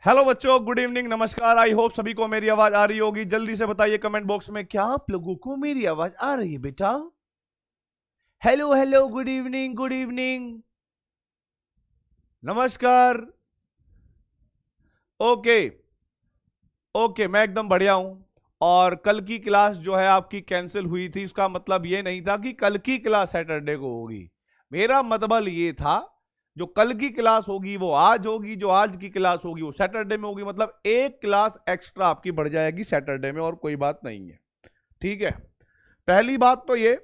Hello बच्चों, good evening, नमस्कार। I hope सभी को मेरी आवाज आ रही होगी। जल्दी से बताइए कमेंट बॉक्स में, क्या आप लोगों को मेरी आवाज आ रही है बेटा? Hello hello, good evening, good evening, नमस्कार। ओके ओके, मैं एकदम बढ़िया हूं। और कल की क्लास जो है आपकी कैंसिल हुई थी, इसका मतलब ये नहीं था कि कल की क्लास सैटरडे को होगी। मेरा मतलब ये था जो कल की क्लास होगी वो आज होगी, जो आज की क्लास होगी वो सैटरडे में होगी। मतलब एक क्लास एक्स्ट्रा आपकी बढ़ जाएगी सैटरडे में, और कोई बात नहीं है। ठीक है, पहली बात तो ये,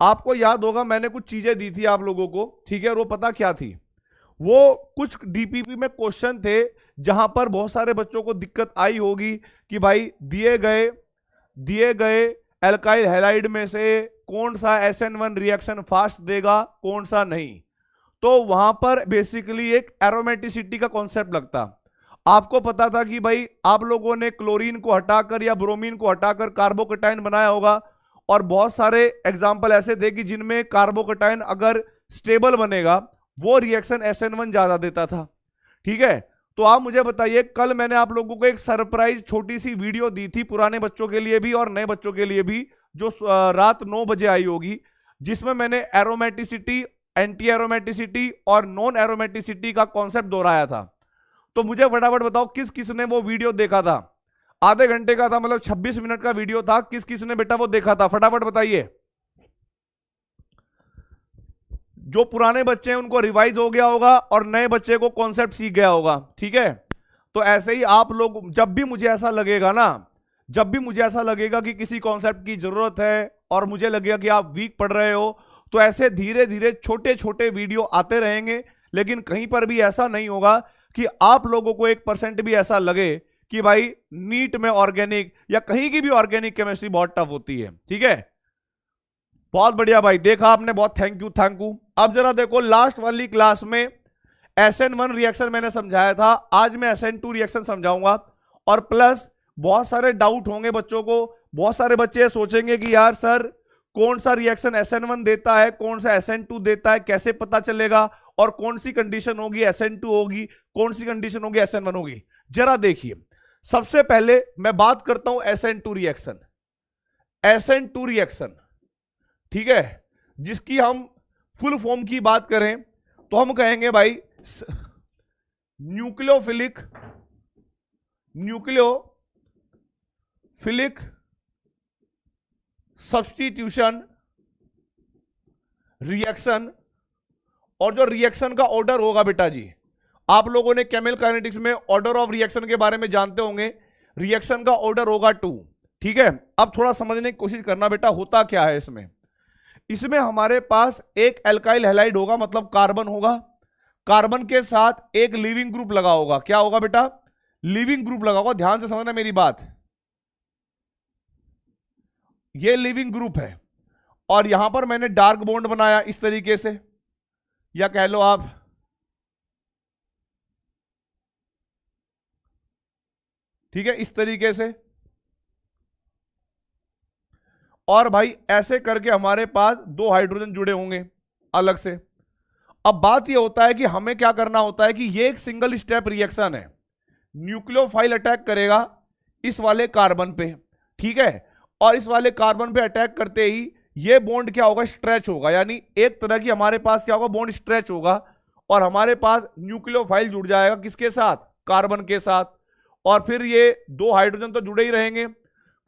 आपको याद होगा मैंने कुछ चीजें दी थी आप लोगों को, ठीक है। और वो पता क्या थी? वो कुछ डीपीपी में क्वेश्चन थे जहां पर बहुत सारे बच्चों को दिक्कत आई होगी कि भाई दिए गए एल्काइल हैलाइड में से कौन सा SN1 रिएक्शन फास्ट देगा, कौन सा नहीं। तो वहां पर बेसिकली एक एरोमेटिसिटी का कॉन्सेप्ट लगता। आपको पता था कि भाई आप लोगों ने क्लोरीन को हटाकर या ब्रोमीन को हटाकर कार्बोकेटाइन बनाया होगा, और बहुत सारे एग्जाम्पल ऐसे थे कि जिनमें कार्बोकेटाइन अगर स्टेबल बनेगा वो रिएक्शन SN1 ज्यादा देता था। ठीक है, तो आप मुझे बताइए, कल मैंने आप लोगों को एक सरप्राइज छोटी सी वीडियो दी थी, पुराने बच्चों के लिए भी और नए बच्चों के लिए भी, जो रात 9 बजे आई होगी, जिसमें मैंने एरोमेटिसिटी, एंटी एरोमेटिसिटी और नॉन एरोमेटिसिटी का कॉन्सेप्ट दोहराया था। तो मुझे फटाफट बताओ किस किस ने वो वीडियो देखा था? आधे घंटे का था, मतलब 26 मिनट का वीडियो था। किस किस ने बेटा वो देखा था? फटाफट बताइए। जो पुराने बच्चे हैं उनको रिवाइज हो गया होगा, और नए बच्चे को कॉन्सेप्ट सीख गया होगा। ठीक है, तो ऐसे ही आप लोग, जब भी मुझे ऐसा लगेगा ना, जब भी मुझे ऐसा लगेगा कि किसी कॉन्सेप्ट की जरूरत है और मुझे लगेगा कि आप वीक पढ़ रहे हो, तो ऐसे धीरे धीरे छोटे छोटे वीडियो आते रहेंगे। लेकिन कहीं पर भी ऐसा नहीं होगा कि आप लोगों को 1% भी ऐसा लगे कि भाई नीट में ऑर्गेनिक या कहीं की भी ऑर्गेनिक केमिस्ट्री बहुत टफ होती है। ठीक है, बहुत बढ़िया भाई, देखा आपने, बहुत थैंक यू थैंक यू। अब जरा देखो, लास्ट वाली क्लास में SN1 रिएक्शन मैंने समझाया था, आज मैं SN2 रिएक्शन समझाऊंगा। और प्लस बहुत सारे डाउट होंगे बच्चों को, बहुत सारे बच्चे सोचेंगे कि यार सर कौन सा रिएक्शन SN1 देता है, कौन सा SN2 देता है, कैसे पता चलेगा, और कौन सी कंडीशन होगी SN2 होगी, कौन सी कंडीशन होगी SN1 होगी। जरा देखिए, सबसे पहले मैं बात करता हूं SN2 रिएक्शन। SN2 रिएक्शन, ठीक है, जिसकी हम फुल फॉर्म की बात करें तो हम कहेंगे भाई न्यूक्लियोफिलिक सब्स्टिट्यूशन रिएक्शन। और जो रिएक्शन का ऑर्डर होगा बेटा जी, आप लोगों ने केमिकल काइनेटिक्स में ऑर्डर ऑफ रिएक्शन के बारे में जानते होंगे। रिएक्शन का ऑर्डर होगा 2। ठीक है, अब थोड़ा समझने की कोशिश करना बेटा, होता क्या है इसमें। इसमें हमारे पास एक एल्काइल हैलाइड होगा, मतलब कार्बन होगा, कार्बन के साथ एक लिविंग ग्रुप लगा होगा। क्या होगा बेटा? लिविंग ग्रुप लगा होगा। ध्यान से समझना मेरी बात, ये लिविंग ग्रुप है, और यहां पर मैंने डार्क बॉन्ड बनाया इस तरीके से, या कह लो आप, ठीक है, इस तरीके से। और भाई ऐसे करके हमारे पास 2 हाइड्रोजन जुड़े होंगे अलग से। अब बात यह होता है कि हमें क्या करना होता है कि ये एक सिंगल स्टेप रिएक्शन है। न्यूक्लियोफाइल अटैक करेगा इस वाले कार्बन पे, ठीक है, और इस वाले कार्बन पे अटैक करते ही ये बॉन्ड क्या होगा? स्ट्रेच होगा। यानी एक तरह की हमारे पास क्या होगा? बॉन्ड स्ट्रेच होगा, और हमारे पास न्यूक्लियोफाइल जुड़ जाएगा किसके साथ? कार्बन के साथ। और फिर ये 2 हाइड्रोजन तो जुड़े ही रहेंगे।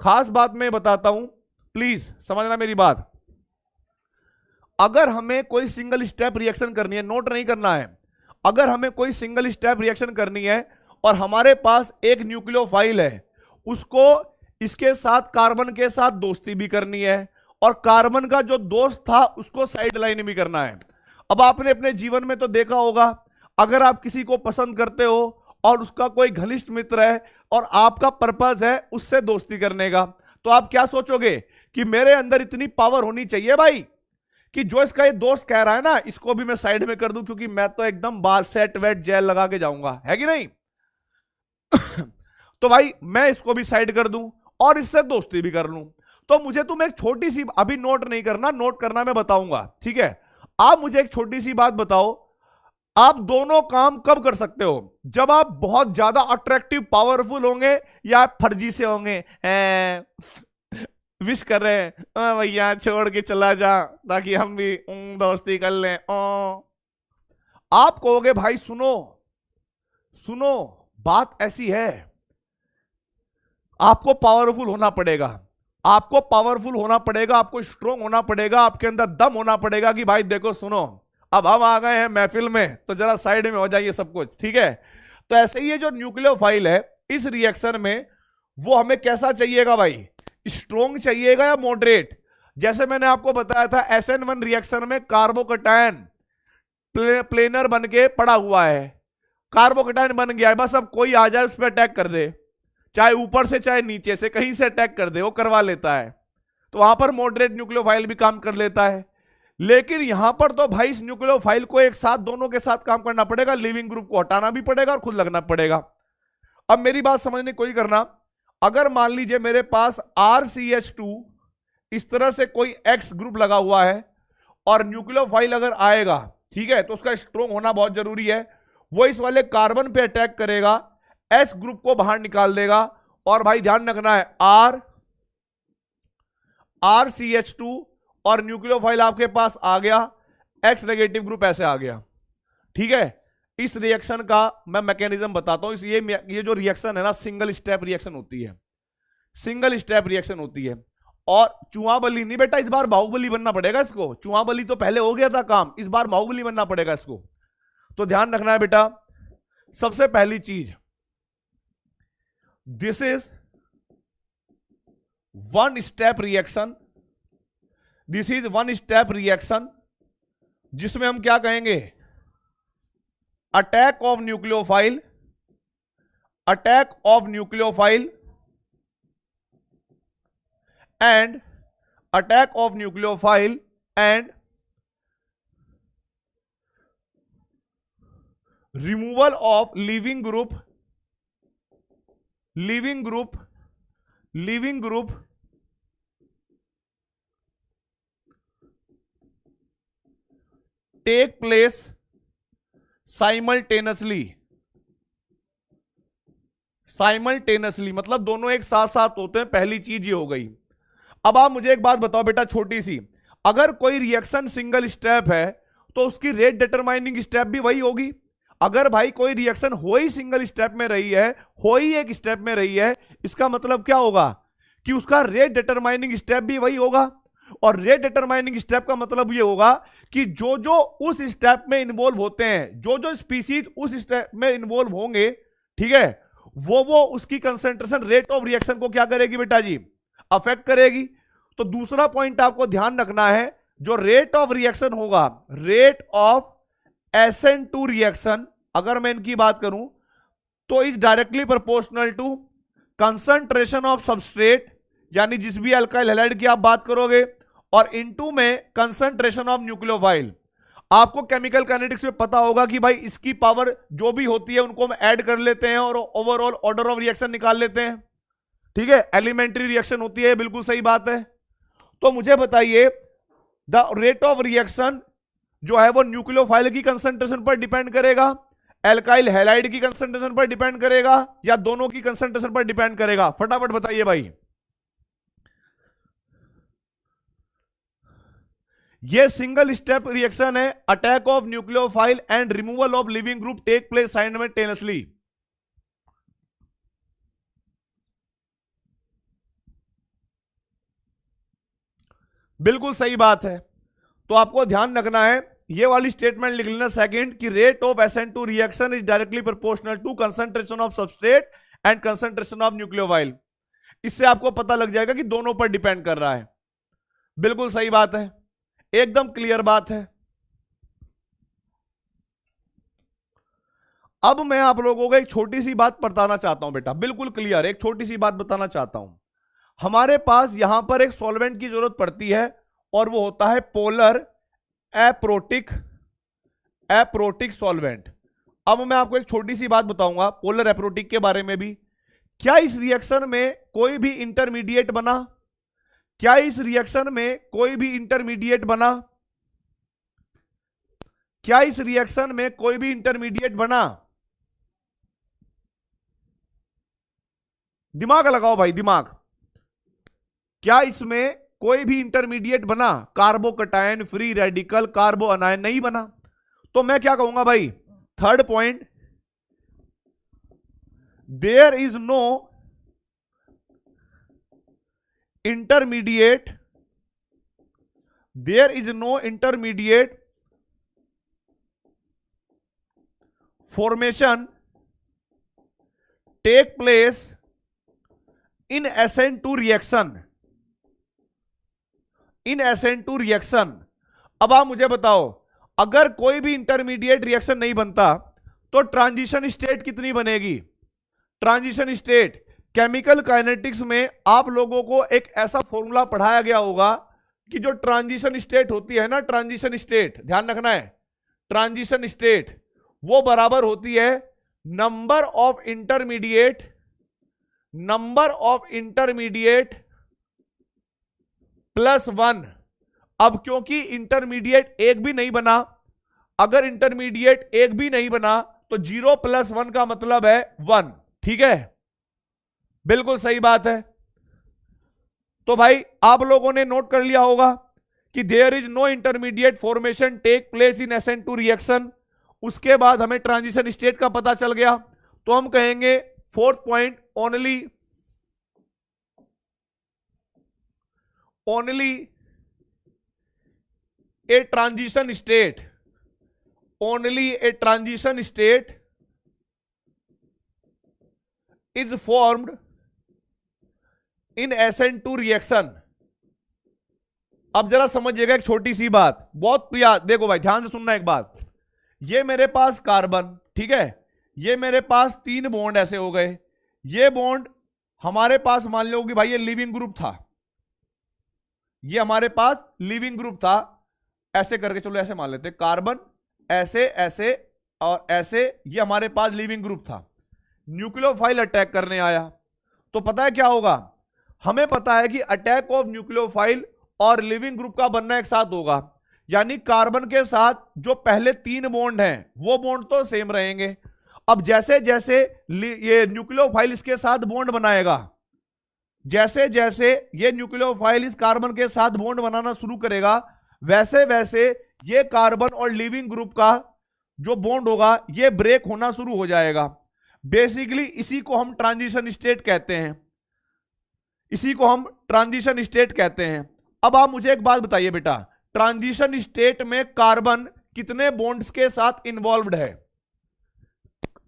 खास बात मैं बताता हूं, प्लीज समझना मेरी बात। अगर हमें कोई सिंगल स्टेप रिएक्शन करनी है, नोट नहीं करना है, अगर हमें कोई सिंगल स्टेप रिएक्शन करनी है और हमारे पास एक न्यूक्लियोफाइल है, उसको इसके साथ कार्बन के साथ दोस्ती भी करनी है, और कार्बन का जो दोस्त था उसको साइड लाइन भी करना है। अब आपने अपने जीवन में तो देखा होगा, अगर आप किसी को पसंद करते हो और उसका कोई घनिष्ठ मित्र है और आपका पर्पस है उससे दोस्ती करने का, तो आप क्या सोचोगे कि मेरे अंदर इतनी पावर होनी चाहिए भाई कि जो इसका ये दोस्त कह रहा है ना, इसको भी मैं साइड में कर दूं, क्योंकि मैं तो एकदम बाल सेट वेट जेल लगा के जाऊंगा, है कि नहीं? तो भाई मैं इसको भी साइड कर दूं और इससे दोस्ती भी कर लूं। तो मुझे तुम एक छोटी सी, अभी नोट नहीं करना, नोट करना मैं बताऊंगा, ठीक है। आप मुझे एक छोटी सी बात बताओ, आप दोनों काम कब कर सकते हो? जब आप बहुत ज्यादा अट्रैक्टिव पावरफुल होंगे या आप फर्जी से होंगे, विश कर रहे हैं भैया छोड़ के चला जा ताकि हम भी दोस्ती कर लें। आप कहोगे भाई सुनो सुनो, बात ऐसी है, आपको पावरफुल होना पड़ेगा, आपको पावरफुल होना पड़ेगा, आपको स्ट्रोंग होना पड़ेगा, आपके अंदर दम होना पड़ेगा कि भाई देखो सुनो, अब हम आ गए हैं महफिल में तो जरा साइड में हो जाइए सब कुछ, ठीक है? तो ऐसे ही ये जो न्यूक्लियोफाइल है इस रिएक्शन में वो हमें कैसा चाहिएगा भाई? स्ट्रोंग चाहिएगा या मॉडरेट? जैसे मैंने आपको बताया था SN1 रिएक्शन में कार्बोकटायन प्लेनर बन के पड़ा हुआ है, कार्बोकटायन बन गया है, बस अब कोई आ जाए उस पर अटैक कर दे, चाहे ऊपर से चाहे नीचे से कहीं से अटैक कर दे, वो करवा लेता है। तो वहां पर मॉडरेट न्यूक्लियोफाइल भी काम कर लेता है। लेकिन यहां पर तो भाई इस न्यूक्लियोफाइल को एक साथ दोनों के साथ काम करना पड़ेगा, लिविंग ग्रुप को हटाना भी पड़ेगा और खुद लगना पड़ेगा। अब मेरी बात समझने कोई करना, अगर मान लीजिए मेरे पास RCH2 इस तरह से कोई X ग्रुप लगा हुआ है और न्यूक्लियोफाइल अगर आएगा, ठीक है, तो उसका स्ट्रोंग होना बहुत जरूरी है। वो इस वाले कार्बन पे अटैक करेगा, S ग्रुप को बाहर निकाल देगा और भाई ध्यान रखना है RCH2 और न्यूक्लियोफाइल आपके पास आ गया, X नेगेटिव ग्रुप ऐसे आ गया, ठीक है? इस रिएक्शन का मैं मैकेनिज्म बताता हूं। ये जो रिएक्शन है ना सिंगल स्टेप रिएक्शन होती है, सिंगल स्टेप रिएक्शन होती है। और चुआबली नहीं बेटा, इस बार बाहुबली बनना पड़ेगा इसको, चुआबली तो पहले हो गया था काम, इस बार बाहुबली बनना पड़ेगा इसको। तो ध्यान रखना है बेटा, सबसे पहली चीज, this is one step reaction, this is one step reaction जिसमें हम क्या कहेंगे? Attack of nucleophile, attack of nucleophile and attack of nucleophile and removal of living group, living group, living group take place simultaneously, simultaneously मतलब दोनों एक साथ साथ होते हैं। पहली चीज ये हो गई। अब आप मुझे एक बात बताओ बेटा छोटी सी, अगर कोई रिएक्शन सिंगल स्टेप है तो उसकी रेट डिटरमाइनिंग स्टेप भी वही होगी। अगर भाई कोई रिएक्शन हो ही सिंगल स्टेप में रही है, हो ही एक स्टेप में रही है, इसका मतलब क्या होगा कि उसका रेट डिटरमाइनिंग स्टेप भी वही होगा। और रेट डिटरमाइनिंग स्टेप का मतलब ये होगा कि जो जो उस स्टेप में इन्वॉल्व होते हैं, जो जो स्पीसीज उस स्टेप में इन्वॉल्व होंगे, ठीक है, वो उसकी कंसेंट्रेशन रेट ऑफ रिएक्शन को क्या करेगी बेटा जी? अफेक्ट करेगी। तो दूसरा पॉइंट आपको ध्यान रखना है, जो रेट ऑफ रिएक्शन होगा, रेट ऑफ SN2 रिएक्शन, अगर मैं इनकी बात करूं तो is directly proportional to concentration of substrate, यानी जिस भी अल्काइल हैलाइड की आप बात करोगे, और इनटू में कंसंट्रेशन ऑफ न्यूक्लियोफाइल। आपको केमिकल काइनेटिक्स में पता होगा कि भाई इसकी पावर जो भी होती है उनको हम ऐड कर लेते हैं और ओवरऑल ऑर्डर ऑफ रिएक्शन निकाल लेते हैं, ठीक है? एलिमेंट्री रिएक्शन होती है, बिल्कुल सही बात है। तो मुझे बताइए द रेट ऑफ रिएक्शन जो है वो न्यूक्लियोफाइल की कंसंट्रेशन पर डिपेंड करेगा, एल्काइल हैलाइड की कंसंट्रेशन पर डिपेंड करेगा, या दोनों की कंसंट्रेशन पर डिपेंड करेगा? फटाफट बताइए भाई। ये सिंगल स्टेप रिएक्शन है, attack of nucleophile and removal of living group take place simultaneously. बिल्कुल सही बात है। तो आपको ध्यान रखना है, ये वाली स्टेटमेंट लिख लेना सेकंड, कि rate of SN2 reaction is directly proportional to concentration of substrate and concentration of nucleophile. इससे आपको पता लग जाएगा कि दोनों पर डिपेंड कर रहा है। बिल्कुल सही बात है, एकदम क्लियर बात है। अब मैं आप लोगों को एक छोटी सी बात बताना चाहता हूं बेटा, बिल्कुल क्लियर, एक छोटी सी बात बताना चाहता हूं। हमारे पास यहां पर एक सॉल्वेंट की जरूरत पड़ती है और वो होता है पोलर एप्रोटिक, एप्रोटिक सॉल्वेंट। अब मैं आपको एक छोटी सी बात बताऊंगा पोलर एप्रोटिक के बारे में भी। क्या इस रिएक्शन में कोई भी इंटरमीडिएट बना? क्या इस रिएक्शन में कोई भी इंटरमीडिएट बना? क्या इस रिएक्शन में कोई भी इंटरमीडिएट बना? दिमाग लगाओ भाई, दिमाग। क्या इसमें कोई भी इंटरमीडिएट बना? Carbocation, free radical, carbo anion नहीं बना। तो मैं क्या कहूंगा भाई, third point, there is no intermediate, there is no intermediate formation take place in SN2 reaction, in SN2 reaction। अब आप मुझे बताओ, अगर कोई भी इंटरमीडिएट रिएक्शन नहीं बनता तो ट्रांजिशन स्टेट कितनी बनेगी? ट्रांजिशन स्टेट, केमिकल काइनेटिक्स में आप लोगों को एक ऐसा फॉर्मूला पढ़ाया गया होगा कि जो ट्रांजिशन स्टेट होती है ना, ट्रांजिशन स्टेट, ध्यान रखना है, ट्रांजिशन स्टेट वो बराबर होती है number of intermediate, number of intermediate plus one. अब क्योंकि इंटरमीडिएट एक भी नहीं बना, अगर इंटरमीडिएट एक भी नहीं बना तो 0 + 1 का मतलब है 1। ठीक है, बिल्कुल सही बात है। तो भाई आप लोगों ने नोट कर लिया होगा कि there is no intermediate formation take place in SN2 reaction. उसके बाद हमें ट्रांजिशन स्टेट का पता चल गया, तो हम कहेंगे fourth point, only a transition state, only a transition state is formed in SN2 reaction. अब जरा समझिएगा एक छोटी सी बात, बहुत याद, देखो भाई ध्यान से सुनना एक बात। ये मेरे पास कार्बन, ठीक है, ये मेरे पास 3 बॉन्ड ऐसे हो गए। ये बॉन्ड हमारे पास मान लो कि भाई ये लिविंग ग्रुप था, ये हमारे पास लिविंग ग्रुप था, ऐसे करके चलो ऐसे मान लेते, कार्बन ऐसे ऐसे और ऐसे, ये हमारे पास लिविंग ग्रुप था। न्यूक्लियोफाइल अटैक करने आया तो पता है क्या होगा? हमें पता है कि अटैक ऑफ न्यूक्लियोफाइल और लिविंग ग्रुप का बनना एक साथ होगा, यानी कार्बन के साथ जो पहले 3 बॉन्ड हैं वो बॉन्ड तो सेम रहेंगे। अब जैसे जैसे ये न्यूक्लियोफाइल इसके साथ बॉन्ड बनाएगा, जैसे जैसे ये न्यूक्लियोफाइल इस कार्बन के साथ बॉन्ड बनाना शुरू करेगा, वैसे वैसे ये कार्बन और लिविंग ग्रुप का जो बॉन्ड होगा ये ब्रेक होना शुरू हो जाएगा। बेसिकली इसी को हम ट्रांजिशन स्टेट कहते हैं, इसी को हम ट्रांजिशन स्टेट कहते हैं। अब आप मुझे एक बात बताइए बेटा, ट्रांजिशन स्टेट में कार्बन कितने बॉन्ड्स के साथ इन्वॉल्व्ड है?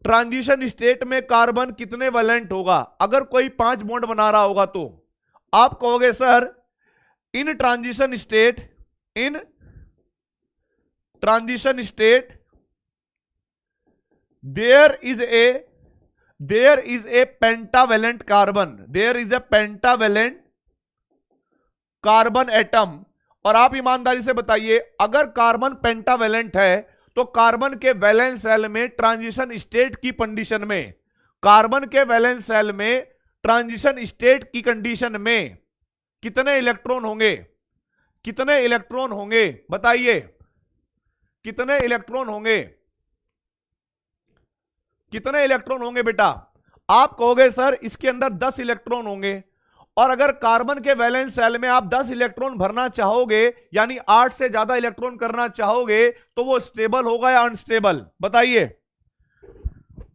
ट्रांजिशन स्टेट में कार्बन कितने वैलेंट होगा? अगर कोई 5 बॉन्ड बना रहा होगा तो आप कहोगे sir in transition state, in transition state there is a pentavalent carbon, there is a pentavalent carbon atom. और आप ईमानदारी से बताइए, अगर कार्बन पेंटावेलेंट है तो कार्बन के वैलेंस सेल में ट्रांजिशन स्टेट की कंडीशन में, कार्बन के वैलेंस सेल में ट्रांजिशन स्टेट की कंडीशन में कितने इलेक्ट्रॉन होंगे? कितने इलेक्ट्रॉन होंगे बताइए, कितने इलेक्ट्रॉन होंगे? कितने इलेक्ट्रॉन होंगे बेटा? आप कहोगे सर इसके अंदर 10 इलेक्ट्रॉन होंगे। और अगर कार्बन के वैलेंस सेल में आप 10 इलेक्ट्रॉन भरना चाहोगे, यानी 8 से ज्यादा इलेक्ट्रॉन करना चाहोगे, तो वो स्टेबल होगा या अनस्टेबल? बताइए,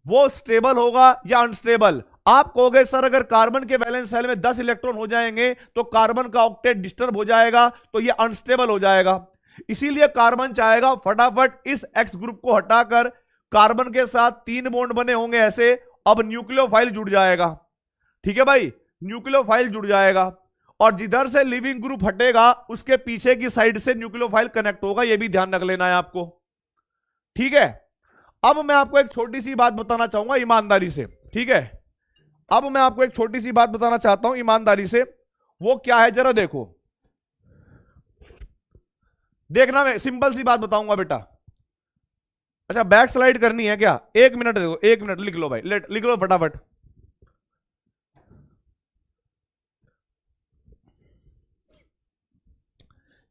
वो स्टेबल होगा या अनस्टेबल? आप कहोगे सर अगर कार्बन के वैलेंस सेल में 10 इलेक्ट्रॉन हो जाएंगे तो कार्बन का ऑक्टेट डिस्टर्ब हो जाएगा, तो ये अनस्टेबल हो जाएगा। इसीलिए कार्बन चाहेगा फटाफट इस एक्स ग्रुप को हटाकर, कार्बन के साथ 3 बॉन्ड बने होंगे ऐसे, अब न्यूक्लियोफाइल जुड़ जाएगा। ठीक है भाई, न्यूक्लियोफाइल जुड़ जाएगा और जिधर से लिविंग ग्रुप हटेगा उसके पीछे की साइड से न्यूक्लियोफाइल कनेक्ट होगा, यह भी ध्यान रख लेना है आपको। ठीक है, अब मैं आपको एक छोटी सी बात बताना चाहूंगा ईमानदारी से। ठीक है, अब मैं आपको एक छोटी सी बात बताना चाहता हूं ईमानदारी से, वो क्या है जरा देखो, देखना, मैं सिंपल सी बात बताऊंगा बेटा। अच्छा, बैक स्लाइड करनी है क्या? 1 मिनट देखो, 1 मिनट लिख लो भाई, लिख लो फटाफट।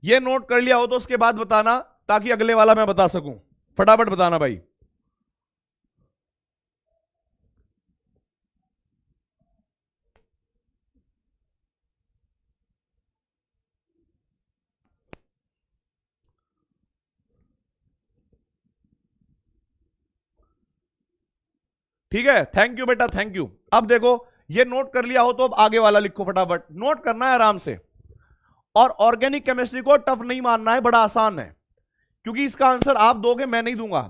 ये नोट कर लिया हो तो उसके बाद बताना, ताकि अगले वाला मैं बता सकूं। फटाफट बताना भाई। ठीक है, थैंक यू बेटा, थैंक यू। अब देखो, ये नोट कर लिया हो तो अब आगे वाला लिखो फटाफट, नोट करना है आराम से। और ऑर्गेनिक केमिस्ट्री को टफ नहीं मानना है, बड़ा आसान है, क्योंकि इसका आंसर आप दोगे, मैं नहीं दूंगा।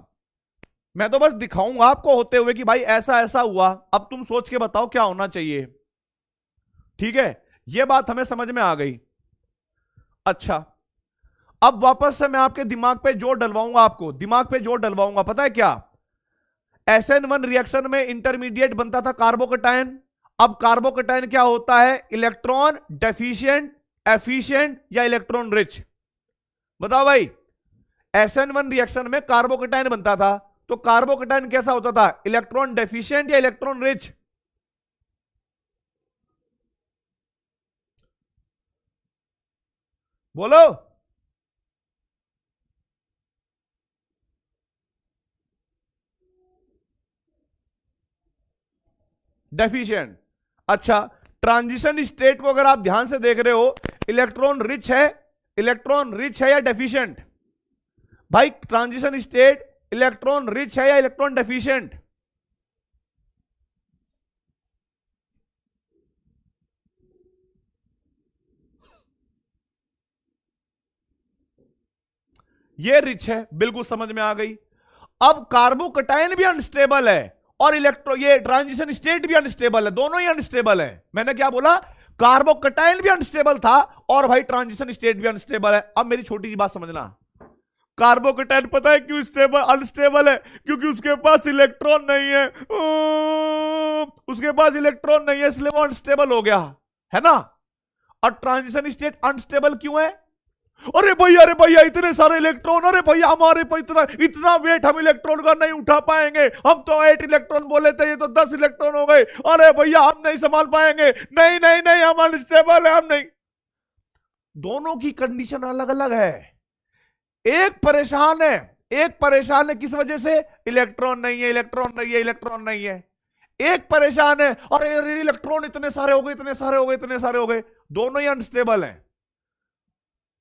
मैं तो बस दिखाऊंगा आपको होते हुए कि भाई ऐसा ऐसा हुआ, अब तुम सोच के बताओ क्या होना चाहिए। ठीक है, यह बात हमें समझ में आ गई। अच्छा, अब वापस से मैं आपके दिमाग पे जोर डलवाऊंगा, आपको दिमाग पे जोर डलवाऊंगा। पता है क्या, SN1 रिएक्शन में इंटरमीडिएट बनता था कार्बोकेटायन। अब कार्बोकेटायन क्या होता है, इलेक्ट्रॉन डेफिशिएंट, एफिशिएंट या इलेक्ट्रॉन रिच? बताओ भाई, SN1 रिएक्शन में कार्बोकेटायन बनता था, तो कार्बोकेटायन कैसा होता था, इलेक्ट्रॉन डेफिशिएंट या इलेक्ट्रॉन रिच? बोलो। डेफिशिएंट। अच्छा, ट्रांजिशन स्टेट को अगर आप ध्यान से देख रहे हो, इलेक्ट्रॉन रिच है, इलेक्ट्रॉन रिच है या डेफिशिएंट? भाई ट्रांजिशन स्टेट इलेक्ट्रॉन रिच है या इलेक्ट्रॉन डेफिशिएंट? ये रिच है, बिल्कुल समझ में आ गई। अब कार्बोकेटायन भी अनस्टेबल है और ये ट्रांजिशन स्टेट भी अनस्टेबल है, दोनों ही अनस्टेबल है। मैंने क्या बोला, कार्बोकेटायन भी अनस्टेबल था और भाई ट्रांजिशन स्टेट भी अनस्टेबल है। अब मेरी छोटी सी बात समझना, कार्बोकेटायन पता है क्यों अनस्टेबल है? क्योंकि उसके पास इलेक्ट्रॉन नहीं है, उसके पास इलेक्ट्रॉन नहीं है, इसलिए वो अनस्टेबल हो गया, है ना। और ट्रांजिशन स्टेट अनस्टेबल क्यों है? अरे भैया इतने सारे इलेक्ट्रॉन, अरे भैया हमारे पर इतना इतना वेट हम इलेक्ट्रॉन का नहीं उठा पाएंगे, हम तो 8 इलेक्ट्रॉन बोले थे, ये तो 10 इलेक्ट्रॉन हो गए, अरे भैया हम नहीं संभाल पाएंगे, नहीं नहीं नहीं हम अनस्टेबल है, हम नहीं। दोनों की कंडीशन अलग अलग है। एक परेशान है किस वजह से, इलेक्ट्रॉन नहीं है, इलेक्ट्रॉन नहीं है, इलेक्ट्रॉन नहीं है। एक परेशान है, अरे इलेक्ट्रॉन इतने सारे हो गए, इतने सारे हो गए, इतने सारे हो गए। दोनों ही अनस्टेबल हैं,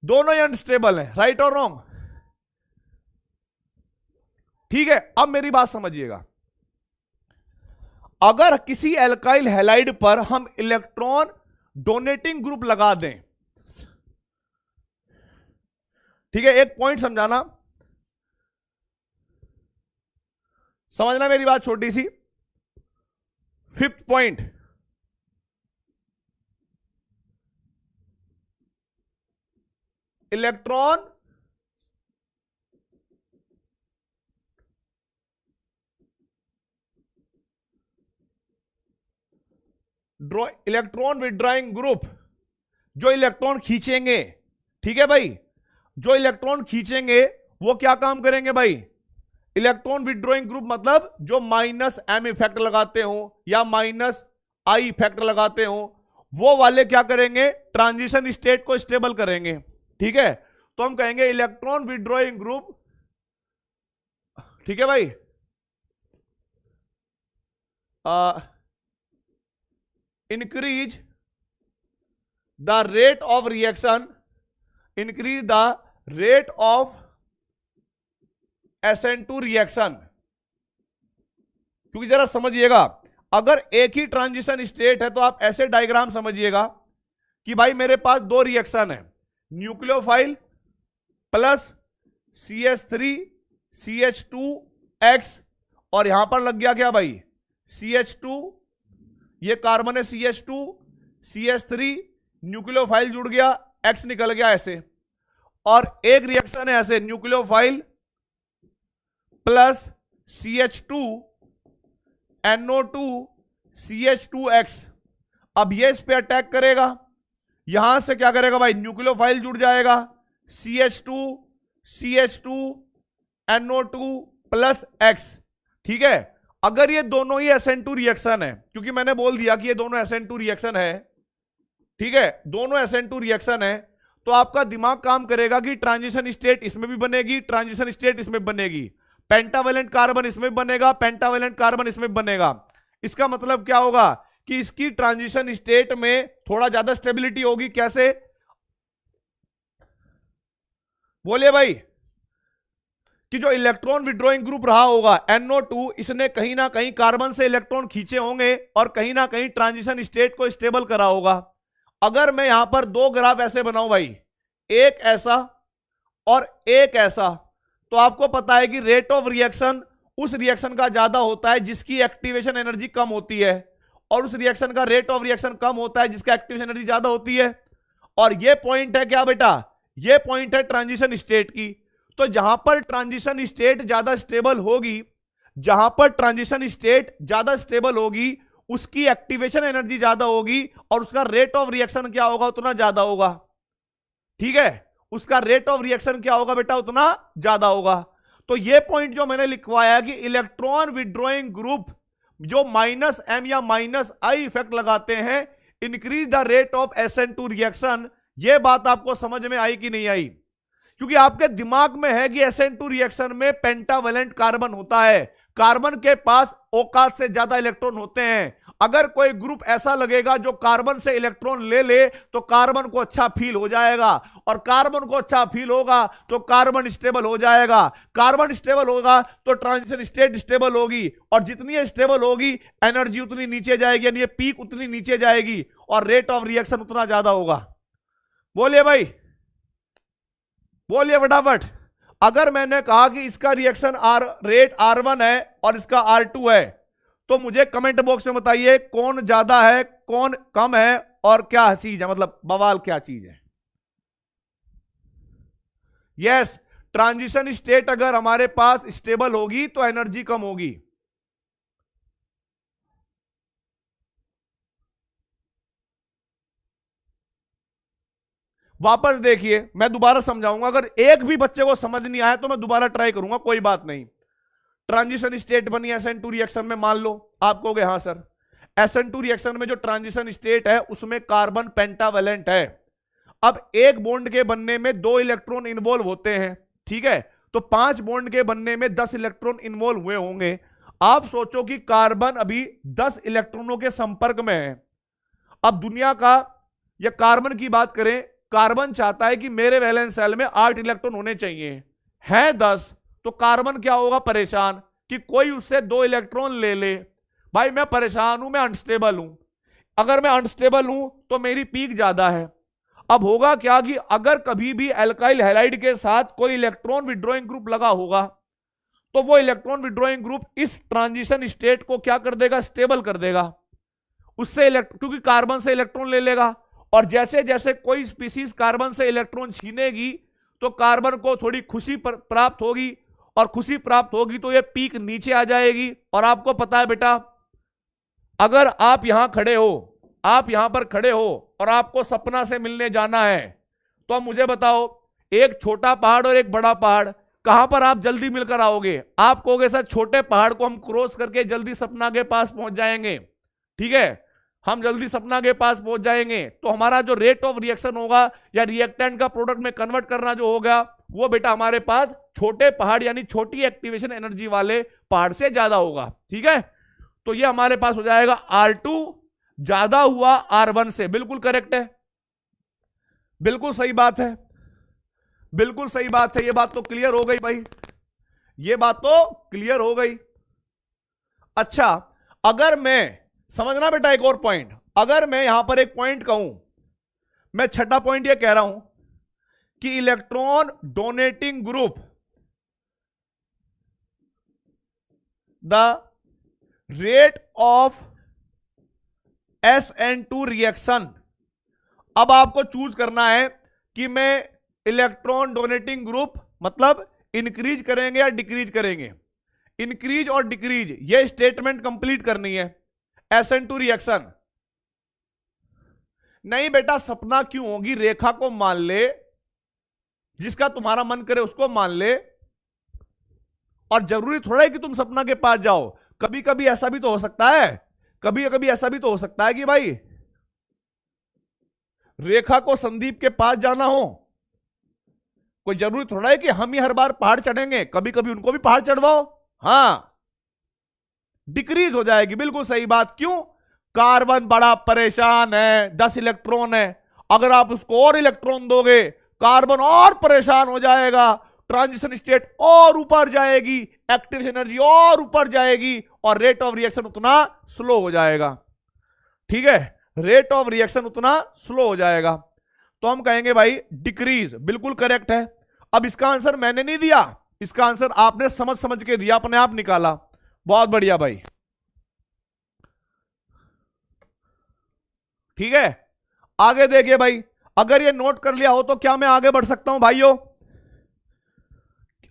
दोनों ही अनस्टेबल हैं, राइट और रॉन्ग? ठीक है, अब मेरी बात समझिएगा, अगर किसी एल्काइल हैलाइड पर हम इलेक्ट्रॉन डोनेटिंग ग्रुप लगा दें, ठीक है, एक पॉइंट समझाना, समझना मेरी बात छोटी सी, 5th point, electron electron withdrawing group, जो इलेक्ट्रॉन खींचेंगे, ठीक है भाई, जो इलेक्ट्रॉन खींचेंगे वो क्या काम करेंगे भाई, इलेक्ट्रॉन विड्रॉइंग ग्रुप मतलब जो -m इफेक्ट लगाते हो या -I इफेक्ट लगाते हो, वो वाले क्या करेंगे, ट्रांजिशन स्टेट को स्टेबल करेंगे। ठीक है, तो हम कहेंगे इलेक्ट्रॉन विड्रॉइंग ग्रुप, ठीक है भाई, increase the rate of reaction, increase the rate of SN2 reaction. क्योंकि जरा समझिएगा, अगर एक ही ट्रांजिशन स्टेट है तो आप ऐसे डायग्राम समझिएगा कि भाई मेरे पास दो रिएक्शन है, न्यूक्लियोफाइल प्लस CH3 CH2X, और यहां पर लग गया क्या भाई, CH2, ये कार्बन है CH2 CH3, न्यूक्लियोफाइल जुड़ गया, X निकल गया ऐसे। और एक रिएक्शन है ऐसे, nucleophile plus CH2 NO2 CH2X। अब ये इस पे अटैक करेगा, यहां से क्या करेगा भाई, न्यूक्लियोफाइल जुड़ जाएगा, CH2 CH2 NO2 plus X। ठीक है, अगर ये दोनों ही SN2 रिएक्शन है, क्योंकि मैंने बोल दिया कि ये दोनों SN2 रिएक्शन है, ठीक है, दोनों SN2 रिएक्शन है, तो आपका दिमाग काम करेगा कि ट्रांजिशन स्टेट इसमें भी बनेगी, ट्रांजिशन स्टेट इसमें बनेगी, पेंटावेलेंट कार्बन इसमें बनेगा, पेंटावेलेंट कार्बन इसमें बनेगा। इसका मतलब क्या होगा कि इसकी ट्रांजिशन स्टेट में थोड़ा ज्यादा स्टेबिलिटी होगी। कैसे बोलिए भाई? कि जो इलेक्ट्रॉन विड्रॉइंग ग्रुप रहा होगा NO2, इसने कहीं ना कहीं कार्बन से इलेक्ट्रॉन खींचे होंगे और कहीं ना कहीं ट्रांजिशन स्टेट को स्टेबल करा होगा। अगर मैं यहां पर दो ग्राफ ऐसे बनाऊं भाई, एक ऐसा और एक ऐसा, तो आपको पता है कि रेट ऑफ रिएक्शन उस रिएक्शन का ज्यादा होता है जिसकी एक्टिवेशन एनर्जी कम होती है, और उस रिएक्शन का रेट ऑफ रिएक्शन कम होता है जिसका एक्टिवेशन एनर्जी ज्यादा होती है। और ये पॉइंट है क्या बेटा? ये पॉइंट है ट्रांजिशन स्टेट की। तो जहां पर ट्रांजिशन स्टेट ज्यादा स्टेबल होगी, जहां पर ट्रांजिशन स्टेट ज्यादा स्टेबल होगी, उसकी एक्टिवेशन एनर्जी ज्यादा होगी और उसका रेट ऑफ रिएक्शन क्या होगा? उतना ज्यादा होगा। ठीक है, उसका रेट ऑफ रिएक्शन क्या होगा बेटा? उतना ज्यादा होगा। तो ये पॉइंट जो मैंने लिखवाया कि इलेक्ट्रॉन विड्रॉइंग ग्रुप जो -m या -I इफेक्ट लगाते हैं, increase the rate of SN2 reaction. ये बात आपको समझ में आई कि नहीं आई? क्योंकि आपके दिमाग में है कि SN2 रिएक्शन में पेंटावेलेंट कार्बन होता है, कार्बन के पास औकात से ज्यादा इलेक्ट्रॉन होते हैं। अगर कोई ग्रुप ऐसा लगेगा जो कार्बन से इलेक्ट्रॉन ले ले तो कार्बन को अच्छा फील हो जाएगा, और कार्बन को अच्छा फील होगा तो कार्बन स्टेबल हो जाएगा, कार्बन स्टेबल होगा तो ट्रांजिशन स्टेट स्टेबल होगी, और जितनी स्टेबल होगी एनर्जी उतनी नीचे जाएगी, यानी पीक उतनी नीचे जाएगी और रेट ऑफ रिएक्शन उतना ज्यादा होगा। बोलिए भाई, बोलिए फटाफट। अगर मैंने कहा कि इसका रिएक्शन रेट R1 है और इसका R2 है, तो मुझे कमेंट बॉक्स में बताइए कौन ज्यादा है, कौन कम है, और क्या चीज है, मतलब बवाल क्या चीज है। यस, ट्रांजिशन स्टेट अगर हमारे पास स्टेबल होगी तो एनर्जी कम होगी। वापस देखिए, मैं दोबारा समझाऊंगा, अगर एक भी बच्चे को समझ नहीं आया तो मैं दोबारा ट्राई करूंगा, कोई बात नहीं। ट्रांजिशन स्टेट बनी SN2 रिएक्शन में, मान लो आप कहोगे हाँ सर, SN2 रिएक्शन में जो ट्रांजिशन स्टेट है उसमें कार्बन पेंटावेलेंट है। अब एक बॉन्ड के बनने में 2 इलेक्ट्रॉन इन्वॉल्व होते हैं, ठीक है, तो 5 बॉन्ड के बनने में 10 इलेक्ट्रॉन इन्वॉल्व हुए होंगे। आप सोचो कि कार्बन अभी 10 इलेक्ट्रॉनों के संपर्क में है। अब दुनिया का या कार्बन की बात करें, कार्बन चाहता है कि मेरे वैलेंस शेल में 8 इलेक्ट्रॉन होने चाहिए, है 10, तो कार्बन क्या होगा? परेशान कि कोई उससे 2 इलेक्ट्रॉन ले ले। भाई मैं परेशान हूं, मैं अनस्टेबल हूं। अगर मैं अनस्टेबल हूं तो मेरी पीक ज्यादा है। अब होगा क्या कि अगर कभी भी एल्काइल हैलाइड के साथ कोई इलेक्ट्रॉन विड्रॉइंग ग्रुप लगा होगा, तो वो इलेक्ट्रॉन विड्रॉइंग ग्रुप इस ट्रांजिशन स्टेट को क्या कर देगा? स्टेबल कर देगा। उससे क्योंकि कार्बन से इलेक्ट्रॉन ले लेगा, और जैसे जैसे कोई स्पीसीज कार्बन से इलेक्ट्रॉन छीनेगी तो कार्बन को थोड़ी खुशी प्राप्त होगी, और खुशी प्राप्त होगी तो ये पीक नीचे आ जाएगी। और आपको पता है बेटा, अगर आप यहां खड़े हो, आप यहां पर खड़े हो और आपको सपना से मिलने जाना है, तो अब मुझे बताओ, एक छोटा पहाड़ और एक बड़ा पहाड़, कहां पर आप जल्दी मिलकर आओगे? आप कहोगे सर छोटे पहाड़ को हम क्रॉस करके जल्दी सपना के पास पहुंच जाएंगे, ठीक है, हम जल्दी सपना के पास पहुंच जाएंगे। तो हमारा जो रेट ऑफ रिएक्शन होगा या रिएक्टेंट का प्रोडक्ट में कन्वर्ट करना जो होगा, वो बेटा हमारे पास छोटे पहाड़ यानी छोटी एक्टिवेशन एनर्जी वाले पहाड़ से ज्यादा होगा, ठीक है। तो ये हमारे पास हो जाएगा R2 ज्यादा हुआ R1 से। बिल्कुल करेक्ट है, बिल्कुल सही बात है, बिल्कुल सही बात है। ये बात तो क्लियर हो गई भाई, ये बात तो क्लियर हो गई। अच्छा, अगर मैं समझना बेटा एक और पॉइंट, अगर मैं यहां पर एक पॉइंट कहूं, मैं छठा पॉइंट ये कह रहा हूं कि electron donating group the rate of SN2 reaction. अब आपको चूज करना है कि मैं इलेक्ट्रॉन डोनेटिंग ग्रुप मतलब इंक्रीज करेंगे या डिक्रीज करेंगे। इंक्रीज और डिक्रीज ये स्टेटमेंट कंप्लीट करनी है। SN2 रिएक्शन नहीं बेटा, सपना क्यों होगी? रेखा को मान ले, जिसका तुम्हारा मन करे उसको मान ले, और जरूरी थोड़ा है कि तुम सपना के पास जाओ। कभी कभी ऐसा भी तो हो सकता है, कभी कभी ऐसा भी तो हो सकता है कि भाई रेखा को संदीप के पास जाना हो, कोई जरूरी थोड़ा है कि हम ही हर बार पहाड़ चढ़ेंगे, कभी कभी उनको भी पहाड़ चढ़वाओ। हाँ, डिक्रीज हो जाएगी, बिल्कुल सही बात। क्यों? कार्बन बड़ा परेशान है, 10 इलेक्ट्रॉन है, अगर आप उसको और इलेक्ट्रॉन दोगे कार्बन और परेशान हो जाएगा, ट्रांजिशन स्टेट और ऊपर जाएगी, एक्टिवेशन एनर्जी और ऊपर जाएगी, और रेट ऑफ रिएक्शन उतना स्लो हो जाएगा। ठीक है, रेट ऑफ रिएक्शन उतना स्लो हो जाएगा, तो हम कहेंगे भाई डिक्रीज, बिल्कुल करेक्ट है। अब इसका आंसर मैंने नहीं दिया, इसका आंसर आपने समझ समझ के दिया, अपने आप निकाला, बहुत बढ़िया भाई। ठीक है, आगे देखिए भाई, अगर ये नोट कर लिया हो तो क्या मैं आगे बढ़ सकता हूं भाइयों?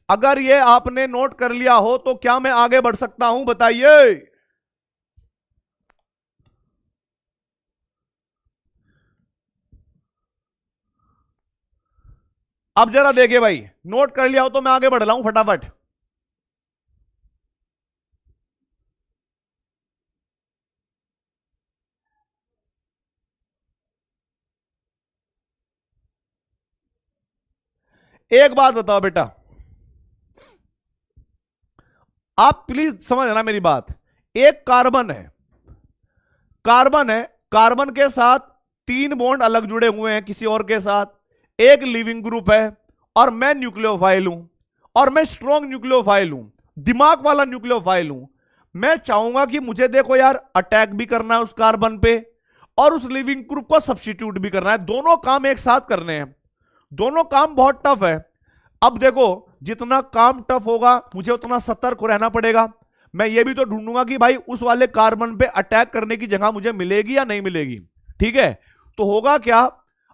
अगर ये आपने नोट कर लिया हो तो क्या मैं आगे बढ़ सकता हूं, बताइए। अब जरा देखिए भाई, नोट कर लिया हो तो मैं आगे बढ़ रहा हूं फटाफट। एक बात बताओ बेटा, आप प्लीज समझ लेना मेरी बात। एक कार्बन है, कार्बन है, कार्बन के साथ 3 बॉन्ड अलग जुड़े हुए हैं किसी और के साथ, एक लिविंग ग्रुप है, और मैं न्यूक्लियोफाइल हूं, और मैं स्ट्रॉन्ग न्यूक्लियोफाइल हूं, दिमाग वाला न्यूक्लियोफाइल हूं। मैं चाहूंगा कि मुझे देखो यार अटैक भी करना है उस कार्बन पे, और उस लिविंग ग्रुप को सब्स्टिट्यूट भी करना है, दोनों काम एक साथ करने हैं। दोनों काम बहुत टफ है। अब देखो, जितना काम टफ होगा मुझे उतना सतर्क रहना पड़ेगा। मैं ये भी तो ढूंढूंगा कि भाई उस वाले कार्बन पे अटैक करने की जगह मुझे मिलेगी या नहीं मिलेगी। ठीक है, तो होगा क्या,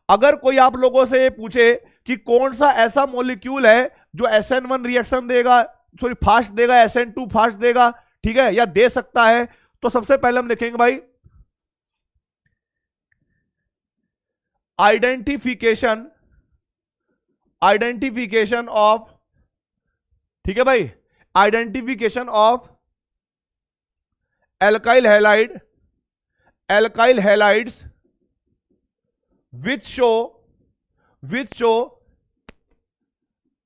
अगर कोई आप लोगों से ये पूछे कि कौन सा ऐसा मॉलिक्यूल है जो SN1 रिएक्शन देगा, सॉरी फास्ट देगा, SN2 फास्ट देगा, ठीक है, या दे सकता है, तो सबसे पहले हम देखेंगे भाई आइडेंटिफिकेशन, आइडेंटिफिकेशन ऑफ, ठीक है भाई, identification of alkyl halide, alkyl halides which show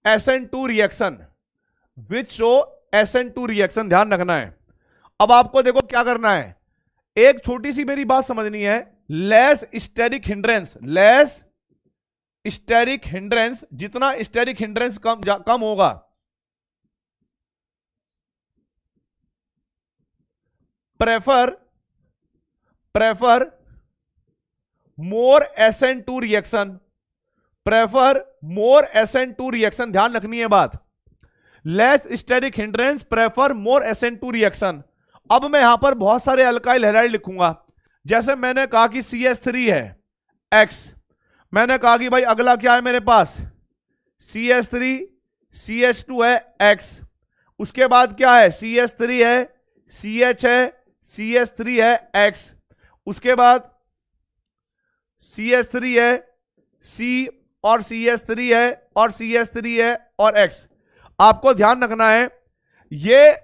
SN2 reaction, which show SN2 reaction, ध्यान रखना है। अब आपको देखो क्या करना है, एक छोटी सी मेरी बात समझनी है, less steric hindrance, less steric hindrance, जितना स्टेरिक हिंड्रेंस कम होगा, prefer more SN2 reaction, prefer more SN2 reaction, ध्यान रखनी है बात, less steric hindrance, prefer more SN2 reaction. अब मैं यहां पर बहुत सारे अल्काइल हैलाइड लिखूंगा, जैसे मैंने कहा कि CH3 है X, मैंने कहा कि भाई अगला क्या है मेरे पास, CH3, CH2 है X, उसके बाद क्या है, CH3 है, CH है, CH3 है X, उसके बाद CH3 है, C और CH3 है, और CH3 है, और X। आपको ध्यान रखना है, ये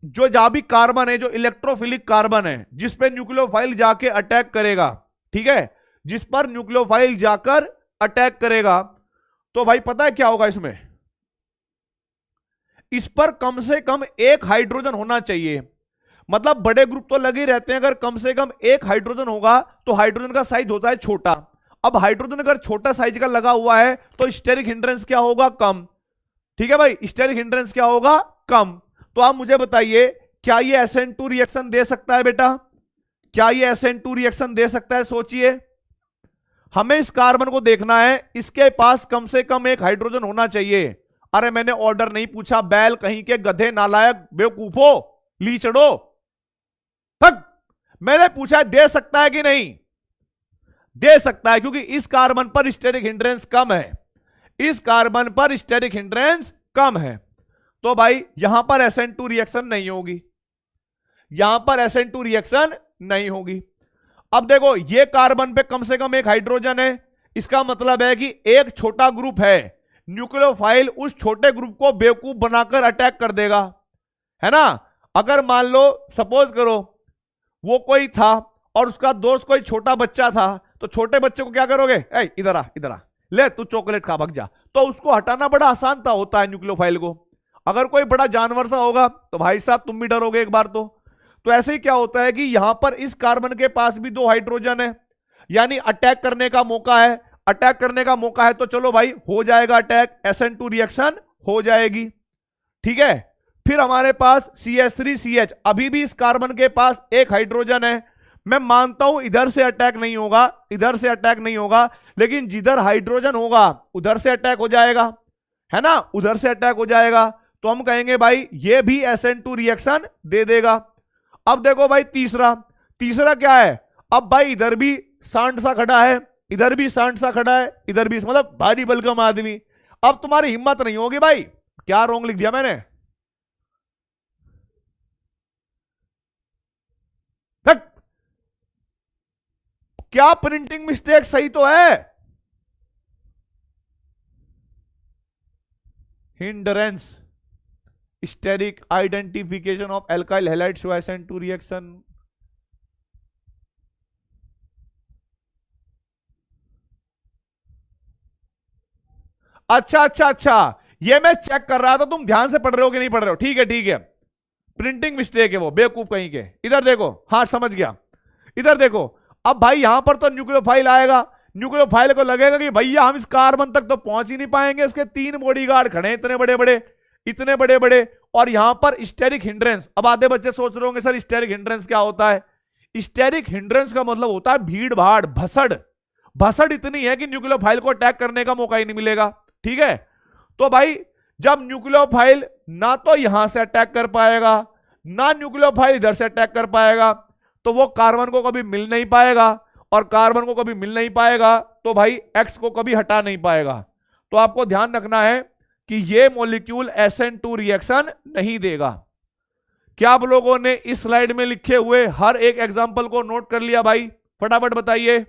जो जहां भी कार्बन है, जो इलेक्ट्रोफिलिक कार्बन है, जिस पे न्यूक्लियोफाइल जाके अटैक करेगा, ठीक है, जिस पर न्यूक्लियोफाइल जाकर अटैक करेगा, तो भाई पता है क्या होगा इसमें, इस पर कम से कम एक हाइड्रोजन होना चाहिए। मतलब बड़े ग्रुप तो लगे रहते हैं, अगर कम से कम एक हाइड्रोजन होगा तो हाइड्रोजन का साइज होता है छोटा। अब हाइड्रोजन अगर छोटा साइज का लगा हुआ है तो स्टेरिक हिंड्रेंस क्या होगा, कम। ठीक है भाई, स्टेरिक हिंड्रेंस क्या होगा, कम। तो आप मुझे बताइए, क्या ये SN2 रिएक्शन दे सकता है बेटा, क्या ये SN2 रिएक्शन दे सकता है? सोचिए, हमें इस कार्बन को देखना है, इसके पास कम से कम एक हाइड्रोजन होना चाहिए। अरे मैंने ऑर्डर नहीं पूछा, बैल कहीं के, गधे, नालायक, बेवकूफो, लीचड़ो, तक मैंने पूछा दे सकता है कि नहीं। दे सकता है, क्योंकि इस कार्बन पर स्टेरिक हिंड्रेंस कम है, इस कार्बन पर स्टेरिक हिंड्रेंस कम है। तो भाई यहां पर SN2 रिएक्शन नहीं होगी, यहां पर SN2 रिएक्शन नहीं होगी। अब देखो, ये कार्बन पे कम से कम एक हाइड्रोजन है, इसका मतलब है कि एक छोटा ग्रुप है, न्यूक्लियोफाइल उस छोटे ग्रुप को बेवकूफ बनाकर अटैक कर देगा, है ना। अगर मान लो, सपोज करो वो कोई था और उसका दोस्त कोई छोटा बच्चा था, तो छोटे बच्चे को क्या करोगे, इधर आ, इधर आ, ले तू चॉकलेट खा, भाग जा। तो उसको हटाना बड़ा आसान था होता है न्यूक्लियोफाइल को। अगर कोई बड़ा जानवर सा होगा तो भाई साहब तुम भी डरोगे एक बार तो ऐसे ही क्या होता है कि यहां पर इस कार्बन के पास भी 2 हाइड्रोजन है, यानी अटैक करने का मौका है। अटैक करने का मौका है तो चलो भाई हो जाएगा अटैक, SN2 रिएक्शन हो जाएगी। ठीक है, फिर हमारे पास CH3CH, अभी भी इस कार्बन के पास 1 हाइड्रोजन है। मैं मानता हूं इधर से अटैक नहीं होगा, इधर से अटैक नहीं होगा, लेकिन जिधर हाइड्रोजन होगा उधर से अटैक हो जाएगा, है ना, उधर से अटैक हो जाएगा। तो हम कहेंगे भाई ये भी SN2 रिएक्शन दे देगा। अब देखो भाई तीसरा क्या है, अब भाई इधर भी सांड सा खड़ा है, इधर भी सांड सा खड़ा है, इधर भी, मतलब भारी बलगम आदमी। अब तुम्हारी हिम्मत नहीं होगी भाई, क्या रॉन्ग लिख दिया मैंने, क्या प्रिंटिंग मिस्टेक सही तो है। Hindrance steric identification of alkyl halide show SN2 reaction. अच्छा, ये मैं चेक कर रहा था तुम ध्यान से पढ़ रहे हो कि नहीं पढ़ रहे हो। ठीक है, प्रिंटिंग मिस्टेक है वो, बेवकूफ कहीं के। इधर देखो, हाँ समझ गया, इधर देखो। अब भाई यहां पर तो न्यूक्लियोफाइल आएगा, न्यूक्लियोफाइल को लगेगा कि भैया हम इस कार्बन तक तो पहुंच ही नहीं पाएंगे, इसके 3 बॉडीगार्ड खड़े हैं इतने बड़े बड़े, और यहां पर स्टेरिक हिंड्रेंस। अब आधे बच्चे सोच रहे होंगे सर स्टेरिक हिंड्रेंस क्या होता है। स्टेरिक हिंड्रेंस का मतलब होता है भीड़ भाड़, भसड़ इतनी है कि न्यूक्लियोफाइल को अटैक करने का मौका ही नहीं मिलेगा। ठीक है, तो भाई जब न्यूक्लियोफाइल ना तो यहां से अटैक कर पाएगा, ना न्यूक्लियोफाइल इधर से अटैक कर पाएगा, तो वो कार्बन को कभी मिल नहीं पाएगा, और कार्बन को कभी मिल नहीं पाएगा तो भाई X को कभी हटा नहीं पाएगा। तो आपको ध्यान रखना है कि ये मॉलिक्यूल SN2 रिएक्शन नहीं देगा। क्या आप लोगों ने इस स्लाइड में लिखे हुए हर एक एग्जांपल को नोट कर लिया भाई, फटाफट बताइए।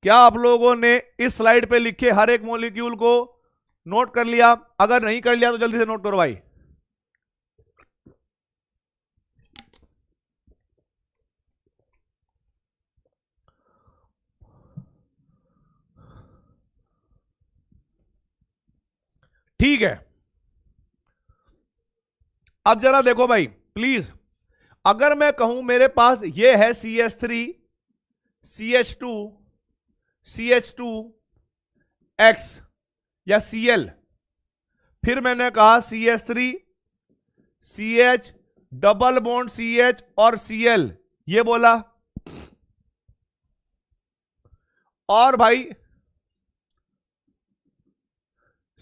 क्या आप लोगों ने इस स्लाइड पे लिखे हर एक मॉलिक्यूल को नोट कर लिया? अगर नहीं कर लिया तो जल्दी से नोट करो भाई। ठीक है, अब जरा देखो भाई प्लीज, अगर मैं कहूं मेरे पास ये है CH3 CH2 CH2X या Cl, फिर मैंने कहा CH3 CH double bond CH और Cl, ये बोला, और भाई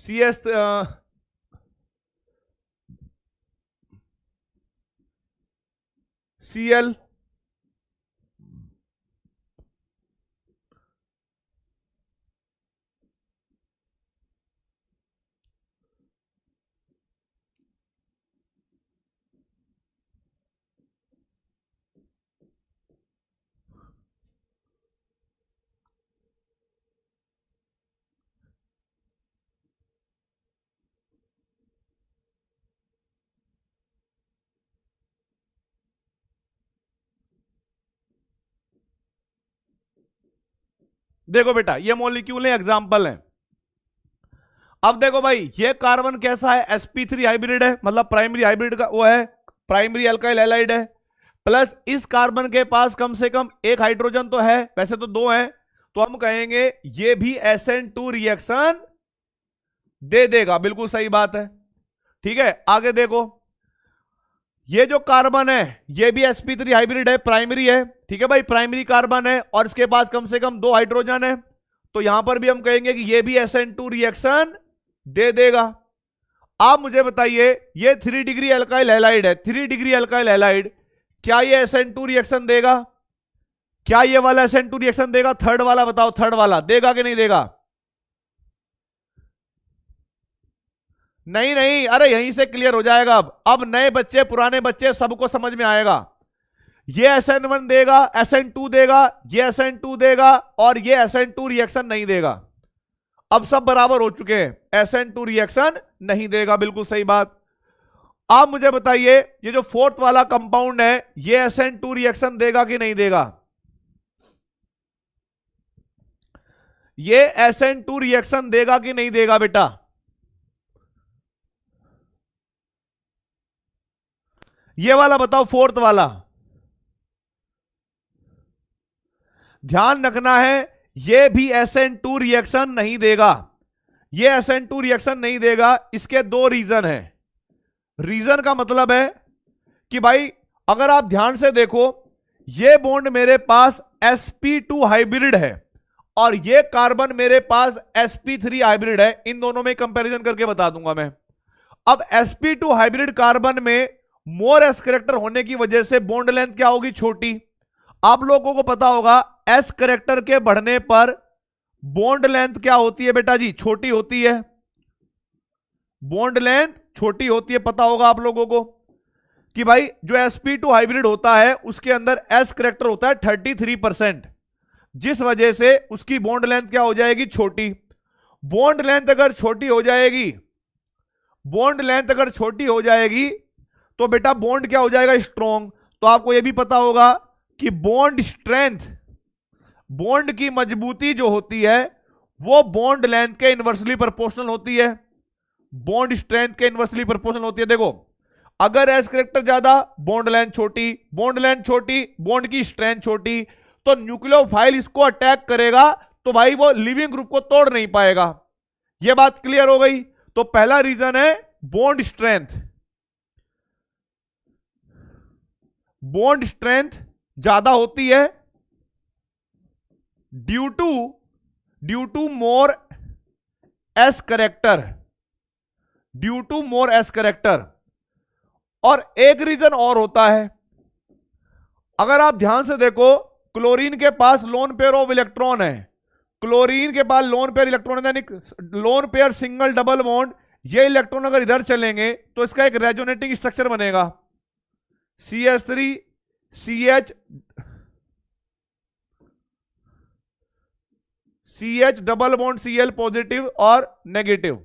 CH Cl, देखो बेटा ये मॉलिक्यूल है, एग्जांपल है। अब देखो भाई ये कार्बन कैसा है, sp3 हाइब्रिड है, मतलब प्राइमरी हाइब्रिड का वो है, प्राइमरी अल्काइल हैलाइड है, प्लस इस कार्बन के पास कम से कम 1 हाइड्रोजन तो है, वैसे तो 2 है, तो हम कहेंगे ये भी SN2 रिएक्शन दे देगा। बिल्कुल सही बात है। ठीक है, आगे देखो, ये जो कार्बन है ये भी sp3 हाइब्रिड है, प्राइमरी है। ठीक है भाई, प्राइमरी कार्बन है और इसके पास कम से कम 2 हाइड्रोजन है, तो यहां पर भी हम कहेंगे कि ये भी SN2 रिएक्शन दे देगा। आप मुझे बताइए ये 3 डिग्री अल्काइल हैलाइड है, 3 डिग्री अल्काइल हैलाइड, क्या ये SN2 रिएक्शन देगा? क्या ये वाला SN2 रिएक्शन देगा? थर्ड वाला बताओ, थर्ड वाला देगा कि नहीं देगा? नहीं नहीं, अरे यहीं से क्लियर हो जाएगा। अब नए बच्चे पुराने बच्चे सबको समझ में आएगा। ये SN1 देगा, SN2 देगा, ये SN2 देगा, और ये SN2 रिएक्शन नहीं देगा। अब सब बराबर हो चुके हैं, SN2 रिएक्शन नहीं देगा, बिल्कुल सही बात। आप मुझे बताइए ये जो फोर्थ वाला कंपाउंड है ये SN2 रिएक्शन देगा कि नहीं देगा? ये SN2 रिएक्शन देगा कि नहीं देगा बेटा? ये वाला बताओ, फोर्थ वाला। ध्यान रखना है, ये भी SN2 रिएक्शन नहीं देगा। ये SN2 रिएक्शन नहीं देगा। इसके दो रीजन है। रीजन का मतलब है कि भाई अगर आप ध्यान से देखो, ये बॉन्ड मेरे पास sp2 हाइब्रिड है और ये कार्बन मेरे पास sp3 हाइब्रिड है। इन दोनों में कंपैरिजन करके बता दूंगा मैं। अब sp2 हाइब्रिड कार्बन में मोर एस करेक्टर होने की वजह से बॉन्ड लेंथ क्या होगी? छोटी। आप लोगों को पता होगा एस करेक्टर के बढ़ने पर बॉन्ड लेंथ क्या होती है बेटा जी? छोटी होती है। बॉन्ड लेंथ छोटी होती है, पता होगा आप लोगों को कि भाई जो sp2 हाइब्रिड होता है उसके अंदर एस करेक्टर होता है 33%, जिस वजह से उसकी बॉन्ड लेंथ क्या हो जाएगी? छोटी। बॉन्ड लेंथ अगर छोटी हो जाएगी, बॉन्ड लेंथ अगर छोटी हो जाएगी तो बेटा बॉन्ड क्या हो जाएगा? स्ट्रॉन्ग। तो आपको यह भी पता होगा कि बॉन्ड स्ट्रेंथ, बॉन्ड की मजबूती जो होती है वो बॉन्ड लेंथ के इनवर्सली प्रोपोर्शनल होती है। बॉन्ड स्ट्रेंथ के इनवर्सली प्रोपोर्शनल होती है। देखो, अगर एस करेक्टर ज्यादा, बॉन्ड लेंथ छोटी, बॉन्ड लेंथ छोटी, बॉन्ड की स्ट्रेंथ छोटी, तो न्यूक्लियोफाइल इसको अटैक करेगा तो भाई वो लिविंग ग्रुप को तोड़ नहीं पाएगा। यह बात क्लियर हो गई? तो पहला रीजन है बॉन्ड स्ट्रेंथ। बॉन्ड स्ट्रेंथ ज्यादा होती है due to more S character, due to more S character. और एक रीजन और होता है, अगर आप ध्यान से देखो, क्लोरीन के पास लोन पेयर ऑफ इलेक्ट्रॉन है। क्लोरीन के पास लोन पेयर इलेक्ट्रॉन यानी lone pair single double bond. ये इलेक्ट्रॉन अगर इधर चलेंगे तो इसका एक रेजोनेटिंग स्ट्रक्चर बनेगा, CH3 CH double bond Cl positive और नेगेटिव।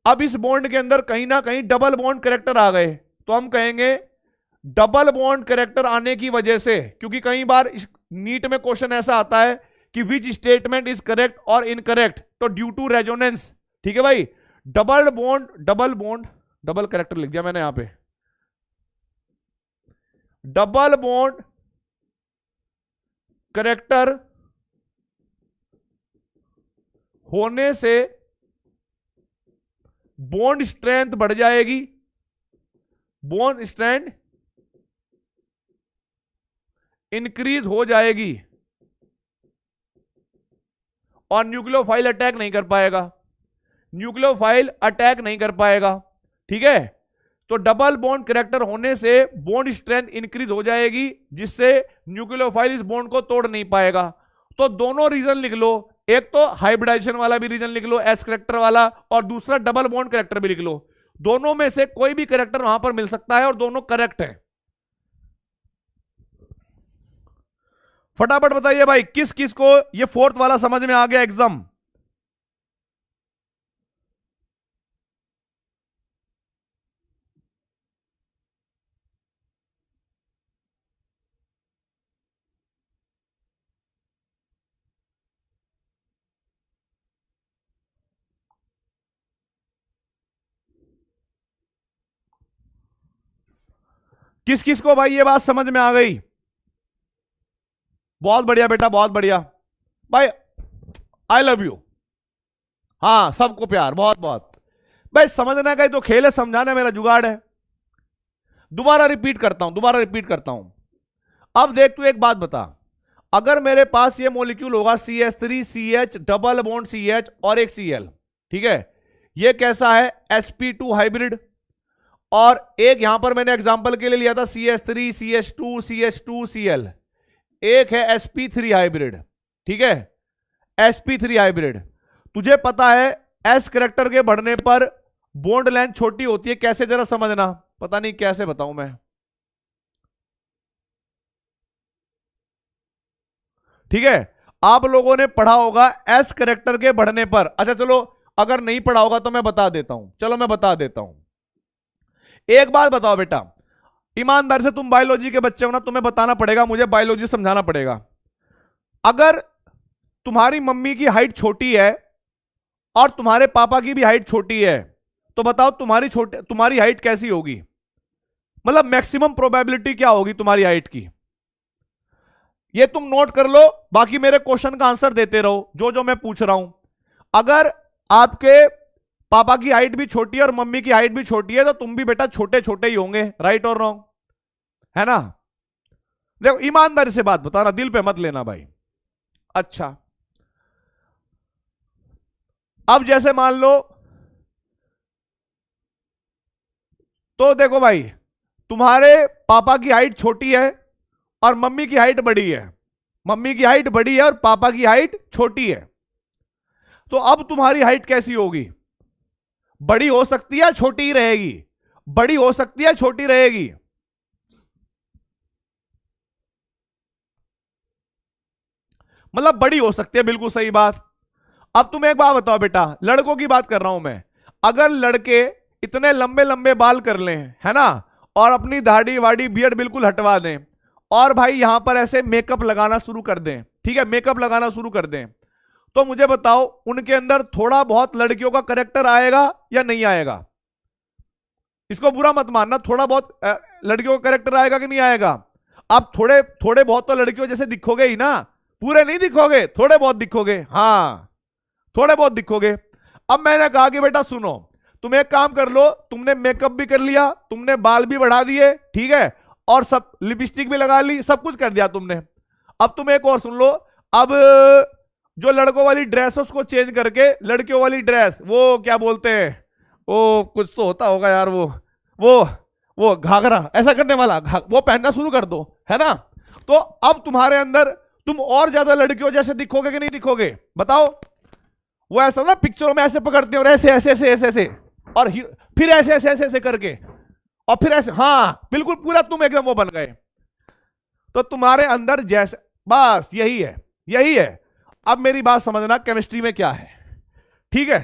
अब इस बॉन्ड के अंदर कहीं ना कहीं डबल बॉन्ड कैरेक्टर आ गए, तो हम कहेंगे डबल बॉन्ड कैरेक्टर आने की वजह से, क्योंकि कई बार नीट में क्वेश्चन ऐसा आता है कि विच स्टेटमेंट इज करेक्ट और इनकरेक्ट, तो ड्यू टू रेजोनेंस। ठीक है भाई, डबल कैरेक्टर लिख दिया मैंने यहां पे, डबल बॉन्ड कैरेक्टर होने से बॉन्ड स्ट्रेंथ बढ़ जाएगी, बॉन्ड स्ट्रेंथ इंक्रीज हो जाएगी और न्यूक्लियोफाइल अटैक नहीं कर पाएगा, न्यूक्लियोफाइल अटैक नहीं कर पाएगा। ठीक है, तो डबल बॉन्ड कैरेक्टर होने से बॉन्ड स्ट्रेंथ इंक्रीज हो जाएगी, जिससे न्यूक्लियोफाइल इस बॉन्ड को तोड़ नहीं पाएगा। तो दोनों रीजन लिख लो, एक तो हाइब्रिडाइजेशन वाला भी रीजन लिख लो एस कैरेक्टर वाला, और दूसरा डबल बॉन्ड कैरेक्टर भी लिख लो। दोनों में से कोई भी कैरेक्टर वहां पर मिल सकता है और दोनों करेक्ट है। फटाफट बताइए भाई, किस किस को ये फोर्थ वाला समझ में आ गया एग्जाम? किस किस को भाई ये बात समझ में आ गई? बहुत बढ़िया बेटा, बहुत बढ़िया भाई, आई लव यू। हाँ, सबको प्यार, बहुत बहुत। भाई समझना का ही तो खेल है, समझाना मेरा जुगाड़ है। दोबारा रिपीट करता हूं। अब देख तू एक बात बता, अगर मेरे पास ये मॉलिक्यूल होगा CH3 CH double bond CH और एक Cl, ठीक है, ये कैसा है? sp2 hybrid. और एक यहां पर मैंने एग्जांपल के लिए लिया था CH3 CH2 CH2 Cl, एक है sp3 हाइब्रिड। ठीक है, sp3 हाइब्रिड। तुझे पता है एस करेक्टर के बढ़ने पर बॉन्ड लेंथ छोटी होती है, कैसे जरा समझना, पता नहीं कैसे बताऊं मैं। ठीक है, आप लोगों ने पढ़ा होगा एस करेक्टर के बढ़ने पर। अच्छा चलो, अगर नहीं पढ़ा होगा तो मैं बता देता हूं, चलो मैं बता देता हूं। एक बात बताओ बेटा, ईमानदार से, तुम बायोलॉजी के बच्चे हो ना, तुम्हें बताना पड़ेगा, मुझे बायोलॉजी समझाना पड़ेगा। अगर तुम्हारी मम्मी की हाइट छोटी है और तुम्हारे पापा की भी हाइट छोटी है, तो बताओ तुम्हारी हाइट कैसी होगी? मतलब मैक्सिमम प्रोबेबिलिटी क्या होगी तुम्हारी हाइट की? ये तुम नोट कर लो, बाकी मेरे क्वेश्चन का आंसर देते रहो जो जो मैं पूछ रहा हूं। अगर आपके पापा की हाइट भी छोटी है और मम्मी की हाइट भी छोटी है, तो तुम भी बेटा छोटे छोटे ही होंगे, राइट और रॉन्ग? है ना? देखो ईमानदारी से बात बताना, दिल पे मत लेना भाई। अच्छा, अब जैसे मान लो, तो देखो भाई, तुम्हारे पापा की हाइट छोटी है और मम्मी की हाइट बड़ी है, मम्मी की हाइट बड़ी है और पापा की हाइट छोटी है, तो अब तुम्हारी हाइट कैसी होगी? बड़ी हो सकती है, छोटी ही रहेगी? बड़ी हो सकती है, छोटी रहेगी? मतलब बड़ी हो सकती है, बिल्कुल सही बात। अब तुम एक बात बताओ बेटा, लड़कों की बात कर रहा हूं मैं, अगर लड़के इतने लंबे लंबे बाल कर लें, है ना, और अपनी दाढ़ी वाड़ी बियर्ड बिल्कुल हटवा दें, और भाई यहां पर ऐसे मेकअप लगाना शुरू कर दें, ठीक है, मेकअप लगाना शुरू कर दें, तो मुझे बताओ उनके अंदर थोड़ा बहुत लड़कियों का करेक्टर आएगा या नहीं आएगा? इसको बुरा मत मानना, थोड़ा बहुत लड़कियों का करेक्टर आएगा कि नहीं आएगा? आप थोड़े थोड़े बहुत तो लड़कियों जैसे दिखोगे ही ना, पूरे नहीं दिखोगे, थोड़े बहुत दिखोगे, हाँ थोड़े बहुत दिखोगे। अब मैंने कहा कि बेटा सुनो, तुम एक काम कर लो, तुमने मेकअप भी कर लिया, तुमने बाल भी बढ़ा दिए, ठीक है, और सब लिपस्टिक भी लगा ली, सब कुछ कर दिया तुमने। अब तुम एक और सुन लो, अब जो लड़कों वाली ड्रेस है उसको चेंज करके लड़कियों वाली ड्रेस, वो क्या बोलते हैं, वो कुछ तो होता होगा यार, वो घाघरा ऐसा करने वाला, वो पहनना शुरू कर दो, है ना? तो अब तुम्हारे अंदर तुम और ज्यादा लड़कियों जैसे दिखोगे कि नहीं दिखोगे? बताओ। वो ऐसा ना पिक्चरों में ऐसे पकड़ते हो, ऐसे ऐसे ऐसे ऐसे ऐसे, और फिर ऐसे ऐसे ऐसे ऐसे करके, और फिर ऐसे, हाँ बिल्कुल पूरा तुम एकदम वो बन गए। तो तुम्हारे अंदर जैसे, बस यही है, यही है। अब मेरी बात समझना, केमिस्ट्री में क्या है, ठीक है,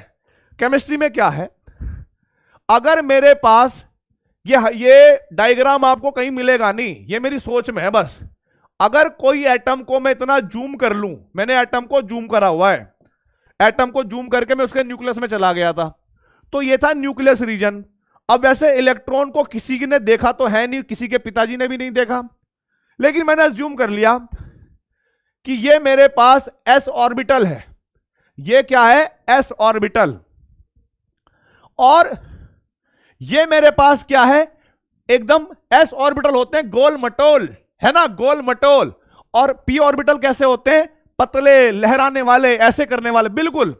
केमिस्ट्री में क्या है, अगर मेरे पास ये डायग्राम आपको कहीं मिलेगा नहीं, ये मेरी सोच में है बस, अगर कोई एटम को मैं इतना जूम कर लूं, मैंने एटम को जूम करा हुआ है, एटम को जूम करके मैं उसके न्यूक्लियस में चला गया था, तो ये था न्यूक्लियस रीजन। अब वैसे इलेक्ट्रॉन को किसी ने देखा तो है नहीं, किसी के पिताजी ने भी नहीं देखा, लेकिन मैंने अज्यूम कर लिया कि ये मेरे पास एस ऑर्बिटल है, ये क्या है, एस ऑर्बिटल, और ये मेरे पास क्या है, एकदम एस ऑर्बिटल होते हैं गोल मटोल, है ना, गोल मटोल, और पी ऑर्बिटल कैसे होते हैं, पतले लहराने वाले, ऐसे करने वाले, बिल्कुल।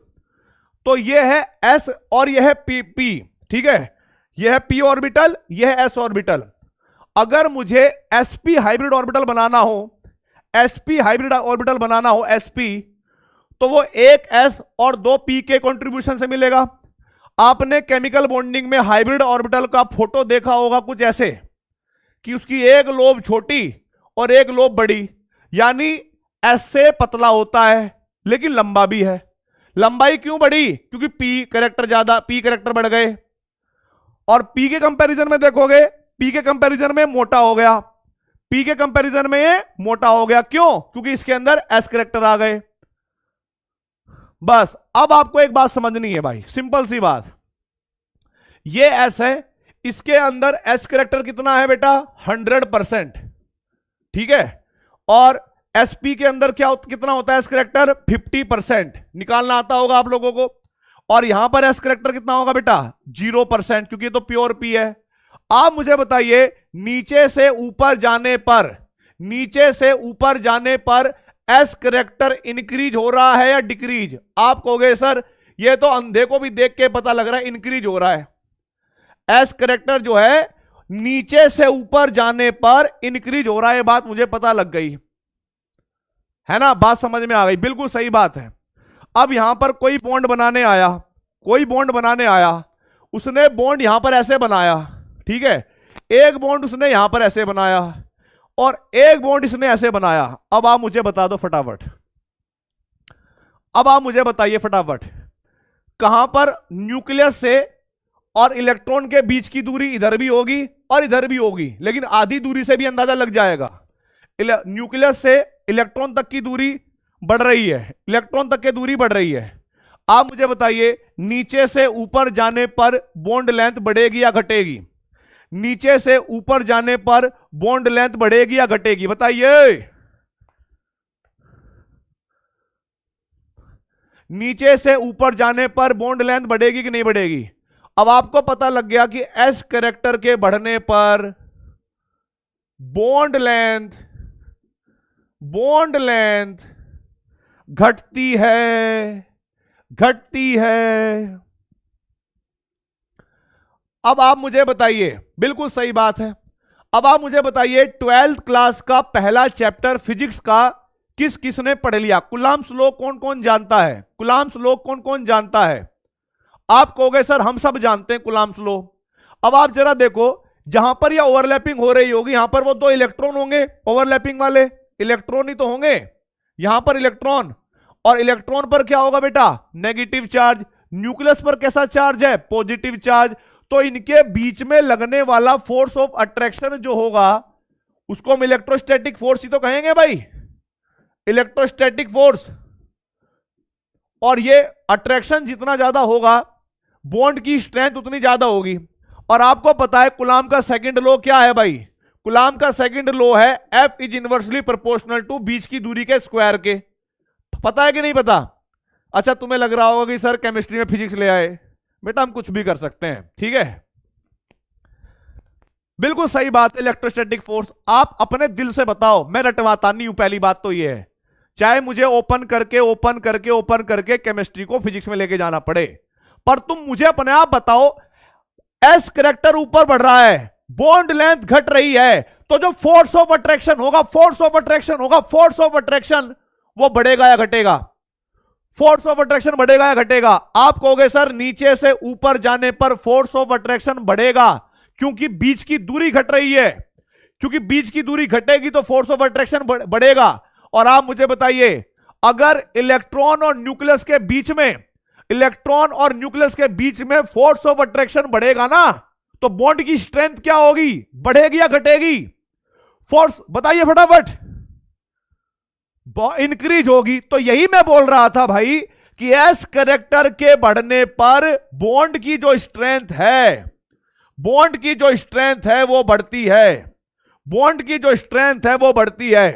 तो ये है एस और ये है पी, ठीक है, ये है पी ऑर्बिटल, ये है एस ऑर्बिटल। अगर मुझे एसपी हाइब्रिड ऑर्बिटल बनाना हो, एसपी हाइब्रिड ऑर्बिटल बनाना हो, एसपी, तो वो एक एस और दो पी के कंट्रीब्यूशन से मिलेगा। आपने केमिकल बॉन्डिंग में हाइब्रिड ऑर्बिटल का फोटो देखा होगा कुछ ऐसे, कि उसकी एक लोब छोटी और एक लोब बड़ी, यानी एस से पतला होता है लेकिन लंबा भी है। लंबाई क्यों बढ़ी? क्योंकि पी कैरेक्टर ज्यादा, पी कैरेक्टर बढ़ गए, और पी के कंपैरिजन में देखोगे, पी के कंपैरिजन में मोटा हो गया, पी के कंपैरिजन में ये मोटा हो गया, क्यों? क्योंकि इसके अंदर एस कैरेक्टर आ गए। बस अब आपको एक बात समझनी है भाई, सिंपल सी बात, ये एस है, इसके अंदर एस कैरेक्टर कितना है बेटा, 100%, ठीक है, और एसपी के अंदर क्या कितना होता है एस कैरेक्टर, 50%, निकालना आता होगा आप लोगों को। और यहां पर एस कैरेक्टर कितना होगा बेटा, 0%, क्योंकि ये तो प्योर पी है। आप मुझे बताइए, नीचे से ऊपर जाने पर, नीचे से ऊपर जाने पर एस कैरेक्टर इंक्रीज हो रहा है या डिक्रीज? आप कहोगे सर ये तो अंधे को भी देख के पता लग रहा है इंक्रीज हो रहा है। एस कैरेक्टर जो है नीचे से ऊपर जाने पर इंक्रीज हो रहा है, बात मुझे पता लग गई, है ना, बात समझ में आ गई, बिल्कुल सही बात है। अब यहां पर कोई बॉन्ड बनाने आया, कोई बॉन्ड बनाने आया, उसने बॉन्ड यहां पर ऐसे बनाया, ठीक है, एक बॉन्ड उसने यहां पर ऐसे बनाया और एक बॉन्ड इसने ऐसे बनाया। अब आप मुझे बता दो फटाफट, अब आप मुझे बताइए फटाफट, कहां पर न्यूक्लियस से और इलेक्ट्रॉन के बीच की दूरी इधर भी होगी और इधर भी होगी, लेकिन आधी दूरी से भी अंदाजा लग जाएगा। न्यूक्लियस से इलेक्ट्रॉन तक की दूरी बढ़ रही है, इलेक्ट्रॉन तक की दूरी बढ़ रही है। आप मुझे बताइए नीचे से ऊपर जाने पर बॉन्ड लेंथ बढ़ेगी या घटेगी? नीचे से ऊपर जाने पर बॉन्ड लेंथ बढ़ेगी या घटेगी? बताइए। नीचे से ऊपर जाने पर बॉन्ड लेंथ बढ़ेगी कि नहीं बढ़ेगी? अब आपको पता लग गया कि एस कैरेक्टर के बढ़ने पर बॉन्ड लेंथ घटती है, घटती है। अब आप मुझे बताइए, बिल्कुल सही बात है। अब आप मुझे बताइए 12th क्लास का पहला चैप्टर फिजिक्स का किस किसने पढ़ लिया? कुलाम्स लॉ कौन कौन जानता है? कुलाम्स लॉ कौन कौन जानता है? आप कहोगे सर हम सब जानते हैं कुलाम्स लॉ। अब आप जरा देखो, जहां पर यह ओवरलैपिंग हो रही होगी यहां पर वो दो इलेक्ट्रॉन होंगे, ओवरलैपिंग वाले इलेक्ट्रॉन ही तो होंगे। यहां पर इलेक्ट्रॉन, और इलेक्ट्रॉन पर क्या होगा बेटा? Negative charge. न्यूक्लियस पर कैसा चार्ज है? Positive charge. तो इनके बीच में लगने वाला फोर्स ऑफ अट्रैक्शन जो होगा उसको हम इलेक्ट्रोस्टैटिक फोर्स ही तो कहेंगे भाई, इलेक्ट्रोस्टैटिक फोर्स। और ये अट्रैक्शन जितना ज्यादा होगा बॉन्ड की स्ट्रेंथ उतनी ज्यादा होगी। और आपको पता है कुलाम का सेकंड लॉ क्या है भाई? कुलाम का सेकंड लॉ है F is inversely proportional to बीच की दूरी के स्क्वायर के। पता है कि नहीं पता? अच्छा, तुम्हें लग रहा होगा कि सर केमिस्ट्री में फिजिक्स ले आए। बेटा हम कुछ भी कर सकते हैं, ठीक है। बिल्कुल सही बात है, इलेक्ट्रोस्टैटिक फोर्स। आप अपने दिल से बताओ, मैं रटवाता नहीं हूं, पहली बात तो यह है। चाहे मुझे ओपन करके केमिस्ट्री को फिजिक्स में लेके जाना पड़े, पर तुम मुझे अपने आप बताओ, एस कैरेक्टर ऊपर बढ़ रहा है, बॉन्ड लेंथ घट रही है, तो जो फोर्स ऑफ अट्रैक्शन होगा फोर्स ऑफ अट्रैक्शन वो बढ़ेगा या घटेगा? फोर्स ऑफ अट्रैक्शन बढ़ेगा या घटेगा? आप कहोगे सर नीचे से ऊपर जाने पर फोर्स ऑफ अट्रैक्शन बढ़ेगा, क्योंकि बीच की दूरी घट रही है। क्योंकि बीच की दूरी घटेगी तो फोर्स ऑफ अट्रैक्शन बढ़ेगा। और आप मुझे बताइए, अगर इलेक्ट्रॉन और न्यूक्लियस के बीच में फोर्स ऑफ अट्रैक्शन बढ़ेगा ना, तो बॉन्ड की स्ट्रेंथ क्या होगी? बढ़ेगी या घटेगी? फोर्स बताइए फटाफट। इंक्रीज होगी। तो यही मैं बोल रहा था भाई कि एस कैरेक्टर के बढ़ने पर बॉन्ड की जो स्ट्रेंथ है वो बढ़ती है। बॉन्ड की जो स्ट्रेंथ है वो बढ़ती है।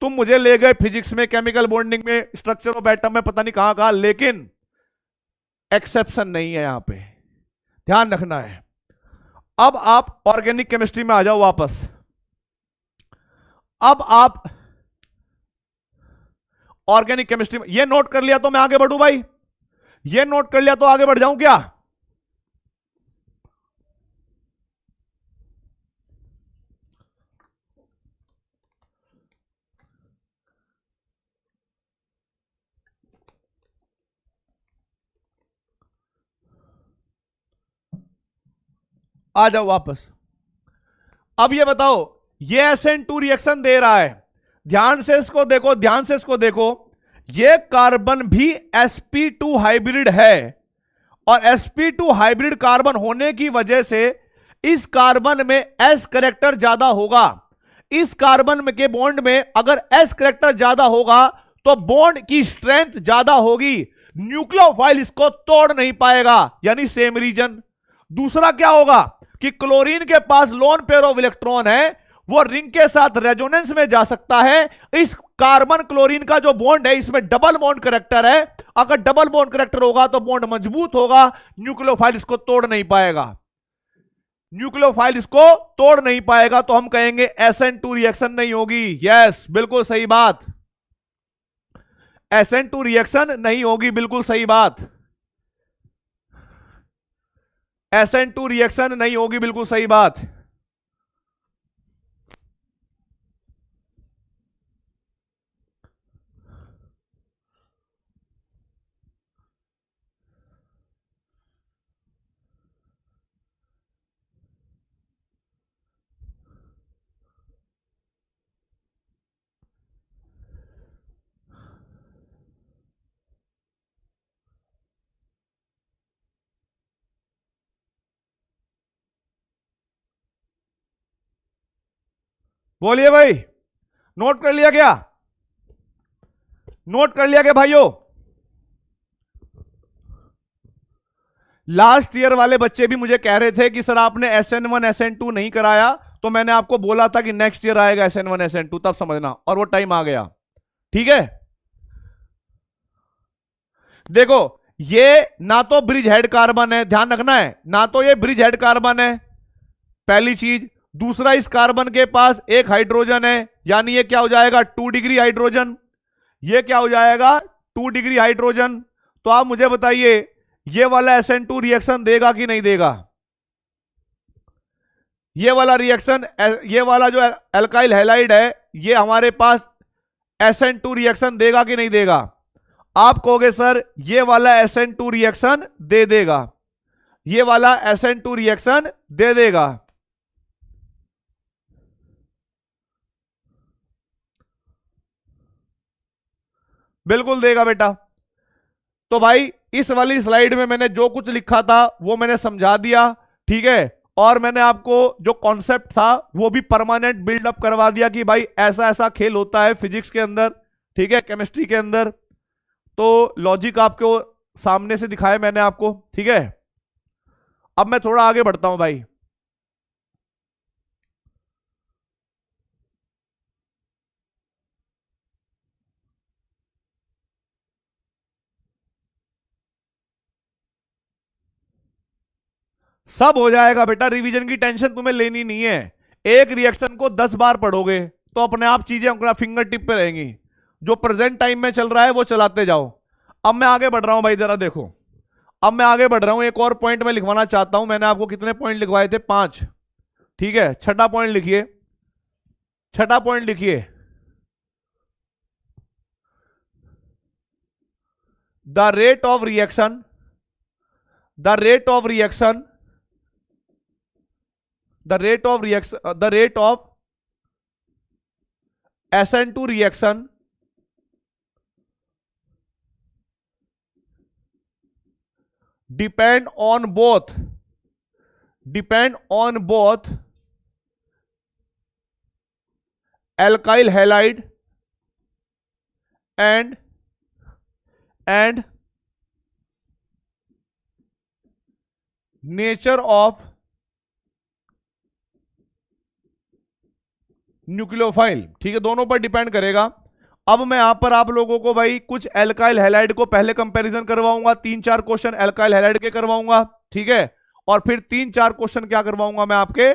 तुम मुझे ले गए फिजिक्स में, केमिकल बॉन्डिंग में, स्ट्रक्चर ऑफ एटम में, पता नहीं कहां कहां, लेकिन एक्सेप्शन नहीं है यहां पे, ध्यान रखना है। अब आप ऑर्गेनिक केमिस्ट्री में आ जाओ वापस। अब आप ऑर्गेनिक केमिस्ट्री में ये नोट कर लिया तो मैं आगे बढ़ूं भाई? ये नोट कर लिया तो आगे बढ़ जाऊं क्या? आ जाओ वापस। अब ये बताओ, ये SN2 रिएक्शन दे रहा है, ध्यान से इसको देखो, ये कार्बन भी sp2 हाइब्रिड है, और sp2 हाइब्रिड कार्बन होने की वजह से इस कार्बन में s कैरेक्टर ज्यादा होगा। इस कार्बन में के बॉन्ड में अगर s कैरेक्टर ज्यादा होगा तो बॉन्ड की स्ट्रेंथ ज्यादा होगी, न्यूक्लियोफाइल इसको तोड़ नहीं पाएगा, यानी सेम रीजन। दूसरा क्या होगा कि क्लोरीन के पास लोन पेयर ऑफ इलेक्ट्रॉन है, वो रिंग के साथ रेजोनेंस में जा सकता है। इस कार्बन क्लोरीन का जो बॉन्ड है इसमें डबल बॉन्ड कैरेक्टर है, अगर डबल बॉन्ड कैरेक्टर होगा तो बॉन्ड मजबूत होगा, न्यूक्लियोफाइल इसको तोड़ नहीं पाएगा, तो हम कहेंगे SN2 रिएक्शन नहीं होगी। यस, बिल्कुल सही बात, SN2 रिएक्शन नहीं होगी, बिल्कुल सही बात, SN2 रिएक्शन नहीं होगी, बिल्कुल सही बात। बोलिए भाई, नोट कर लिया क्या? नोट कर लिया क्या भाइयों? लास्ट ईयर वाले बच्चे भी मुझे कह रहे थे कि सर आपने SN1 SN2 नहीं कराया, तो मैंने आपको बोला था कि नेक्स्ट ईयर आएगा SN1 SN2, तब समझना, और वो टाइम आ गया। ठीक है, देखो ये ना तो ब्रिज हेड कार्बन है, ध्यान रखना है, ना तो ये ब्रिज हेड कार्बन है, पहली चीज। दूसरा, इस कार्बन के पास एक हाइड्रोजन है, यानी ये क्या हो जाएगा 2 डिग्री हाइड्रोजन, ये क्या हो जाएगा 2 डिग्री हाइड्रोजन। तो आप मुझे बताइए ये वाला SN2 रिएक्शन देगा कि नहीं देगा? ये वाला रिएक्शन, ये वाला जो एल्काइल हैलाइड है, ये हमारे पास SN2 रिएक्शन देगा कि नहीं देगा? आप कहोगे सर ये वाला SN2 रिएक्शन दे देगा, ये वाला SN2 रिएक्शन दे देगा। बिल्कुल देगा बेटा। तो भाई इस वाली स्लाइड में मैंने जो कुछ लिखा था वो मैंने समझा दिया, ठीक है, और मैंने आपको जो कॉन्सेप्ट था वो भी परमानेंट बिल्डअप करवा दिया कि भाई ऐसा ऐसा खेल होता है फिजिक्स के अंदर, ठीक है, केमिस्ट्री के अंदर। तो लॉजिक आपको सामने से दिखाया मैंने आपको, ठीक है। अब मैं थोड़ा आगे बढ़ता हूं भाई। सब हो जाएगा बेटा, रिवीजन की टेंशन तुम्हें लेनी नहीं है। एक रिएक्शन को 10 बार पढ़ोगे तो अपने आप चीजें अपना फिंगर टिप पे रहेंगी। जो प्रेजेंट टाइम में चल रहा है वो चलाते जाओ। अब मैं आगे बढ़ रहा हूं भाई, जरा देखो, अब मैं आगे बढ़ रहा हूं। एक और पॉइंट मैं लिखवाना चाहता हूं। मैंने आपको कितने पॉइंट लिखवाए थे? 5, ठीक है। छठा पॉइंट लिखिए, छठा पॉइंट लिखिए, the rate of reaction, the rate of reaction, the rate of reaction, the rate of SN2 reaction depend on both alkyl halide and nature of nucleophile, ठीक है, दोनों पर डिपेंड करेगा। अब मैं यहां पर आप लोगों को भाई कुछ एल्काइल हैलाइड को पहले कंपैरिजन करवाऊंगा, 3-4 क्वेश्चन एल्काइल हैलाइड के करवाऊंगा, ठीक है, और फिर 3-4 क्वेश्चन क्या करवाऊंगा मैं आपके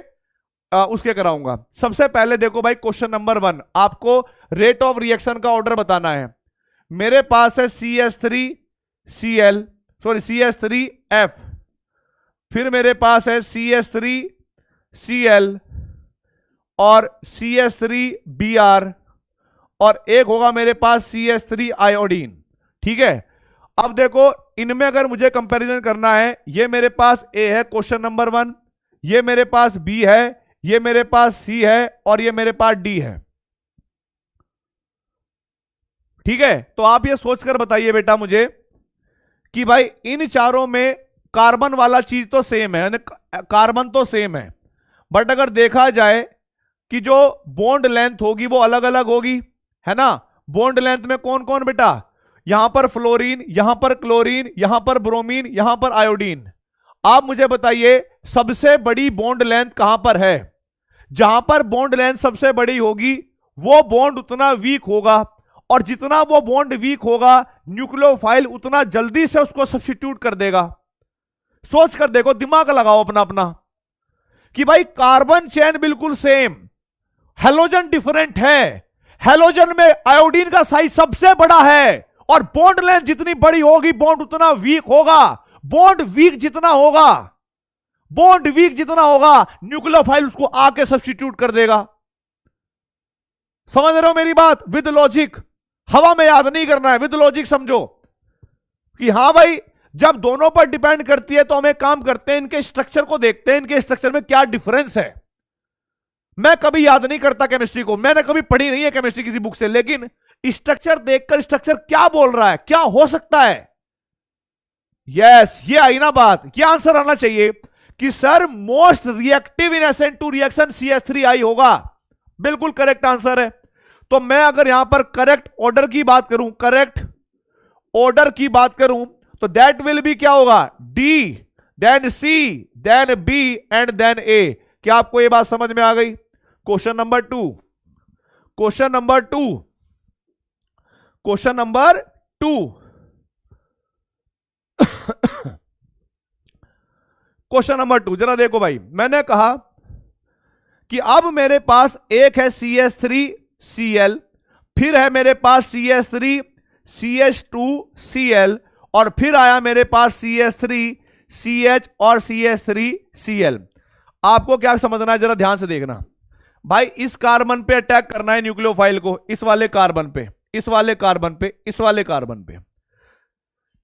उसके कराऊंगा। सबसे पहले देखो भाई, क्वेश्चन नंबर 1, आपको रेट ऑफ रिएक्शन का ऑर्डर बताना है। मेरे पास है CH3F, फिर मेरे पास है CH3Cl और CH3Br, और एक होगा मेरे पास CH3 आयोडीन, ठीक है। अब देखो इनमें अगर मुझे कंपैरिजन करना है, ये मेरे पास A है क्वेश्चन नंबर 1, ये मेरे पास B है, ये मेरे पास C है, और ये मेरे पास D है, ठीक है। तो आप ये सोचकर बताइए बेटा मुझे कि भाई इन चारों में कार्बन वाला चीज तो सेम है, कार्बन तो सेम है, बट अगर देखा जाए कि जो बॉन्ड लेंथ होगी वो अलग अलग होगी, है ना। बॉन्ड लेंथ में कौन कौन बेटा? यहां पर फ्लोरीन, यहां पर क्लोरीन, यहां पर ब्रोमीन, यहां पर आयोडीन। आप मुझे बताइए सबसे बड़ी बॉन्ड लेंथ कहां पर है? जहां पर बॉन्ड लेंथ सबसे बड़ी होगी वो बॉन्ड उतना वीक होगा, और जितना वो बॉन्ड वीक होगा न्यूक्लियोफाइल उतना जल्दी से उसको सब्स्टिट्यूट कर देगा। सोच कर देखो, दिमाग लगाओ अपना अपना कि भाई कार्बन चेन बिल्कुल सेम, हेलोजन डिफरेंट है, हेलोजन में आयोडीन का साइज सबसे बड़ा है, और बॉन्ड लेंथ जितनी बड़ी होगी बॉन्ड उतना वीक होगा। बॉन्ड वीक जितना होगा, बॉन्ड वीक जितना होगा न्यूक्लियोफाइल उसको आके सब्स्टिट्यूट कर देगा। समझ रहे हो मेरी बात? विद लॉजिक, हवा में याद नहीं करना है, विद लॉजिक समझो कि हां भाई जब दोनों पर डिपेंड करती है तो हम एक काम करते हैं, इनके स्ट्रक्चर को देखते हैं, इनके स्ट्रक्चर में क्या डिफरेंस है। मैं कभी याद नहीं करता केमिस्ट्री को, मैंने कभी पढ़ी नहीं है केमिस्ट्री किसी बुक से, लेकिन स्ट्रक्चर देखकर स्ट्रक्चर क्या बोल रहा है, क्या हो सकता है। यस, ये आई ना बात, ये आंसर आना चाहिए कि सर मोस्ट रिएक्टिव इन SN2 रिएक्शन CH3I होगा। बिल्कुल करेक्ट आंसर है। तो मैं अगर यहां पर करेक्ट ऑर्डर की बात करूं, करेक्ट ऑर्डर की बात करूं, तो दैट विल बी क्या होगा, D, then C, then B and then A. क्या आपको यह बात समझ में आ गई? Question number 2, question number 2, question number 2, question number 2 जरा देखो भाई, मैंने कहा कि अब मेरे पास एक है CH3Cl, फिर है मेरे पास CH3CH2Cl, और फिर आया मेरे पास CH3CH और CH3Cl। आपको क्या समझना है, जरा ध्यान से देखना भाई। इस कार्बन पे अटैक करना है न्यूक्लियोफाइल को, इस वाले कार्बन पे, इस वाले कार्बन पे, इस वाले कार्बन पे।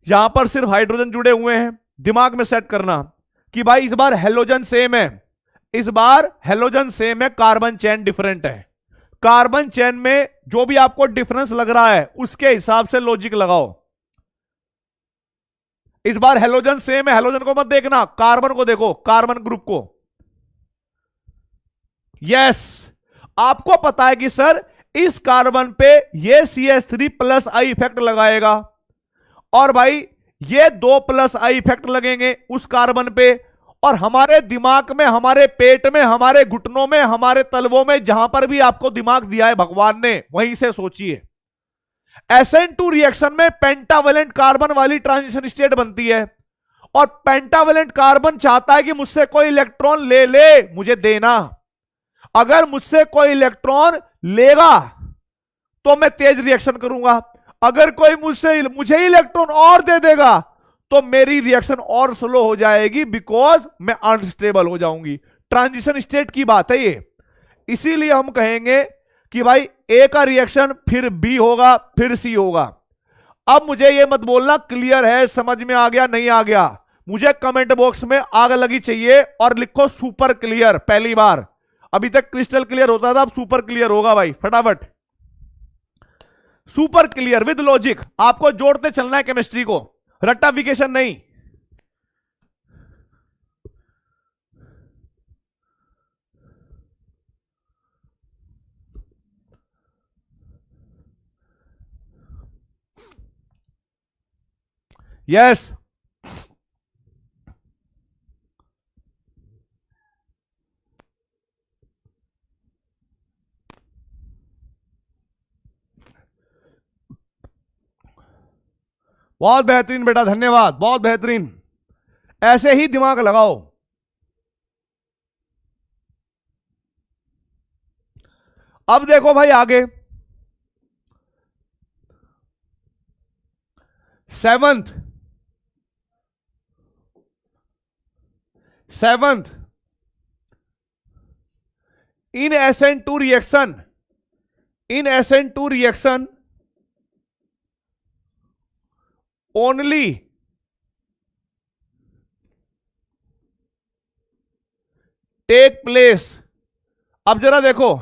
यहां पर सिर्फ हाइड्रोजन जुड़े हुए हैं। दिमाग में सेट करना कि भाई इस बार हेलोजन सेम है, इस बार हेलोजन सेम है, कार्बन चेन डिफरेंट है। कार्बन चेन में जो भी आपको डिफरेंस लग रहा है उसके हिसाब से लॉजिक लगाओ। इस बार हेलोजन सेम है, हेलोजन को मत देखना, कार्बन को देखो, कार्बन ग्रुप को। यस, आपको पता है कि सर इस कार्बन पे ये CH3+ I इफेक्ट लगाएगा, और भाई ये 2+ I इफेक्ट लगेंगे उस कार्बन पे। और हमारे दिमाग में, हमारे पेट में, हमारे घुटनों में, हमारे तलवों में, जहां पर भी आपको दिमाग दिया है भगवान ने, वहीं से सोचिए। SN2 रिएक्शन में पेंटावेलेंट कार्बन वाली ट्रांजिशन स्टेट बनती है, और पेंटावेलेंट कार्बन चाहता है कि मुझसे कोई इलेक्ट्रॉन ले ले, मुझे देना। अगर मुझसे कोई इलेक्ट्रॉन लेगा तो मैं तेज रिएक्शन करूंगा, अगर कोई मुझे इलेक्ट्रॉन और दे देगा तो मेरी रिएक्शन और स्लो हो जाएगी, बिकॉज मैं अनस्टेबल हो जाऊंगी। ट्रांजिशन स्टेट की बात है ये। इसीलिए हम कहेंगे कि भाई ए का रिएक्शन फिर बी होगा, फिर सी होगा। अब मुझे ये मत बोलना क्लियर है, समझ में आ गया, नहीं आ गया। मुझे कमेंट बॉक्स में आग लगी चाहिए और लिखो सुपर क्लियर। पहली बार, अभी तक क्रिस्टल क्लियर होता था, अब सुपर क्लियर होगा भाई, फटाफट सुपर क्लियर विद लॉजिक। आपको जोड़ते चलना है केमिस्ट्री को, रट्टाफिकेशन नहीं। यस, बहुत बेहतरीन बेटा, धन्यवाद, बहुत बेहतरीन। ऐसे ही दिमाग लगाओ। अब देखो भाई आगे, seventh in SN2 reaction, in SN2 reaction only take place. अब जरा देखो,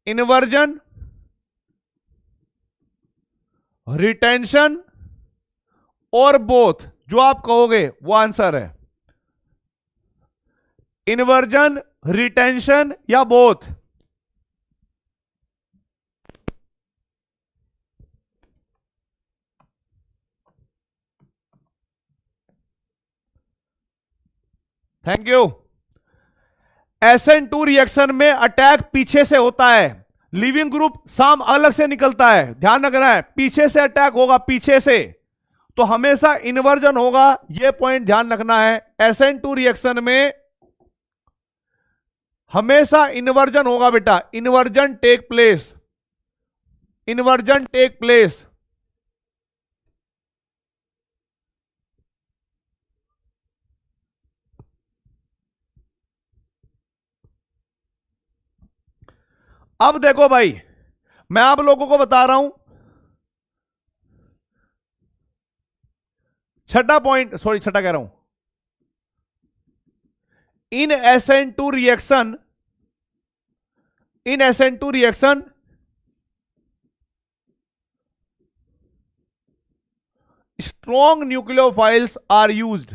इन्वर्जन, रिटेंशन और बोथ, जो आप कहोगे वो आंसर है। इन्वर्जन, रिटेंशन या both. Thank you. SN2 reaction में अटैक पीछे से होता है, लिविंग ग्रुप साम अलग से निकलता है, ध्यान रखना है, पीछे से अटैक होगा, पीछे से, तो हमेशा इन्वर्जन होगा, यह पॉइंट ध्यान रखना है। SN2 रिएक्शन में हमेशा इन्वर्जन होगा बेटा, inversion take place, inversion take place. अब देखो भाई, मैं आप लोगों को बता रहा हूं, छठा पॉइंट, सॉरी छठा कह रहा हूं, in SN2 reaction, in SN2 reaction strong nucleophiles are used,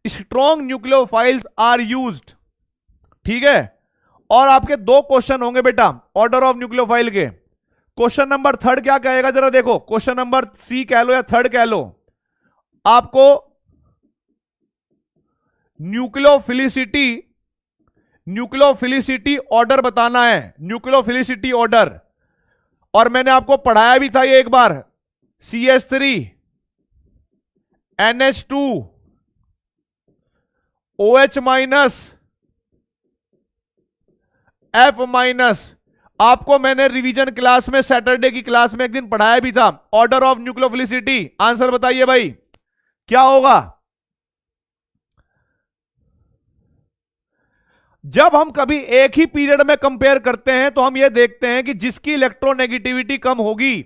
strong nucleophiles are used, ठीक है। और आपके दो क्वेश्चन होंगे बेटा ऑर्डर ऑफ न्यूक्लियोफाइल के। क्वेश्चन नंबर थर्ड क्या कहेगा जरा देखो, क्वेश्चन नंबर सी कह लो या थर्ड कह लो, आपको न्यूक्लियोफिलिसिटी ऑर्डर बताना है, न्यूक्लियोफिलिसिटी ऑर्डर। और मैंने आपको पढ़ाया भी था ये एक बार, CH3 NH2 OH minus F minus, आपको मैंने रिवीजन क्लास में सैटरडे की क्लास में एक दिन पढ़ाया भी था ऑर्डर ऑफ न्यूक्लियोफिलिसिटी। आंसर बताइए भाई क्या होगा। जब हम कभी एक ही पीरियड में कंपेयर करते हैं तो हम यह देखते हैं कि जिसकी इलेक्ट्रोनेगेटिविटी कम होगी,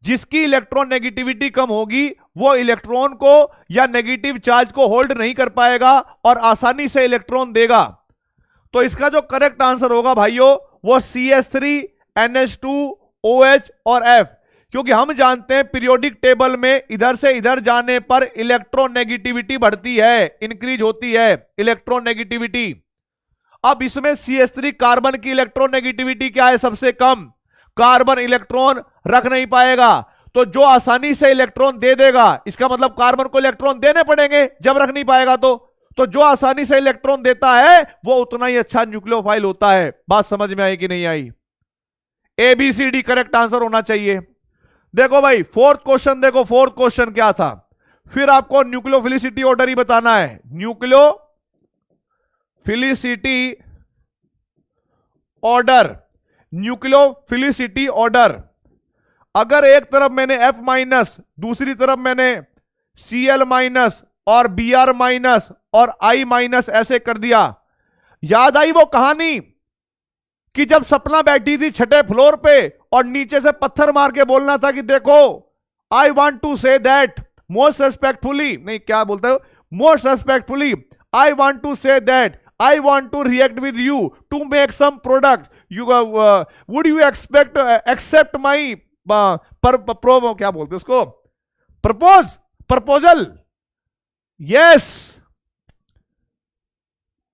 जिसकी इलेक्ट्रोनेगेटिविटी कम होगी वो इलेक्ट्रॉन को या नेगेटिव चार्ज को होल्ड नहीं कर पाएगा और आसानी से इलेक्ट्रॉन देगा। तो इसका जो करेक्ट आंसर होगा भाइयों वो CH3 NH2 OH और F, क्योंकि हम जानते हैं पीरियोडिक टेबल में इधर से इधर जाने पर इलेक्ट्रोनेगेटिविटी बढ़ती है, इंक्रीज होती है इलेक्ट्रोनेगेटिविटी। अब इसमें CH3 कार्बन की इलेक्ट्रोनेगेटिविटी क्या है, सबसे कम। कार्बन इलेक्ट्रॉन रख नहीं पाएगा, तो जो आसानी से इलेक्ट्रॉन दे देगा, इसका मतलब कार्बन को इलेक्ट्रॉन देने पड़ेंगे जब रख नहीं पाएगा तो जो आसानी से इलेक्ट्रॉन देता है वो उतना ही अच्छा न्यूक्लियोफाइल होता है। बात समझ में आई कि नहीं आई? ABCD करेक्ट आंसर होना चाहिए। देखो भाई फोर्थ क्वेश्चन, देखो फोर्थ क्वेश्चन क्या था, फिर आपको न्यूक्लियोफिलिसिटी ऑर्डर ही बताना है, न्यूक्लियोफिलिसिटी ऑर्डर, न्यूक्लियोफिलिसिटी ऑर्डर। अगर एक तरफ मैंने F माइनस, दूसरी तरफ मैंने Cl माइनस और Br माइनस और I माइनस ऐसे कर दिया, याद आई वो कहानी कि जब सपना बैठी थी छठे फ्लोर पे और नीचे से पत्थर मार के बोलना था कि देखो I want to say that most respectfully, नहीं क्या बोलते हो, most respectfully I want to say that I want to react with you to make some product, you would you accept my क्या बोलते उसको, प्रपोजल। यस,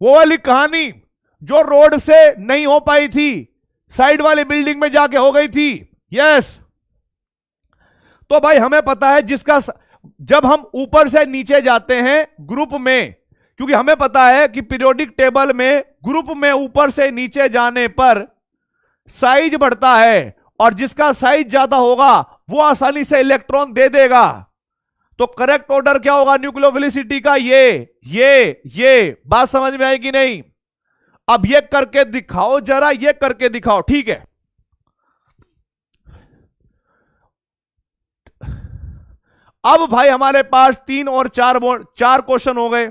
वो वाली कहानी जो रोड से नहीं हो पाई थी, साइड वाली बिल्डिंग में जाके हो गई थी। यस, तो भाई हमें पता है जिसका, जब हम ऊपर से नीचे जाते हैं ग्रुप में, क्योंकि हमें पता है कि पीरियोडिक टेबल में ग्रुप में ऊपर से नीचे जाने पर साइज बढ़ता है और जिसका साइज ज्यादा होगा वो आसानी से इलेक्ट्रॉन दे देगा। तो करेक्ट ऑर्डर क्या होगा न्यूक्लियोफिलिसिटी का, ये बात समझ में आई कि नहीं? अब ये करके दिखाओ जरा, ये करके दिखाओ, ठीक है। अब भाई हमारे पास 3 और 4 क्वेश्चन हो गए,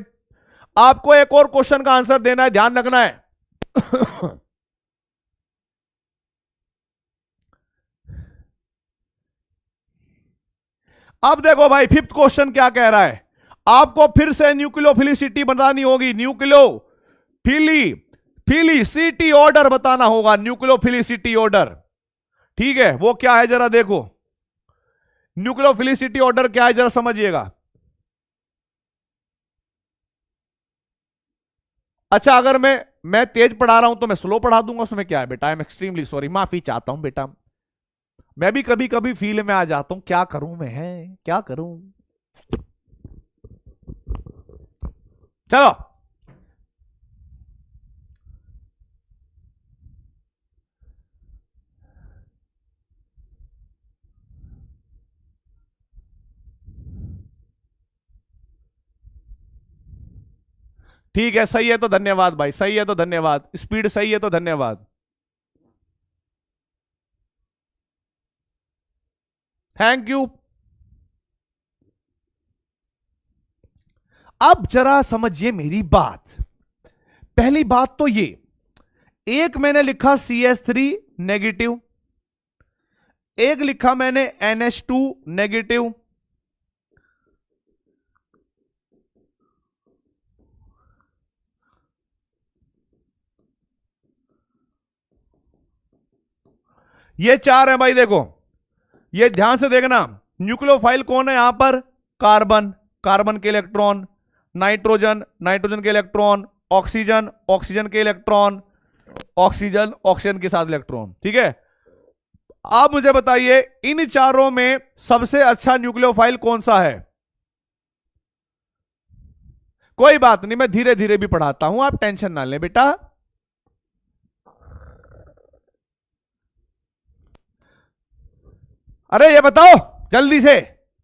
आपको एक और क्वेश्चन का आंसर देना है, ध्यान रखना है। अब देखो भाई फिफ्थ क्वेश्चन क्या कह रहा है, आपको फिर से न्यूक्लियोफिलिसिटी बतानी होगी, न्यूक्लियोफिलिसिटी ऑर्डर बताना होगा, न्यूक्लियोफिलिसिटी ऑर्डर, ठीक है। वो क्या है जरा देखो, न्यूक्लियोफिलिसिटी ऑर्डर क्या है जरा समझिएगा। अच्छा, अगर मैं तेज पढ़ा रहा हूं तो मैं स्लो पढ़ा दूंगा, उसमें क्या है बेटा, आई एम एक्सट्रीमली सॉरी, माफी चाहता हूं बेटा, मैं भी कभी कभी फील में आ जाता हूं, क्या करूं मैं, क्या करूं। चलो ठीक है, सही है तो धन्यवाद भाई, सही है तो धन्यवाद, स्पीड सही है तो धन्यवाद, थैंक यू। अब जरा समझिए मेरी बात। पहली बात तो ये, एक मैंने लिखा CH3 नेगेटिव, एक लिखा मैंने NH2 नेगेटिव, ये 4 है भाई। देखो ये ध्यान से देखना, न्यूक्लियोफाइल कौन है यहां पर, कार्बन, कार्बन के इलेक्ट्रॉन, नाइट्रोजन, नाइट्रोजन के इलेक्ट्रॉन, ऑक्सीजन, ऑक्सीजन के इलेक्ट्रॉन, ऑक्सीजन, ऑक्सीजन के साथ इलेक्ट्रॉन। ठीक है, आप मुझे बताइए इन चारों में सबसे अच्छा न्यूक्लियोफाइल कौन सा है? कोई बात नहीं, मैं धीरे धीरे भी पढ़ाता हूं, आप टेंशन ना लें बेटा। अरे ये बताओ जल्दी से,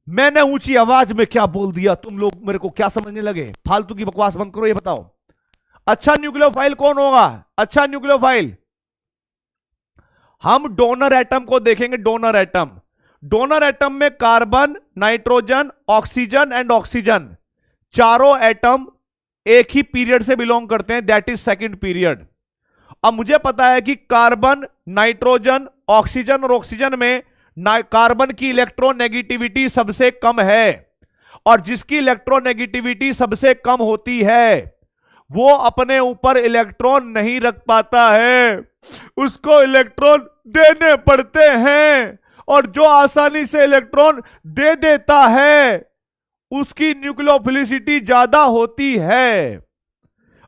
मैंने ऊंची आवाज में क्या बोल दिया, तुम लोग मेरे को क्या समझने लगे? फालतू की बकवास बंद करो, ये बताओ अच्छा न्यूक्लियोफाइल कौन होगा? अच्छा न्यूक्लियोफाइल, हम डोनर एटम को देखेंगे। डोनर एटम, डोनर एटम में carbon, nitrogen, oxygen and oxygen, चारों एटम एक ही पीरियड से बिलोंग करते हैं, दैट इज सेकंड पीरियड। अब मुझे पता है कि कार्बन, नाइट्रोजन, ऑक्सीजन और ऑक्सीजन में कार्बन की इलेक्ट्रोनेगेटिविटी सबसे कम है, और जिसकी इलेक्ट्रोनेगेटिविटी सबसे कम होती है वो अपने ऊपर इलेक्ट्रॉन नहीं रख पाता है, उसको इलेक्ट्रॉन देने पड़ते हैं, और जो आसानी से इलेक्ट्रॉन दे देता है उसकी न्यूक्लियोफिलिसिटी ज्यादा होती है।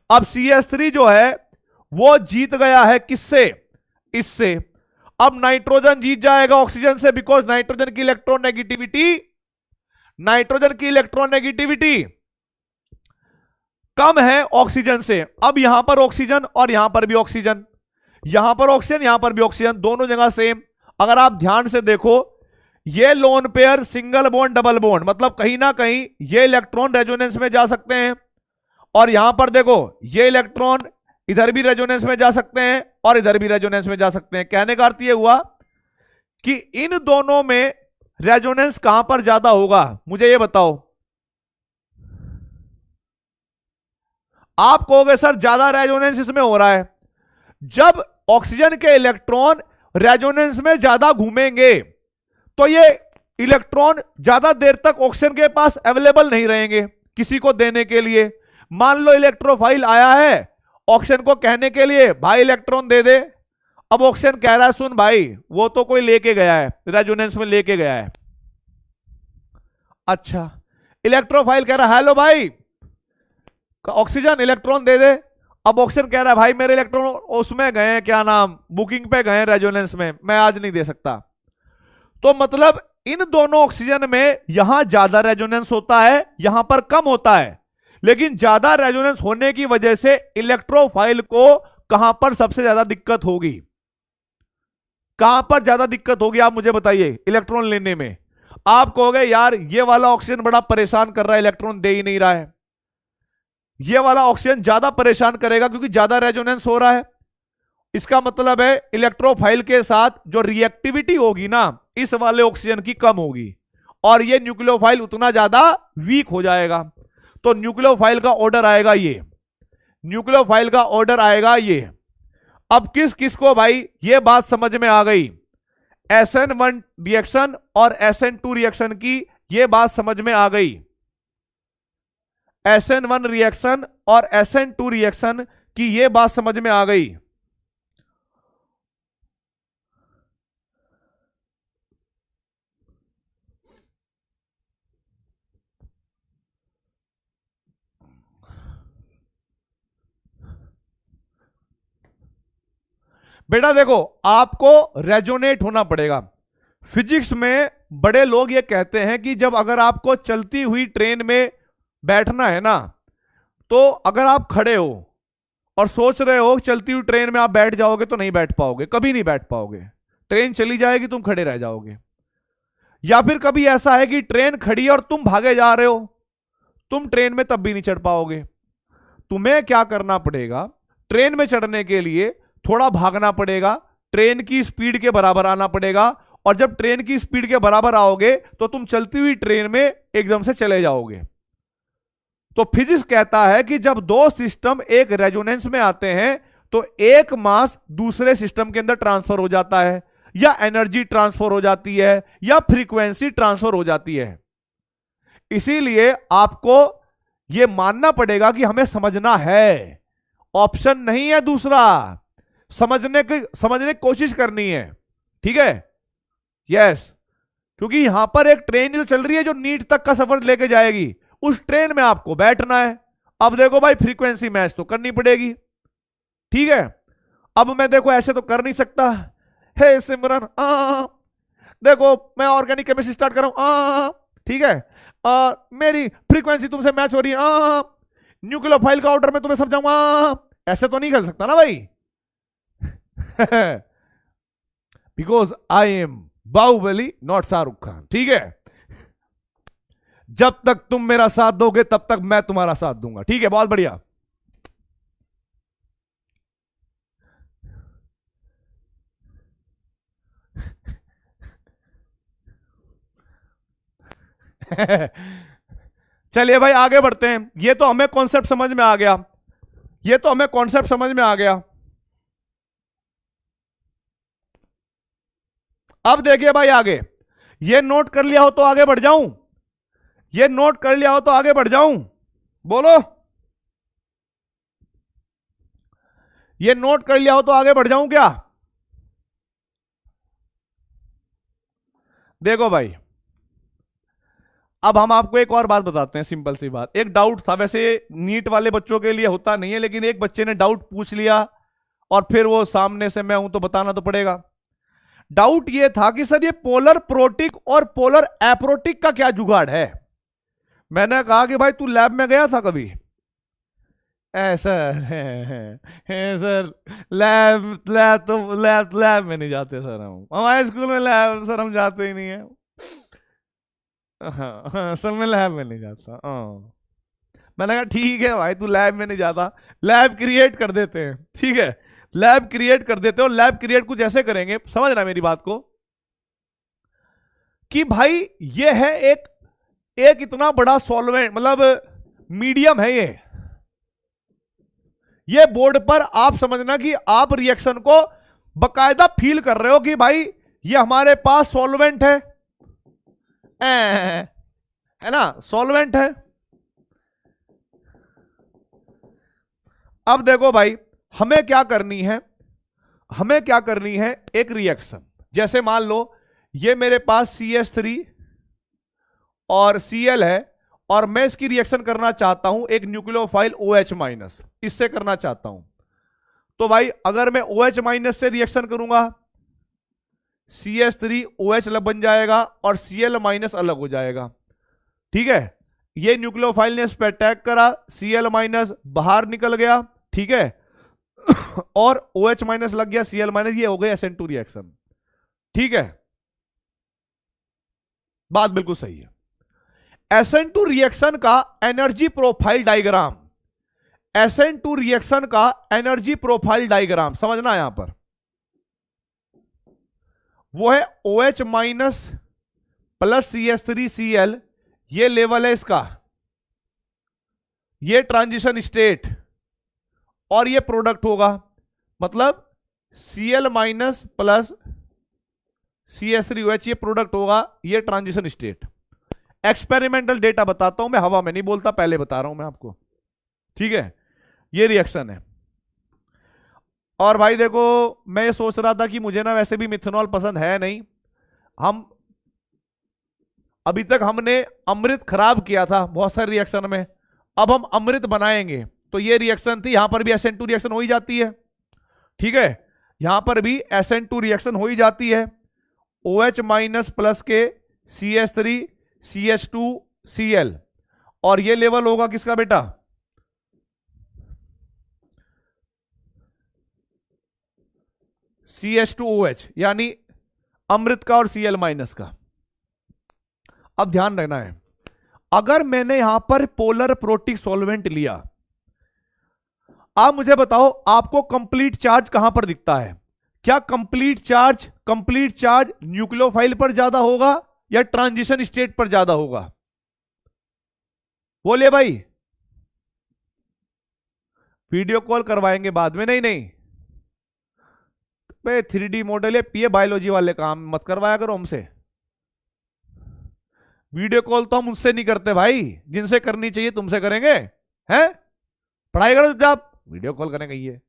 अब CH3 जो है वो जीत गया है किससे? इससे। अब नाइट्रोजन जीत जाएगा ऑक्सीजन से, बिकॉज नाइट्रोजन की इलेक्ट्रोनेगेटिविटी कम है ऑक्सीजन से। अब यहां पर ऑक्सीजन और यहां पर भी ऑक्सीजन, यहां पर ऑक्सीजन यहां पर भी ऑक्सीजन, दोनों जगह सेम। अगर आप ध्यान से देखो, ये lone pair single bond double bond, मतलब कहीं ना कहीं ये इलेक्ट्रॉन रेजोनेंस में जा सकते हैं, और यहां पर देखो ये इलेक्ट्रॉन इधर भी रेजोनेंस में जा सकते हैं और इधर भी रेजोनेंस में जा सकते हैं। कहने का अर्थ ये हुआ कि इन दोनों में रेजोनेंस कहां पर ज्यादा होगा? मुझे ये बताओ। आप कहोगे सर ज्यादा रेजोनेंस इसमें हो रहा है। जब ऑक्सीजन के इलेक्ट्रॉन रेजोनेंस में ज्यादा घूमेंगे तो ये इलेक्ट्रॉन ज्यादा देर तक ऑक्सीजन के पास अवेलेबल नहीं रहेंगे किसी को देने के लिए। मान लो इलेक्ट्रोफाइल आया है ऑक्सीजन को कहने के लिए भाई इलेक्ट्रॉन दे दे, अब ऑक्सीजन कह रहा है सुन भाई वो तो कोई लेके गया है, रेजोनेंस में लेके गया है। अच्छा, इलेक्ट्रोफाइल कह रहा है हेलो भाई ऑक्सीजन इलेक्ट्रॉन दे दे, अब ऑक्सीजन कह रहा है भाई मेरे इलेक्ट्रॉन उसमें गए हैं, क्या नाम, बुकिंग पे गए हैं रेजोनेंस में, मैं आज नहीं दे सकता। तो मतलब इन दोनों ऑक्सीजन में यहां ज्यादा रेजोनेंस होता है, यहां पर कम होता है, लेकिन ज्यादा रेजोनेंस होने की वजह से इलेक्ट्रोफाइल को कहां पर सबसे ज्यादा दिक्कत होगी? कहां पर ज्यादा दिक्कत होगी आप मुझे बताइए इलेक्ट्रॉन लेने में। आप कहोगे यार ये वाला ऑक्सीजन बड़ा परेशान कर रहा है, इलेक्ट्रॉन दे ही नहीं रहा है। ये वाला ऑक्सीजन ज्यादा परेशान करेगा क्योंकि ज्यादा रेजोनेंस हो रहा है। इसका मतलब है इलेक्ट्रोफाइल के साथ जो रिएक्टिविटी होगी ना इस वाले ऑक्सीजन की कम होगी, और ये न्यूक्लियोफाइल उतना ज्यादा वीक हो जाएगा। तो न्यूक्लियोफाइल का ऑर्डर आएगा ये, न्यूक्लियोफाइल का ऑर्डर आएगा ये। अब किस किस को भाई ये बात समझ में आ गई? SN1 रिएक्शन और SN2 रिएक्शन की ये बात समझ में आ गई। SN1 रिएक्शन और SN2 रिएक्शन की ये बात समझ में आ गई। बेटा देखो आपको रेजोनेट होना पड़ेगा। फिजिक्स में बड़े लोग ये कहते हैं कि जब अगर आपको चलती हुई ट्रेन में बैठना है ना, तो अगर आप खड़े हो और सोच रहे हो चलती हुई ट्रेन में आप बैठ जाओगे तो नहीं बैठ पाओगे, कभी नहीं बैठ पाओगे, ट्रेन चली जाएगी तुम खड़े रह जाओगे। या फिर कभी ऐसा है कि ट्रेन खड़ी है और तुम भागे जा रहे हो, तुम ट्रेन में तब भी नहीं चढ़ पाओगे। तुम्हें क्या करना पड़ेगा? ट्रेन में चढ़ने के लिए थोड़ा भागना पड़ेगा, ट्रेन की स्पीड के बराबर आना पड़ेगा, और जब ट्रेन की स्पीड के बराबर आओगे तो तुम चलती हुई ट्रेन में एकदम से चले जाओगे। तो फिजिक्स कहता है कि जब दो सिस्टम एक रेजोनेंस में आते हैं तो एक मास दूसरे सिस्टम के अंदर ट्रांसफर हो जाता है, या एनर्जी ट्रांसफर हो जाती है, या फ्रीक्वेंसी ट्रांसफर हो जाती है। इसीलिए आपको यह मानना पड़ेगा कि हमें समझना है, ऑप्शन नहीं है दूसरा, समझने की कोशिश करनी है। ठीक है, यस, क्योंकि यहां पर एक ट्रेन जो चल रही है जो नीट तक का सफर लेके जाएगी, उस ट्रेन में आपको बैठना है। अब देखो भाई फ्रीक्वेंसी मैच तो करनी पड़ेगी। ठीक है, अब मैं देखो ऐसे तो कर नहीं सकता, हे सिमरन देखो मैं ऑर्गेनिक केमिस्ट्री स्टार्ट कर रहा हूं, ठीक है, मेरी फ्रीक्वेंसी तुमसे मैच हो रही है, न्यूक्लियोफाइल का ऑर्डर मैं तुम्हें समझाऊंगा, ऐसे तो नहीं कर सकता ना भाई। Because I am Baahubali not Shahrukh Khan, ठीक है। जब तक तुम मेरा साथ दोगे तब तक मैं तुम्हारा साथ दूंगा, ठीक है, बहुत बढ़िया। चलिए भाई आगे बढ़ते हैं। ये तो हमें कॉन्सेप्ट समझ में आ गया, ये तो हमें कॉन्सेप्ट समझ में आ गया। अब देखिए भाई आगे, ये नोट कर लिया हो तो आगे बढ़ जाऊं, ये नोट कर लिया हो तो आगे बढ़ जाऊं, बोलो। ये नोट कर लिया हो तो आगे बढ़ जाऊं क्या? देखो भाई, अब हम आपको एक और बात बताते हैं, सिंपल सी बात। एक डाउट था, वैसे नीट वाले बच्चों के लिए होता नहीं है, लेकिन एक बच्चे ने डाउट पूछ लिया और फिर वो सामने से मैं हूं तो बताना तो पड़ेगा। डाउट ये था कि सर ये पोलर प्रोटिक और पोलर एप्रोटिक का क्या जुगाड़ है। मैंने कहा कि भाई तू लैब में गया था कभी? सर सर लैब लैब में नहीं जाते सर, हम हमारे स्कूल में लैब सर हम जाते ही नहीं है। हाँ हाँ सर मैं लैब में नहीं जाता। मैंने कहा ठीक है भाई तू लैब में नहीं जाता, लैब क्रिएट कर देते हैं, ठीक है, लैब क्रिएट कर देते हैं। और लैब क्रिएट कुछ ऐसे करेंगे, समझना मेरी बात को, कि भाई ये है एक इतना बड़ा सॉल्वेंट, मतलब मीडियम है ये बोर्ड पर आप समझना कि आप रिएक्शन को बकायदा फील कर रहे हो कि भाई ये हमारे पास सॉल्वेंट है ना, सॉल्वेंट है। अब देखो भाई हमें क्या करनी है, हमें क्या करनी है, एक रिएक्शन, जैसे मान लो ये मेरे पास CH3 और Cl है और मैं इसकी रिएक्शन करना चाहता हूं एक न्यूक्लियोफाइल OH-, इससे करना चाहता हूं। तो भाई अगर मैं OH- से रिएक्शन करूंगा, CH3 OH बन जाएगा और Cl- अलग हो जाएगा, ठीक है। ये न्यूक्लियोफाइल ने इस पर अटैक करा, Cl- बाहर निकल गया, ठीक है, और OH- लग गया, Cl-, ये हो गया SN2 रिएक्शन, ठीक है, बात बिल्कुल सही है। SN2 रिएक्शन का energy profile diagram, SN2 reaction का एनर्जी प्रोफाइल डायग्राम समझना यहां पर, वो है OH- प्लस CH3Cl, ये लेवल है इसका, ये ट्रांजिशन स्टेट, और ये प्रोडक्ट होगा, मतलब Cl- प्लस CH3OH, ये प्रोडक्ट होगा, ये ट्रांजिशन स्टेट। एक्सपेरिमेंटल डेटा बताता हूं मैं, हवा में नहीं बोलता, पहले बता रहा हूं मैं आपको, ठीक है। ये रिएक्शन है। और भाई देखो मैं ये सोच रहा था कि मुझे ना वैसे भी मिथेनॉल पसंद है नहीं, हम अभी तक हमने अमृत खराब किया था बहुत सारे रिएक्शन में, अब हम अमृत बनाएंगे। तो ये रिएक्शन थी, यहां पर भी SN2 रिएक्शन हो ही जाती है, ठीक है, यहां पर भी SN2 रिएक्शन हो ही जाती है, OH- प्लस के CH3 CH2Cl, और ये लेवल होगा किसका बेटा, CH2OH, यानी अमृत का और Cl- का। अब ध्यान रखना है, अगर मैंने यहां पर पोलर प्रोटिक सॉल्वेंट लिया, आप मुझे बताओ आपको कंप्लीट चार्ज कहां पर दिखता है? क्या कंप्लीट चार्ज न्यूक्लियोफाइल पर ज्यादा होगा या ट्रांजिशन स्टेट पर ज्यादा होगा? बोलिए भाई। वीडियो कॉल करवाएंगे बाद में, नहीं नहीं भाई 3D मॉडल है, पीए बायोलॉजी वाले काम मत करवाया करो हमसे। वीडियो कॉल तो हम उससे नहीं करते भाई, जिनसे करनी चाहिए तुमसे करेंगे, हैं? पढ़ाई करो चुपचाप, वीडियो कॉल करेंगे ये।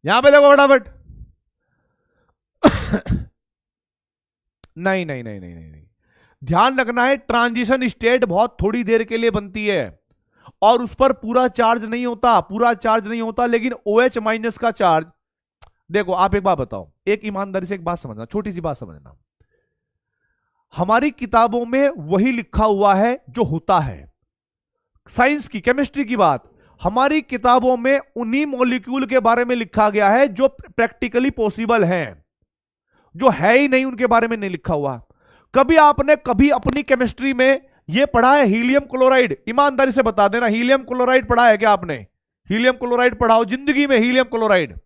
यहां पे देखो फटाफट। नहीं नहीं, ध्यान रखना है, ट्रांजिशन स्टेट बहुत थोड़ी देर के लिए बनती है, और उस पर पूरा चार्ज नहीं होता, पूरा चार्ज नहीं होता, लेकिन OH माइनस का चार्ज। देखो आप एक बात बताओ, एक ईमानदारी से एक बात समझना, छोटी सी बात समझना, हमारी किताबों में वही लिखा हुआ है जो होता है, साइंस की, केमिस्ट्री की बात, हमारी किताबों में उन्हीं मॉलिक्यूल के बारे में लिखा गया है जो प्रैक्टिकली पॉसिबल हैं, जो है ही नहीं उनके बारे में नहीं लिखा हुआ। कभी आपने कभी अपनी केमिस्ट्री में यह पढ़ा है हीलियम क्लोराइड? ईमानदारी से बता देना, हीलियम क्लोराइड पढ़ा है क्या आपने? हीलियम क्लोराइड पढ़ाओ जिंदगी में, हीलियम क्लोराइड।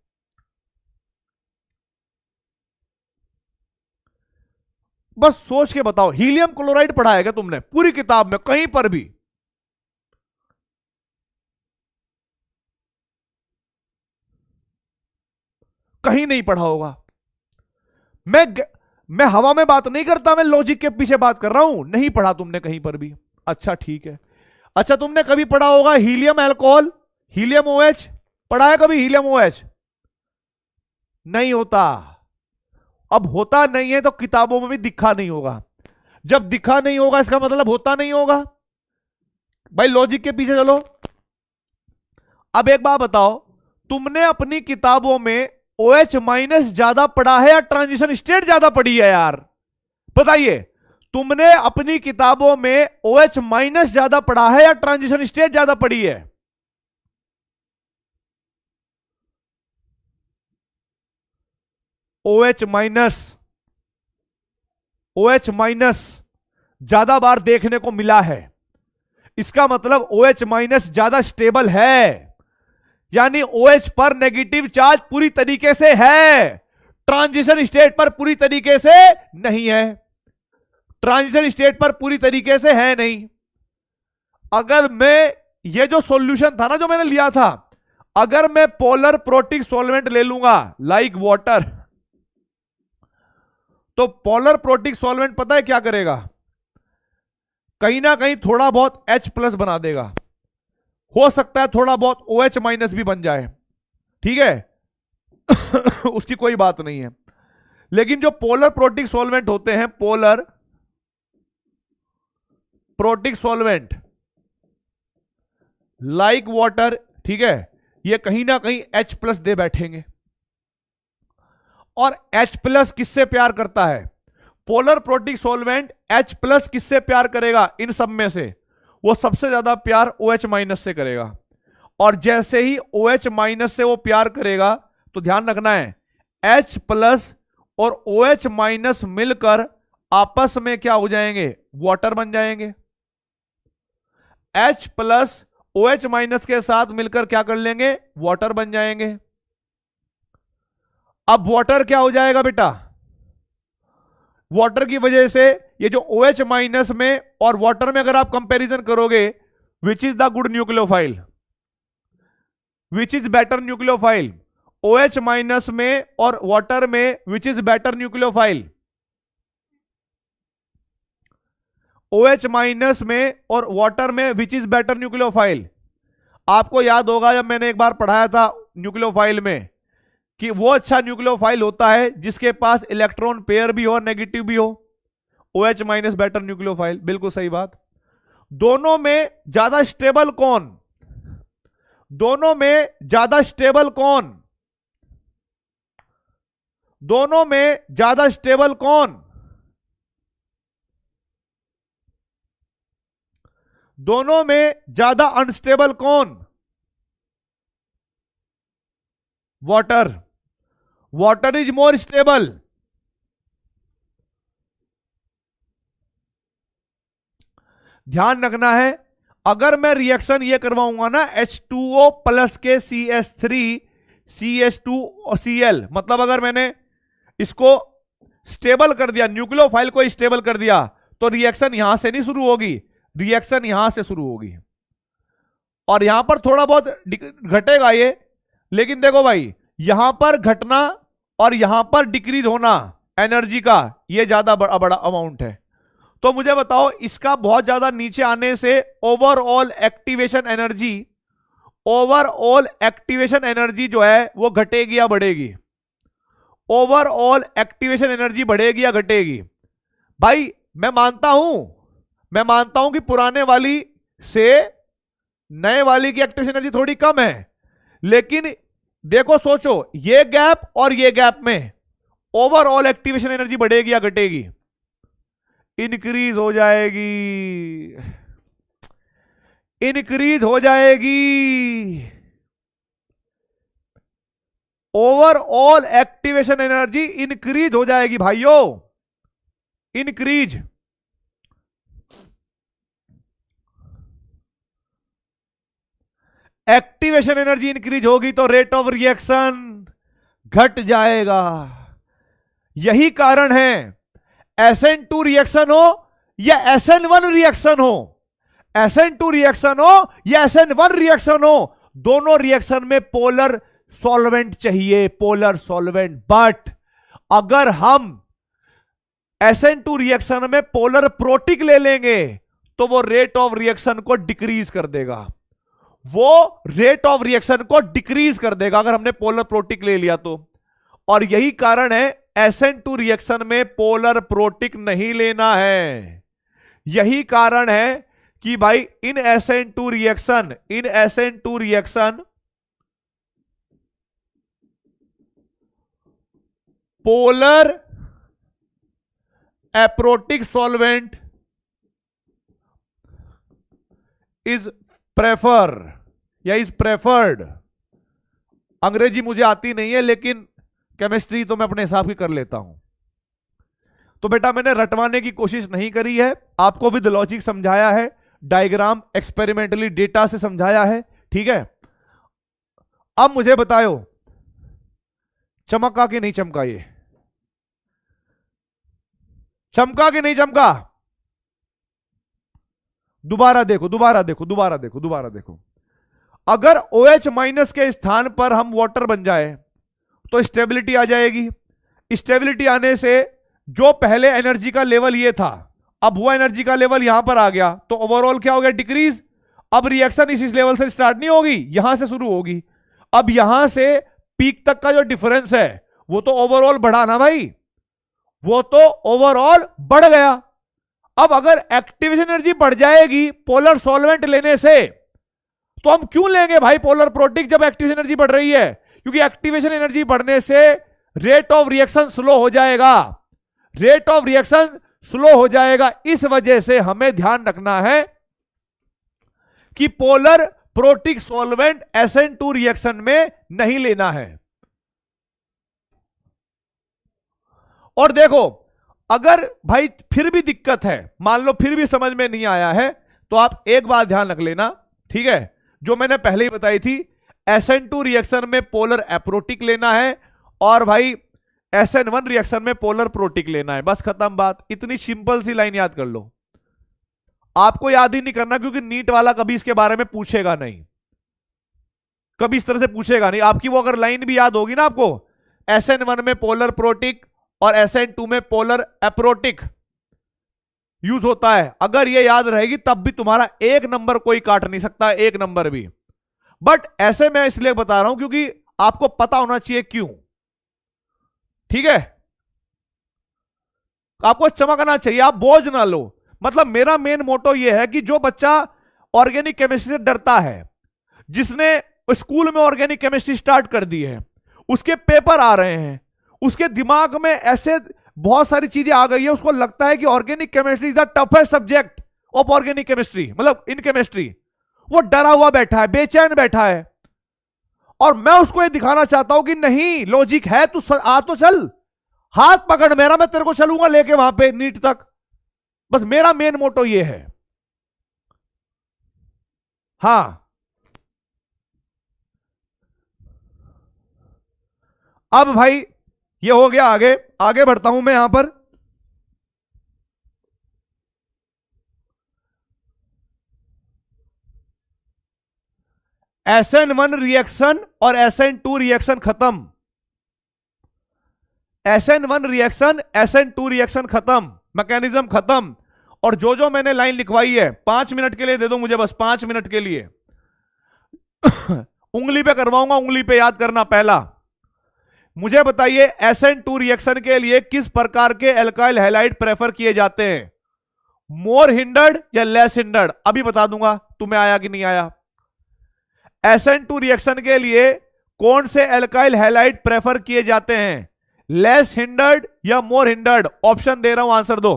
बस सोच के बताओ, हीलियम क्लोराइड पढ़ा है क्या तुमने पूरी किताब में कहीं पर भी? कहीं नहीं पढ़ा होगा। मैं मैं हवा में बात नहीं करता, मैं लॉजिक के पीछे बात कर रहा हूं। नहीं पढ़ा तुमने कहीं पर भी? अच्छा ठीक है। अच्छा तुमने कभी पढ़ा होगा हीलियम अल्कोहल, हीलियम OH पढ़ा है कभी? हीलियम OH नहीं होता। अब होता नहीं है तो किताबों में भी दिखा नहीं होगा। जब दिखा नहीं होगा इसका मतलब होता नहीं होगा। भाई लॉजिक के पीछे चलो। अब एक बात बताओ, तुमने अपनी किताबों में OH माइनस ज्यादा पढ़ा है या ट्रांजिशन स्टेट ज्यादा पढ़ी है यार? बताइए, तुमने अपनी किताबों में OH माइनस ज्यादा पढ़ा है या ट्रांजिशन स्टेट ज्यादा पढ़ी है? OH माइनस, OH माइनस ज्यादा बार देखने को मिला है। इसका मतलब OH माइनस ज्यादा स्टेबल है, यानी OH पर नेगेटिव चार्ज पूरी तरीके से है, ट्रांजिशन स्टेट पर पूरी तरीके से नहीं है। ट्रांजिशन स्टेट पर पूरी तरीके से है नहीं। अगर मैं ये जो सॉल्यूशन था ना जो मैंने लिया था, अगर मैं पोलर प्रोटिक सॉल्वेंट ले लूंगा लाइक वाटर, तो पोलर प्रोटिक सॉल्वेंट पता है क्या करेगा? कहीं ना कहीं थोड़ा बहुत H प्लस बना देगा, हो सकता है थोड़ा बहुत OH माइनस भी बन जाए, ठीक है उसकी कोई बात नहीं है। लेकिन जो पोलर प्रोटिक सॉल्वेंट होते हैं, polar protic solvent like water, ठीक है, ये कहीं ना कहीं H प्लस दे बैठेंगे। और H प्लस किससे प्यार करता है? Polar protic solvent H plus किससे प्यार करेगा इन सब में से? वो सबसे ज्यादा प्यार OH माइनस से करेगा। और जैसे ही OH माइनस से वो प्यार करेगा, तो ध्यान रखना है, H प्लस और OH माइनस मिलकर आपस में क्या हो जाएंगे? वाटर बन जाएंगे। H प्लस OH माइनस के साथ मिलकर क्या कर लेंगे? वाटर बन जाएंगे। अब वाटर क्या हो जाएगा बेटा? वाटर की वजह से ये जो OH माइनस में और वाटर में अगर आप कंपैरिजन करोगे, which is the good nucleophile, which is better nucleophile? OH minus में और वाटर में which is better nucleophile? OH minus में और वाटर में विच इज बेटर न्यूक्लियोफाइल? आपको याद होगा जब मैंने एक बार पढ़ाया था न्यूक्लियोफाइल में कि वो अच्छा न्यूक्लियोफाइल होता है जिसके पास इलेक्ट्रॉन पेयर भी हो और नेगेटिव भी हो। OH माइनस बेटर न्यूक्लियोफाइल, बिल्कुल सही बात। दोनों में ज्यादा स्टेबल कौन? दोनों में ज्यादा स्टेबल कौन? दोनों में ज्यादा स्टेबल कौन? दोनों में ज्यादा अनस्टेबल कौन? Water. Water is more stable. ध्यान रखना है, अगर मैं रिएक्शन ये करवाऊंगा ना H2O प्लस के CH3 CH2Cl, मतलब अगर मैंने इसको स्टेबल कर दिया, न्यूक्लियोफाइल को स्टेबल कर दिया, तो रिएक्शन यहां से नहीं शुरू होगी, रिएक्शन यहां से शुरू होगी। और यहां पर थोड़ा बहुत घटेगा ये, लेकिन देखो भाई, यहां पर घटना और यहां पर डिक्रीज होना एनर्जी का, ये ज्यादा बड़ा अमाउंट है। तो मुझे बताओ, इसका बहुत ज्यादा नीचे आने से overall activation energy, overall activation energy जो है वो घटेगी या बढ़ेगी? ओवरऑल एक्टिवेशन एनर्जी बढ़ेगी या घटेगी? भाई मैं मानता हूं कि पुराने वाली से नए वाली की एक्टिवेशन एनर्जी थोड़ी कम है, लेकिन देखो सोचो, ये गैप और ये गैप में ओवरऑल एक्टिवेशन एनर्जी बढ़ेगी या घटेगी? इंक्रीज हो जाएगी, इंक्रीज हो जाएगी। ओवरऑल एक्टिवेशन एनर्जी इंक्रीज हो जाएगी भाइयों, इंक्रीज। एक्टिवेशन एनर्जी इंक्रीज होगी तो रेट ऑफ रिएक्शन घट जाएगा। यही कारण है SN2 रिएक्शन हो या SN1 रिएक्शन हो, SN2 रिएक्शन हो या SN1 रिएक्शन हो, दोनों रिएक्शन में पोलर सॉल्वेंट चाहिए, पोलर सॉल्वेंट। बट अगर हम SN2 रिएक्शन में पोलर प्रोटिक ले लेंगे तो वो रेट ऑफ रिएक्शन को डिक्रीज कर देगा, वो रेट ऑफ रिएक्शन को डिक्रीज कर देगा अगर हमने पोलर प्रोटिक ले लिया तो। और यही कारण है SN2 रिएक्शन में पोलर प्रोटिक नहीं लेना है। यही कारण है कि भाई इन SN2 reaction polar aprotic solvent is prefer या इज प्रेफर्ड। अंग्रेजी मुझे आती नहीं है, लेकिन केमिस्ट्री तो मैं अपने हिसाब की कर लेता हूं। तो बेटा मैंने रटवाने की कोशिश नहीं करी है, आपको विद लॉजिक समझाया है, डायग्राम एक्सपेरिमेंटली डेटा से समझाया है, ठीक है। अब मुझे बताओ चमका कि नहीं चमका? ये चमका कि नहीं चमका? दोबारा देखो, दोबारा देखो, दोबारा देखो, दोबारा देखो। अगर OH माइनस के स्थान पर हम वाटर बन जाए तो स्टेबिलिटी आ जाएगी। स्टेबिलिटी आने से जो पहले एनर्जी का लेवल ये था, अब वो एनर्जी का लेवल यहां पर आ गया, तो ओवरऑल क्या हो गया? डिक्रीज। अब रिएक्शन इस लेवल से स्टार्ट नहीं होगी, यहां से शुरू होगी। अब यहां से पीक तक का जो डिफरेंस है वो तो ओवरऑल बढ़ा ना भाई, वो तो ओवरऑल बढ़ गया। अब अगर एक्टिवेशन एनर्जी बढ़ जाएगी पोलर सॉल्वेंट लेने से, तो हम क्यों लेंगे भाई पोलर प्रोटिक जब एक्टिवेशन एनर्जी बढ़ रही है? क्योंकि एक्टिवेशन एनर्जी बढ़ने से रेट ऑफ रिएक्शन स्लो हो जाएगा, रेट ऑफ रिएक्शन स्लो हो जाएगा। इस वजह से हमें ध्यान रखना है कि polar protic solvent SN2 reaction में नहीं लेना है। और देखो, अगर भाई फिर भी दिक्कत है, मान लो फिर भी समझ में नहीं आया है, तो आप एक बात ध्यान रख लेना, ठीक है, जो मैंने पहले ही बताई थी, SN2 रिएक्शन में पोलर एप्रोटिक लेना है और भाई SN1 रिएक्शन में पोलर प्रोटिक लेना है। बस खत्म बात। इतनी सिंपल सी लाइन याद कर लो। आपको याद ही नहीं करना, क्योंकि नीट वाला कभी इसके बारे में पूछेगा नहीं, कभी इस तरह से पूछेगा नहीं। आपकी वो अगर लाइन भी याद होगी ना आपको, SN1 में पोलर प्रोटिक और SN2 में पोलर एप्रोटिक यूज होता है, अगर ये याद रहेगी तब भी तुम्हारा एक नंबर कोई काट नहीं सकता, एक नंबर भी। बट ऐसे मैं इसलिए बता रहा हूं क्योंकि आपको पता होना चाहिए क्यों, ठीक है। आपको चमकना चाहिए, आप बोझ ना लो। मतलब मेरा मेन मोटो यह है कि जो बच्चा ऑर्गेनिक केमिस्ट्री से डरता है, जिसने स्कूल में ऑर्गेनिक केमिस्ट्री स्टार्ट कर दी है, उसके पेपर आ रहे हैं, उसके दिमाग में ऐसे बहुत सारी चीजें आ गई है, उसको लगता है कि organic chemistry is the toughest subject of organic chemistry, मतलब इन केमिस्ट्री। वो डरा हुआ बैठा है, बेचैन बैठा है, और मैं उसको ये दिखाना चाहता हूं कि नहीं, लॉजिक है, तू आ तो चल, हाथ पकड़ मेरा, मैं तेरे को चलूंगा लेके वहां पे नीट तक। बस मेरा मेन मोटो ये है। हां, अब भाई ये हो गया, आगे आगे बढ़ता हूं मैं यहां पर। SN1 रिएक्शन और SN2 रिएक्शन खत्म, SN1 रिएक्शन SN2 रिएक्शन खत्म, मैकेनिज्म खत्म। और जो जो मैंने लाइन लिखवाई है, 5 मिनट के लिए दे दो मुझे, बस 5 मिनट के लिए। उंगली पे करवाऊंगा, उंगली पे याद करना। पहला मुझे बताइए SN2 रिएक्शन के लिए किस प्रकार के एल्काइल हैलाइड प्रेफर किए जाते हैं, मोर हिंडर्ड या लेस हिंडर्ड? अभी बता दूंगा, तुम्हें आया कि नहीं आया। SN2 रिएक्शन के लिए कौन से एल्काइल हैलाइड प्रेफर किए जाते हैं? लेस हिंडर्ड या मोर हिंडर्ड? ऑप्शन दे रहा हूं, आंसर दो।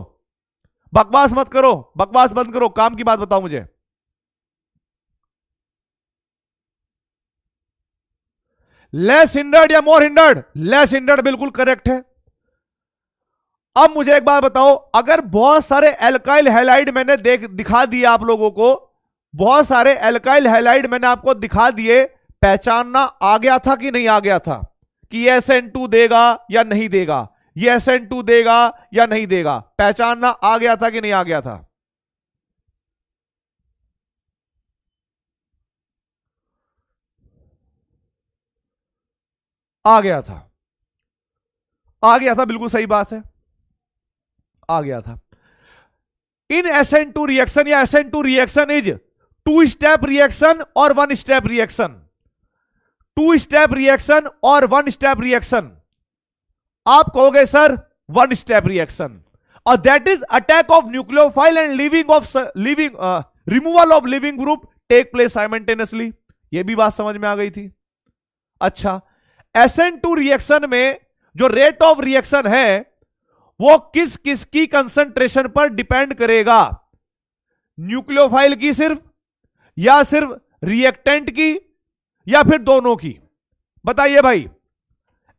बकवास मत करो, बकवास बंद करो, काम की बात बताओ मुझे। लेस हिंडर्ड या मोर हिंडर्ड? लेस हिंडर्ड बिल्कुल करेक्ट है। अब मुझे एक बात बताओ, अगर बहुत सारे एल्काइल हैलाइड मैंने दिखा दिए आप लोगों को, बहुत सारे एल्काइल हैलाइड मैंने आपको दिखा दिए, पहचानना आ गया था कि नहीं आ गया था कि ये SN2 देगा या नहीं देगा, ये SN2 देगा या नहीं देगा? पहचानना आ गया था कि नहीं आ गया था? आ गया था, आ गया था, बिल्कुल सही बात है, आ गया था। इन SN2 रिएक्शन या SN2 reaction is 2 step reaction और 1 स्टेप रिएक्शन? 2 स्टेप रिएक्शन और 1 स्टेप रिएक्शन? आप कहोगे सर 1 स्टेप रिएक्शन, और that is attack of nucleophile and removal of living group take place simultaneously. यह भी बात समझ में आ गई थी। अच्छा, SN2 रिएक्शन में जो रेट ऑफ रिएक्शन है वो किस किस की कंसंट्रेशन पर डिपेंड करेगा? न्यूक्लियोफाइल की सिर्फ, या सिर्फ रिएक्टेंट की, या फिर दोनों की? बताइए भाई,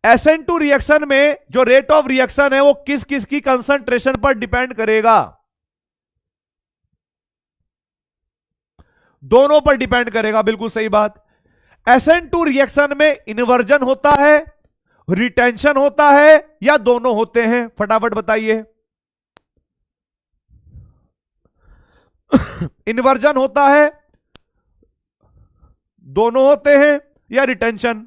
SN2 रिएक्शन में जो रेट ऑफ रिएक्शन है वो किस किस की कंसंट्रेशन पर डिपेंड करेगा? दोनों पर डिपेंड करेगा, बिल्कुल सही बात। SN2 रिएक्शन में इन्वर्जन होता है, रिटेंशन होता है, या दोनों होते हैं? फटाफट बताइए। इन्वर्जन होता है, दोनों होते हैं, या रिटेंशन?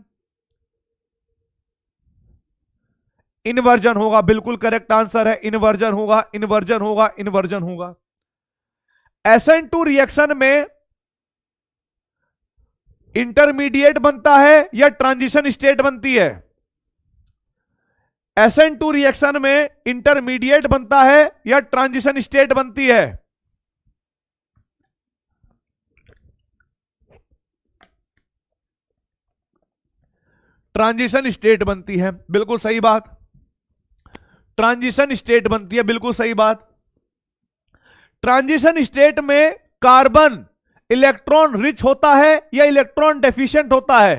इन्वर्जन होगा, बिल्कुल करेक्ट आंसर है, इन्वर्जन होगा, इन्वर्जन होगा, इन्वर्जन होगा। SN2 रिएक्शन में इंटरमीडिएट बनता है या ट्रांजिशन स्टेट बनती है? SN2 रिएक्शन में इंटरमीडिएट बनता है या ट्रांजिशन स्टेट बनती है? ट्रांजिशन स्टेट बनती है, बिल्कुल सही बात। ट्रांजिशन स्टेट बनती है, बिल्कुल सही बात। ट्रांजिशन स्टेट में कार्बन इलेक्ट्रॉन रिच होता है या इलेक्ट्रॉन डेफिशिएंट होता है?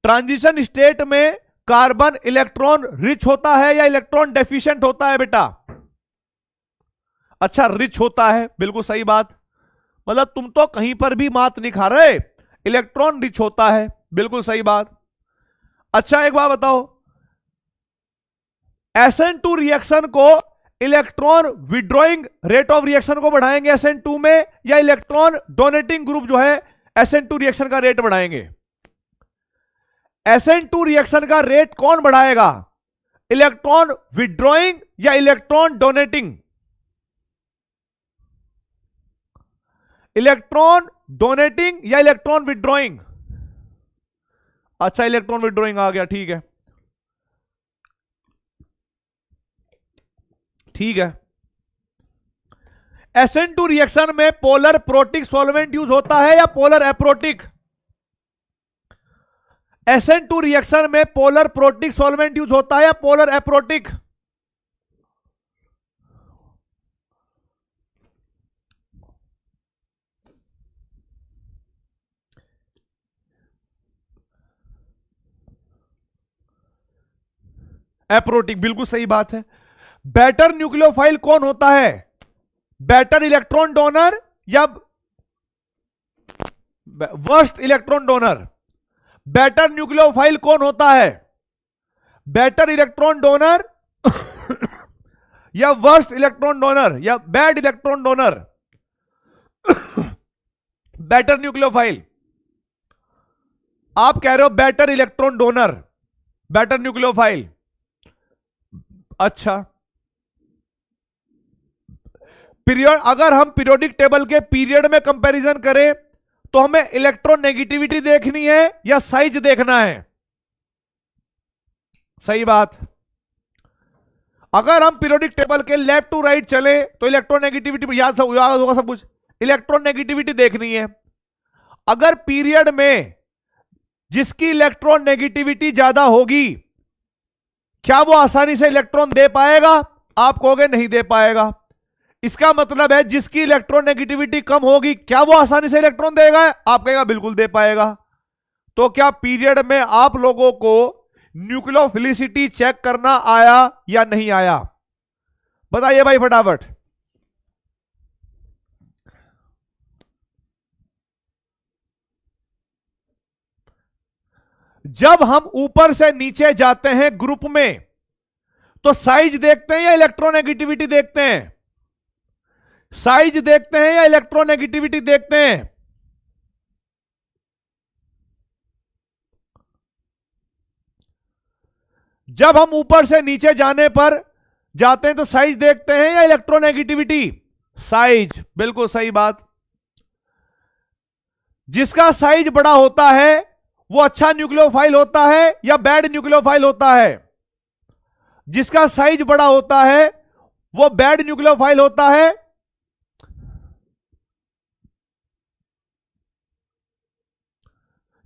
ट्रांजिशन स्टेट में कार्बन इलेक्ट्रॉन रिच होता है या इलेक्ट्रॉन डेफिशिएंट होता है बेटा? अच्छा, रिच होता है, बिल्कुल सही बात। मतलब तुम तो कहीं पर भी मात नहीं खा रहे, इलेक्ट्रॉन रिच होता है, बिल्कुल सही बात। अच्छा, एक बात बताओ, SN2 रिएक्शन को electron withdrawing rate of reaction को बढ़ाएंगे SN2 में, या इलेक्ट्रॉन डोनेटिंग ग्रुप जो है SN2 रिएक्शन का रेट बढ़ाएंगे? SN2 रिएक्शन का रेट कौन बढ़ाएगा? इलेक्ट्रॉन विड्रॉइंग या इलेक्ट्रॉन डोनेटिंग? इलेक्ट्रॉन डोनेटिंग या इलेक्ट्रॉन विड्रॉइंग? अच्छा, इलेक्ट्रॉन विड्रॉइंग आ गया, ठीक है, ठीक है। SN2 रिएक्शन में पोलर प्रोटिक सॉल्वेंट यूज होता है या पोलर एप्रोटिक? SN2 रिएक्शन में पोलर प्रोटिक सॉल्वेंट यूज होता है या पोलर एप्रोटिक? एप्रोटिक, बिल्कुल सही बात है। बेटर न्यूक्लियोफाइल कौन होता है? बेटर इलेक्ट्रॉन डोनर या worst electron donor? Better nucleophile कौन होता है? बेटर इलेक्ट्रॉन डोनर या वर्स्ट इलेक्ट्रॉन डोनर या bad electron donor? Better nucleophile. आप कह रहे हो better electron donor, better nucleophile. अच्छा, पीरियड, अगर हम पीरियोडिक टेबल के पीरियड में कंपैरिजन करें तो हमें इलेक्ट्रोनेगेटिविटी देखनी है या साइज देखना है? सही बात। अगर हम पीरियोडिक टेबल के लेफ्ट टू राइट चले तो इलेक्ट्रोनेगेटिविटी याद होगा सब कुछ, इलेक्ट्रोनेगेटिविटी देखनी है। अगर पीरियड में जिसकी इलेक्ट्रॉन नेगेटिविटी ज्यादा होगी, क्या वो आसानी से इलेक्ट्रॉन दे पाएगा? आप कहोगे नहीं दे पाएगा। इसका मतलब है जिसकी इलेक्ट्रॉन नेगेटिविटी कम होगी, क्या वो आसानी से इलेक्ट्रॉन देगा? आप कहेगा बिल्कुल दे पाएगा। तो क्या पीरियड में आप लोगों को न्यूक्लियोफिलिसिटी चेक करना आया या नहीं आया? बताइए भाई फटाफट। जब हम ऊपर से नीचे जाते हैं ग्रुप में तो साइज देखते हैं या इलेक्ट्रोनेगेटिविटी देखते हैं? साइज देखते हैं या इलेक्ट्रोनेगेटिविटी देखते हैं? जब हम ऊपर से नीचे जाने पर जाते हैं तो साइज देखते हैं या इलेक्ट्रोनेगेटिविटी? साइज, बिल्कुल सही बात। जिसका साइज बड़ा होता है वो अच्छा न्यूक्लियोफाइल होता है या बैड न्यूक्लियोफाइल होता है? जिसका साइज बड़ा होता है वो बैड न्यूक्लियोफाइल होता है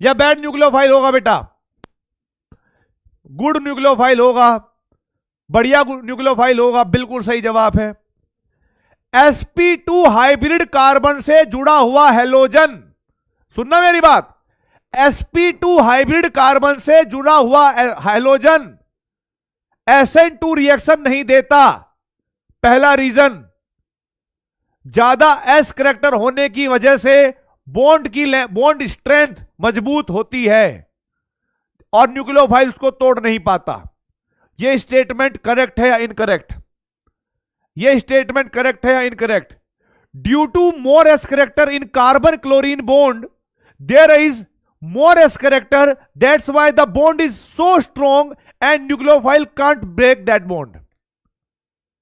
या बैड न्यूक्लियोफाइल होगा बेटा? गुड न्यूक्लियोफाइल होगा, बढ़िया न्यूक्लियोफाइल होगा, बिल्कुल सही जवाब है। sp2 हाइब्रिड कार्बन से जुड़ा हुआ हैलोजन, सुनना मेरी बात, sp2 हाइब्रिड कार्बन से जुड़ा हुआ हैलोजन SN2 रिएक्शन नहीं देता। पहला रीजन, ज्यादा S करैक्टर होने की वजह से बॉन्ड स्ट्रेंथ मजबूत होती है और न्यूक्लियोफाइल उसको तोड़ नहीं पाता। यह स्टेटमेंट करेक्ट है या इनकरेक्ट? यह स्टेटमेंट करेक्ट है या incorrect? Due to more S character in carbon chlorine bond there is more S character, that's why the bond is so strong and nucleophile can't break that bond.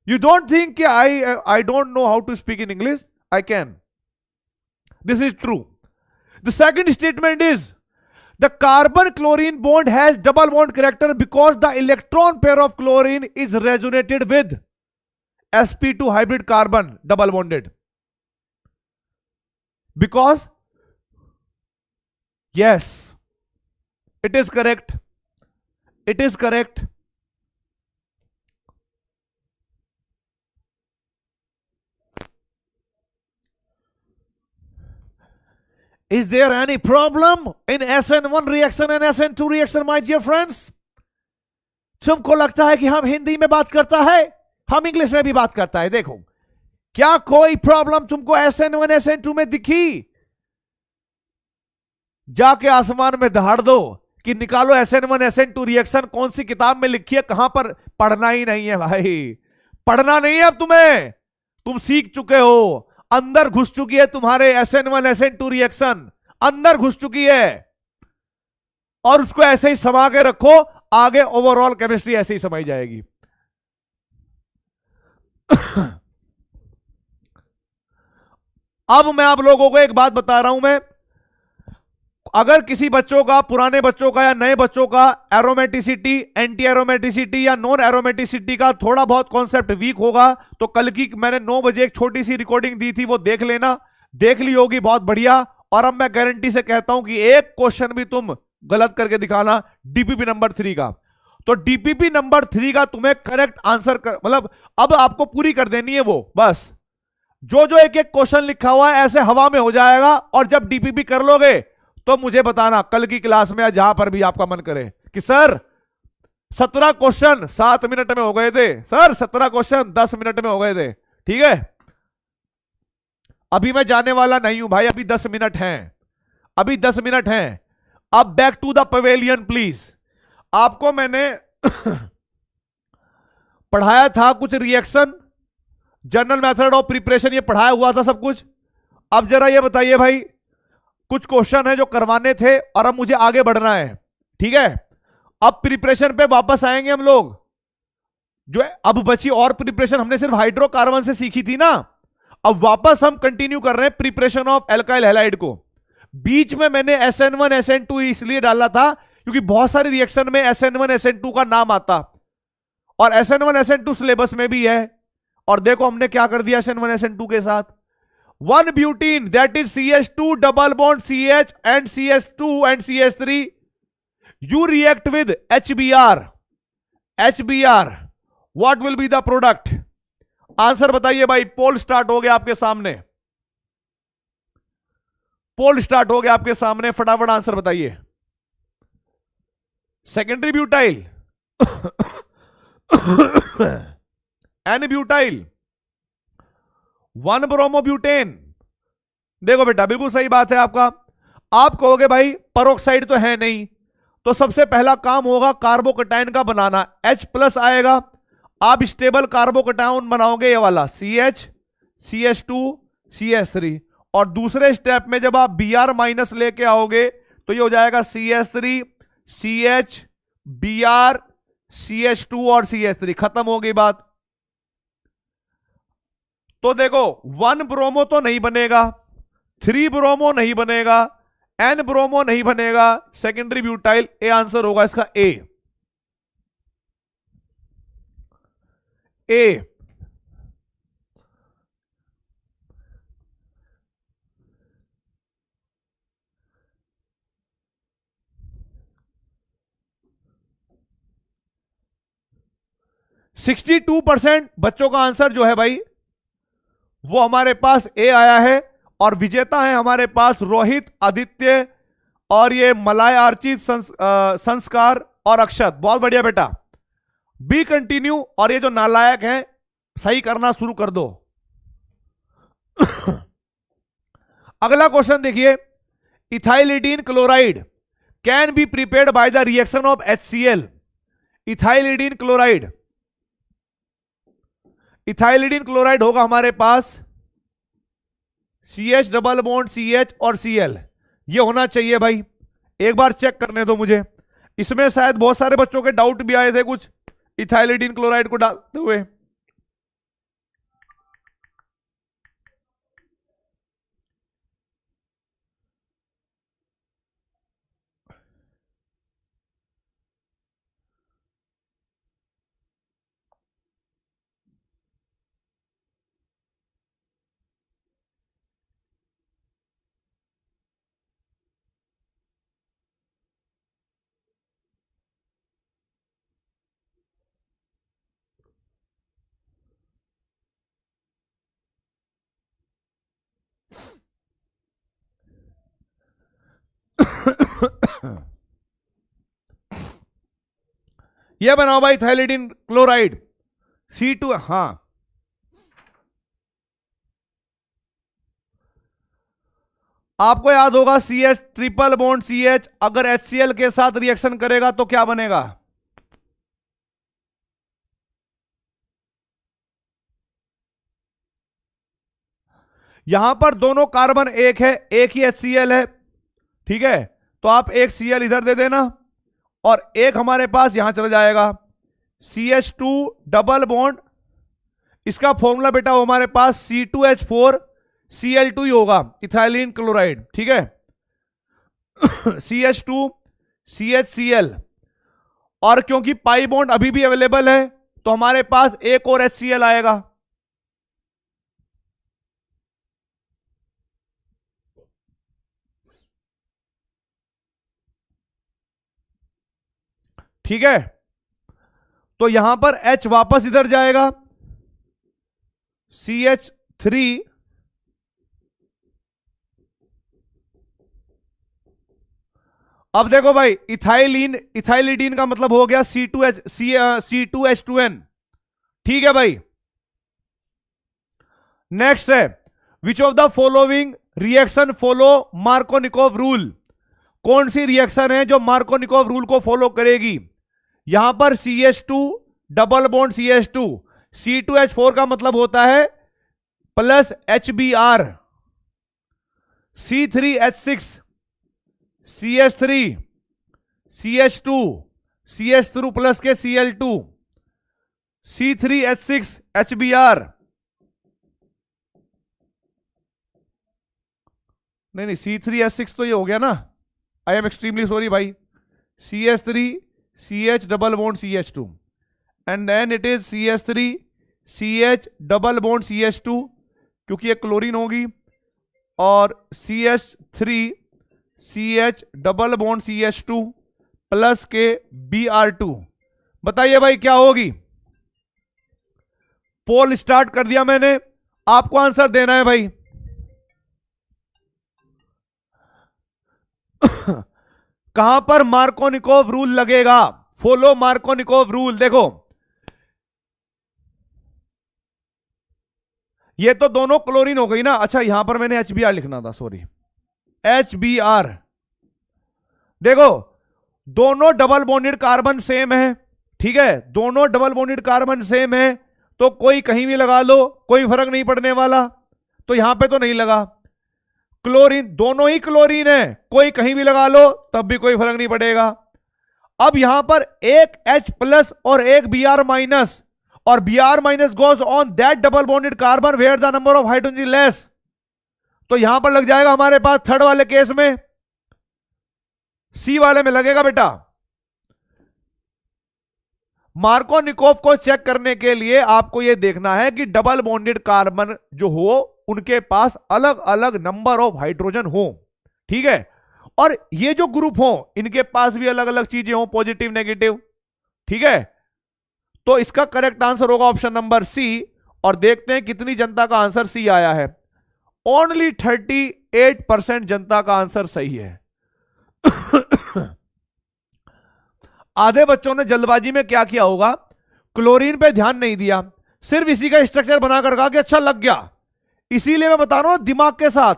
You don't think I don't know how to speak in English? I can. This is true. The second statement is the carbon chlorine bond has double bond character because the electron pair of chlorine is resonated with sp2 hybrid carbon double bonded. Because yes, it is correct. It is correct. Is there any problem in SN1 reaction and SN2 reaction, my dear friends? तुमको लगता है कि हम हिंदी में बात करता है, हम इंग्लिश में भी बात करता है? देखो, क्या कोई प्रॉब्लम तुमको SN1 SN2 में दिखी? जाके आसमान में दहाड़ दो कि निकालो SN1 SN2 रिएक्शन कौन सी किताब में लिखी है, कहां पर? पढ़ना ही नहीं है भाई, पढ़ना नहीं है अब तुम्हें, तुम सीख चुके हो, अंदर घुस चुकी है तुम्हारे SN1 SN2 रिएक्शन, अंदर घुस चुकी है और उसको ऐसे ही समा के रखो, आगे ओवरऑल केमिस्ट्री ऐसे ही समाई जाएगी। अब मैं आप लोगों को एक बात बता रहा हूं, मैं अगर किसी बच्चों का, पुराने बच्चों का या नए बच्चों का एरोमेटिसिटी, एंटी एरोमेटिसिटी या नॉन एरोमेटिसिटी का थोड़ा बहुत कॉन्सेप्ट वीक होगा तो कल की मैंने 9 बजे एक छोटी सी रिकॉर्डिंग दी थी, वो देख लेना, देख ली होगी, बहुत बढ़िया। और अब मैं गारंटी से कहता हूं कि एक क्वेश्चन भी तुम गलत करके दिखाना डीपीपी नंबर 3 का, तो डीपीपी नंबर 3 का तुम्हें करेक्ट आंसर मतलब अब आपको पूरी कर देनी है वो, बस जो जो एक एक क्वेश्चन लिखा हुआ है ऐसे हवा में हो जाएगा। और जब डीपीपी कर लोगे तो मुझे बताना कल की क्लास में या जहां पर भी आपका मन करे कि सर 17 क्वेश्चन 7 मिनट में हो गए थे, सर 17 क्वेश्चन 10 मिनट में हो गए थे। ठीक है, अभी मैं जाने वाला नहीं हूं भाई, अभी 10 मिनट हैं, अभी 10 मिनट हैं। अब back to the pavilion please. आपको मैंने पढ़ाया था कुछ reaction, general method of preparation, ये पढ़ाया हुआ था सब कुछ। अब जरा ये बताइए भाई, कुछ क्वेश्चन है जो करवाने थे और अब मुझे आगे बढ़ना है, ठीक है। अब प्रिपरेशन पे वापस आएंगे हम लोग, जो अब बची और प्रिपरेशन हमने सिर्फ हाइड्रोकार्बन से सीखी थी ना, अब वापस हम कंटिन्यू कर रहे हैं प्रिपरेशन ऑफ एल्काइल हैलाइड को। बीच में मैंने SN1 SN2 इसलिए डाला था क्योंकि बहुत सारे रिएक्शन में SN1 SN2 का नाम आता और SN1 SN2 सिलेबस में भी है। और देखो हमने क्या कर दिया SN1 SN2 के साथ, 1 butene, that is CH2 double bond CH and CH2 and CH3. You react with HBr. HBr. What will be the product? Answer बताइए भाई. पोल स्टार्ट हो गया आपके सामने. पोल स्टार्ट हो गया आपके सामने. फटाफट आंसर बताइए. Secondary butyl, n butyl, 1 bromobutane. देखो बेटा, बिल्कुल सही बात है आपका. आप कहोगे भाई परोक्साइड तो है नहीं, तो सबसे पहला काम होगा कार्बोकटायन का बनाना. H+ आएगा, आप स्टेबल कार्बोकटायन बनाओगे ये वाला CH, CH2, CH3. और दूसरे स्टेप में जब आप Br- लेके आओगे तो ये हो जाएगा CH3, CH, Br, CH2 और CH3. खत्म हो गई बात. तो देखो 1 ब्रोमो तो नहीं बनेगा, 3 ब्रोमो नहीं बनेगा, N ब्रोमो नहीं बनेगा. Secondary butyl. ए आंसर होगा इसका ए. ए. सिक्सटी 62% बच्चों का आंसर जो है भाई वो हमारे पास ए आया है. और विजेता है हमारे पास रोहित, आदित्य और ये मलाय, आर्चित, संस्कार और अक्षत. बहुत बढ़िया बेटा. B continue. और ये जो नालायक हैं सही करना शुरू कर दो. अगला क्वेश्चन देखिए. Ethylidene chloride can be prepared by the reaction of HCl. Ethylidene chloride, ethylidene chloride होगा हमारे पास CH डबल बॉन्ड CH और Cl. ये होना चाहिए भाई. एक बार चेक करने दो मुझे. इसमें शायद बहुत सारे बच्चों के डाउट भी आए थे कुछ इथाइलिडीन क्लोराइड को डालते हुए. ये बनाओ भाई इथाइलिडीन क्लोराइड C2. हाँ, आपको याद होगा CH ट्रिपल बॉन्ड CH अगर HCl के साथ रिएक्शन करेगा तो क्या बनेगा? यहां पर दोनों कार्बन एक है, एक ही HCl है. ठीक है, तो आप एक Cl इधर दे देना और एक हमारे पास यहां चला जाएगा CH2 डबल बॉन्ड. इसका फॉर्मूला बेटा हो हमारे पास C2H4 Cl2 ही होगा, इथाइलिन क्लोराइड. ठीक है, CH2 CHCl. और क्योंकि पाई बॉन्ड अभी भी अवेलेबल है तो हमारे पास एक और HCl आएगा. ठीक है, तो यहां पर H वापस इधर जाएगा CH3. अब देखो भाई इथाइलिडीन का मतलब हो गया C2H2N. ठीक है भाई. नेक्स्ट है which of the following reaction follow Markovnikov rule. कौन सी रिएक्शन है जो मार्कोनिकोव रूल को फॉलो करेगी? यहां पर CH2 double bond CH2, C2H4 का मतलब होता है plus HBr, C3H6, CH3, CH2, CH3 plus के Cl2, C3H6 HBr. नहीं C3H6 तो ये हो गया ना. आई एम एक्सट्रीमली सॉरी भाई. CH3 CH double bond CH2 and then it is CH3 CH double bond CH2 क्योंकि ये क्लोरीन होगी और CH3 CH double bond CH2 plus के Br2। बताइए भाई क्या होगी? पोल स्टार्ट कर दिया मैंने, आपको आंसर देना है भाई। कहां पर मार्कोनिकोव रूल लगेगा? Follow Markovnikov rule. देखो ये तो दोनों क्लोरीन हो गई ना। अच्छा यहां पर मैंने HBr लिखना था, सॉरी, HBr। देखो दोनों डबल बॉन्डेड कार्बन सेम है, ठीक है, दोनों डबल बॉन्डेड कार्बन सेम है, तो कोई कहीं भी लगा लो, कोई फर्क नहीं पड़ने वाला। तो यहां पे तो नहीं लगा। क्लोरीन, दोनों ही क्लोरीन है, कोई कहीं भी लगा लो तब भी कोई फर्क नहीं पड़ेगा। अब यहां पर एक H प्लस और एक Br माइनस, और Br minus goes on that double bonded carbon where the number of hydrogen less. तो यहां पर लग जाएगा हमारे पास थर्ड वाले केस में, सी वाले में लगेगा बेटा। मार्कोनिकोव को चेक करने के लिए आपको यह देखना है कि डबल बॉन्डेड कार्बन जो हो उनके पास अलग अलग नंबर ऑफ हाइड्रोजन हो, ठीक है, और ये जो ग्रुप हो इनके पास भी अलग अलग चीजें हो, पॉजिटिव नेगेटिव, ठीक है। तो इसका करेक्ट आंसर होगा ऑप्शन नंबर सी। और देखते हैं कितनी जनता का आंसर सी आया है। ओनली 38% जनता का आंसर सही है। आधे बच्चों ने जल्दबाजी में क्या किया होगा, क्लोरीन पे ध्यान नहीं दिया, सिर्फ इसी का स्ट्रक्चर बनाकर कहा कि अच्छा लग गया। इसीलिए मैं बता रहा हूं दिमाग के साथ,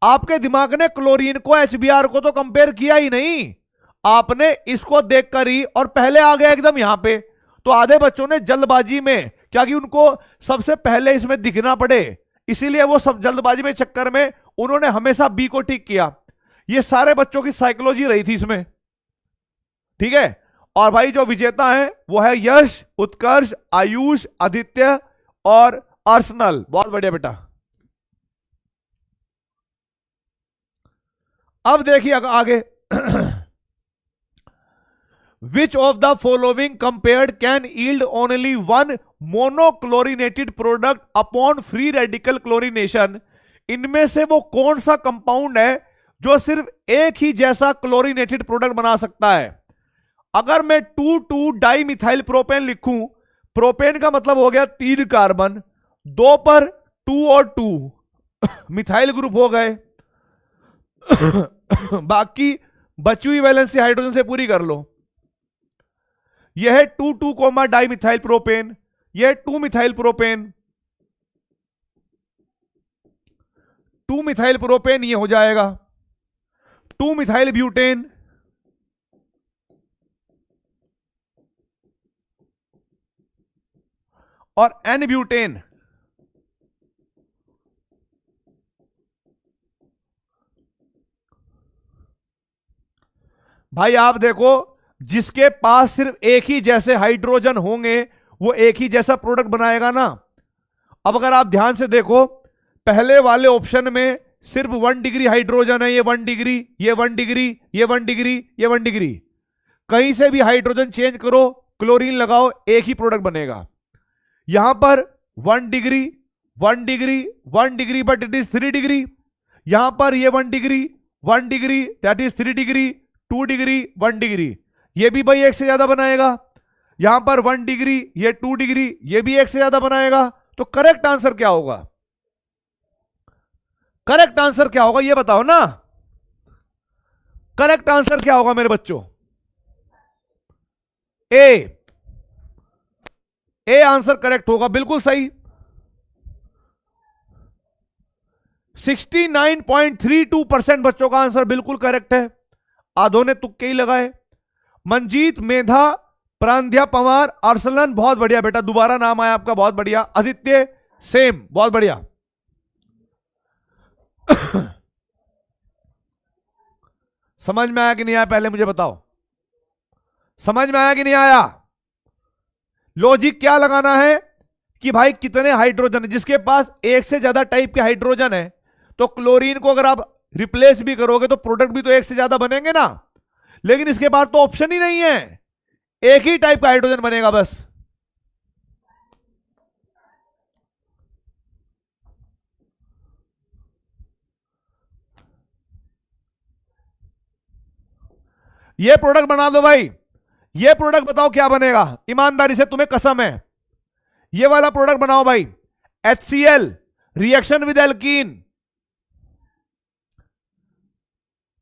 आपके दिमाग ने क्लोरीन को HBr को तो कंपेयर किया ही नहीं, आपने इसको देखकर ही और पहले आ गया एकदम यहां पे। तो आधे बच्चों ने जल्दबाजी में, क्या कि उनको सबसे पहले इसमें दिखना पड़े, इसीलिए वो सब जल्दबाजी में चक्कर में उन्होंने हमेशा बी को टिक किया। ये सारे बच्चों की साइकोलॉजी रही थी इसमें, ठीक है। और भाई जो विजेता है वो है यश, उत्कर्ष, आयुष, आदित्य और अर्सनल। बहुत बढ़िया बेटा। अब देखिए आगे। Which of the following compared can yield only one monochlorinated product upon free radical chlorination? इनमें से वो कौन सा कंपाउंड है जो सिर्फ एक ही जैसा क्लोरीनेटेड प्रोडक्ट बना सकता है? अगर मैं 2,2 डाई मिथाइल प्रोपेन लिखूं, प्रोपेन का मतलब हो गया 3 कार्बन, 2 पर 2 और 2 मिथाइल ग्रुप हो गए। बाकी बची हुई वैलेंसी हाइड्रोजन से पूरी कर लो। यह है 2,2 कोमा डाई मिथाइल प्रोपेन, यह 2 मिथाइल प्रोपेन, 2 मिथाइल प्रोपेन, ये हो जाएगा 2 मिथाइल ब्यूटेन, और N ब्यूटेन। भाई आप देखो, जिसके पास सिर्फ एक ही जैसे हाइड्रोजन होंगे वो एक ही जैसा प्रोडक्ट बनाएगा ना। अब अगर आप ध्यान से देखो, पहले वाले ऑप्शन में सिर्फ 1 डिग्री हाइड्रोजन है, ये 1 डिग्री, ये 1 डिग्री, ये 1 डिग्री, ये 1 डिग्री। कहीं से भी हाइड्रोजन चेंज करो, क्लोरीन लगाओ, एक ही प्रोडक्ट बनेगा। यहां पर 1 degree, 1 degree, 1 degree, but it is 3 degree. यहां पर ये 1 degree, 1 degree, that is 3 degree, 2 degree, 1 degree, ये भी भाई एक से ज्यादा बनाएगा। यहां पर 1 डिग्री, ये 2 डिग्री, ये भी एक से ज्यादा बनाएगा। तो करेक्ट आंसर क्या होगा? करेक्ट आंसर क्या होगा ये बताओ ना। करेक्ट आंसर क्या होगा मेरे बच्चों? ए आंसर करेक्ट होगा, बिल्कुल सही। 69.32% बच्चों का आंसर बिल्कुल करेक्ट है। आधों ने तुक्के ही लगाए। मंजीत, मेधा, प्रांध्या पवार, अर्सलन, बहुत बढ़िया बेटा, दोबारा नाम आया आपका, बहुत बढ़िया। आदित्य सेम, बहुत बढ़िया। समझ में आया कि नहीं आया पहले मुझे बताओ, समझ में आया कि नहीं आया? लॉजिक क्या लगाना है कि भाई कितने हाइड्रोजन है, जिसके पास एक से ज्यादा टाइप के हाइड्रोजन है, तो क्लोरीन को अगर आप रिप्लेस भी करोगे तो प्रोडक्ट भी तो एक से ज्यादा बनेंगे ना। लेकिन इसके बाद तो ऑप्शन ही नहीं है, एक ही टाइप का हाइड्रोजन बनेगा बस। ये प्रोडक्ट बना दो भाई, ये प्रोडक्ट बताओ क्या बनेगा, ईमानदारी से, तुम्हें कसम है, ये वाला प्रोडक्ट बनाओ भाई, HCl रिएक्शन विद एल्कीन।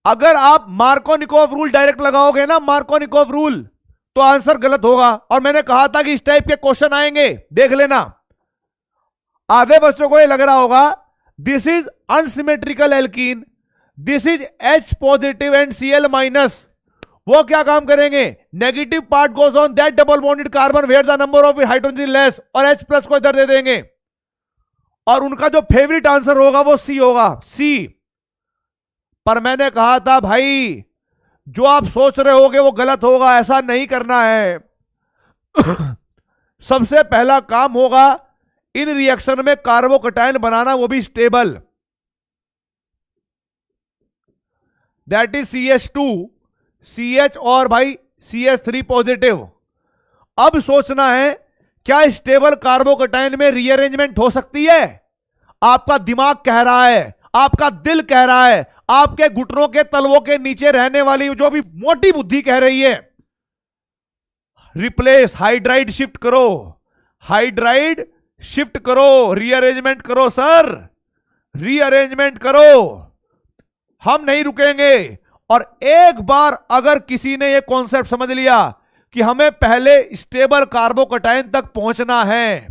अगर आप मार्कोनिकोव रूल डायरेक्ट लगाओगे ना, मार्कोनिकोव रूल, तो आंसर गलत होगा। और मैंने कहा था कि इस टाइप के क्वेश्चन आएंगे, देख लेना। आधे बच्चों को ये लग रहा होगा this is unsymmetrical alkene, this is H positive and Cl minus. वो क्या काम करेंगे, negative part goes on that double bonded carbon where the number of hydrogen less, और H प्लस को इधर दे देंगे, और उनका जो फेवरेट आंसर होगा वो C होगा, C। पर मैंने कहा था भाई जो आप सोच रहे होगे वो गलत होगा, ऐसा नहीं करना है। सबसे पहला काम होगा इन रिएक्शन में कार्बोकटायन बनाना, वो भी stable, that is CH2 CH और भाई CH3 पॉजिटिव। अब सोचना है क्या स्टेबल कार्बोकटायन में रीअरेंजमेंट हो सकती है? आपका दिमाग कह रहा है, आपका दिल कह रहा है, आपके घुटनों के तलवों के नीचे रहने वाली जो भी मोटी बुद्धि कह रही है, रिप्लेस, हाइड्राइड शिफ्ट करो, हाइड्राइड शिफ्ट करो, रीअरेंजमेंट करो सर, रीअरेंजमेंट करो। हम नहीं रुकेंगे। और एक बार अगर किसी ने यह कॉन्सेप्ट समझ लिया कि हमें पहले स्टेबल कार्बोकटायन तक पहुंचना है,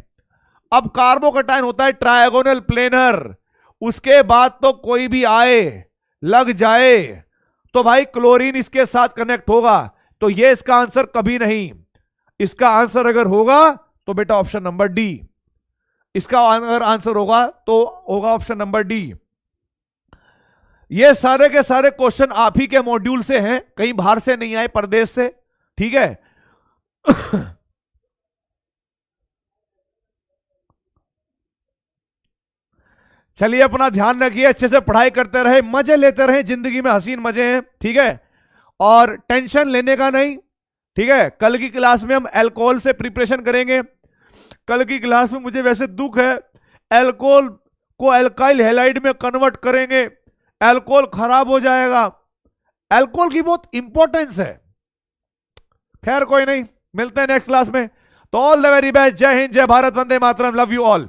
अब कार्बोकटायन होता है ट्रायगोनल प्लेनर, उसके बाद तो कोई भी आए लग जाए तो भाई क्लोरीन इसके साथ कनेक्ट होगा, तो ये इसका आंसर कभी नहीं। इसका आंसर अगर होगा तो बेटा ऑप्शन नंबर डी, इसका अगर आंसर होगा तो होगा ऑप्शन नंबर डी। ये सारे के सारे क्वेश्चन आप ही के मॉड्यूल से हैं, कहीं बाहर से नहीं आए, परदेश से, ठीक है। चलिए अपना ध्यान रखिए, अच्छे से पढ़ाई करते रहे, मजे लेते रहे, जिंदगी में हसीन मजे हैं, ठीक है। और टेंशन लेने का नहीं, ठीक है। कल की क्लास में हम अल्कोहल से प्रिपरेशन करेंगे। कल की क्लास में मुझे वैसे दुख है, अल्कोहल को अल्काइल हैलाइड में कन्वर्ट करेंगे, अल्कोहल खराब हो जाएगा। अल्कोहल की बहुत इंपॉर्टेंस है। खैर कोई नहीं, मिलते हैं नेक्स्ट क्लास में। तो ऑल द वेरी बेस्ट, जय हिंद, जय Bharat, Vande Mataram, love you all.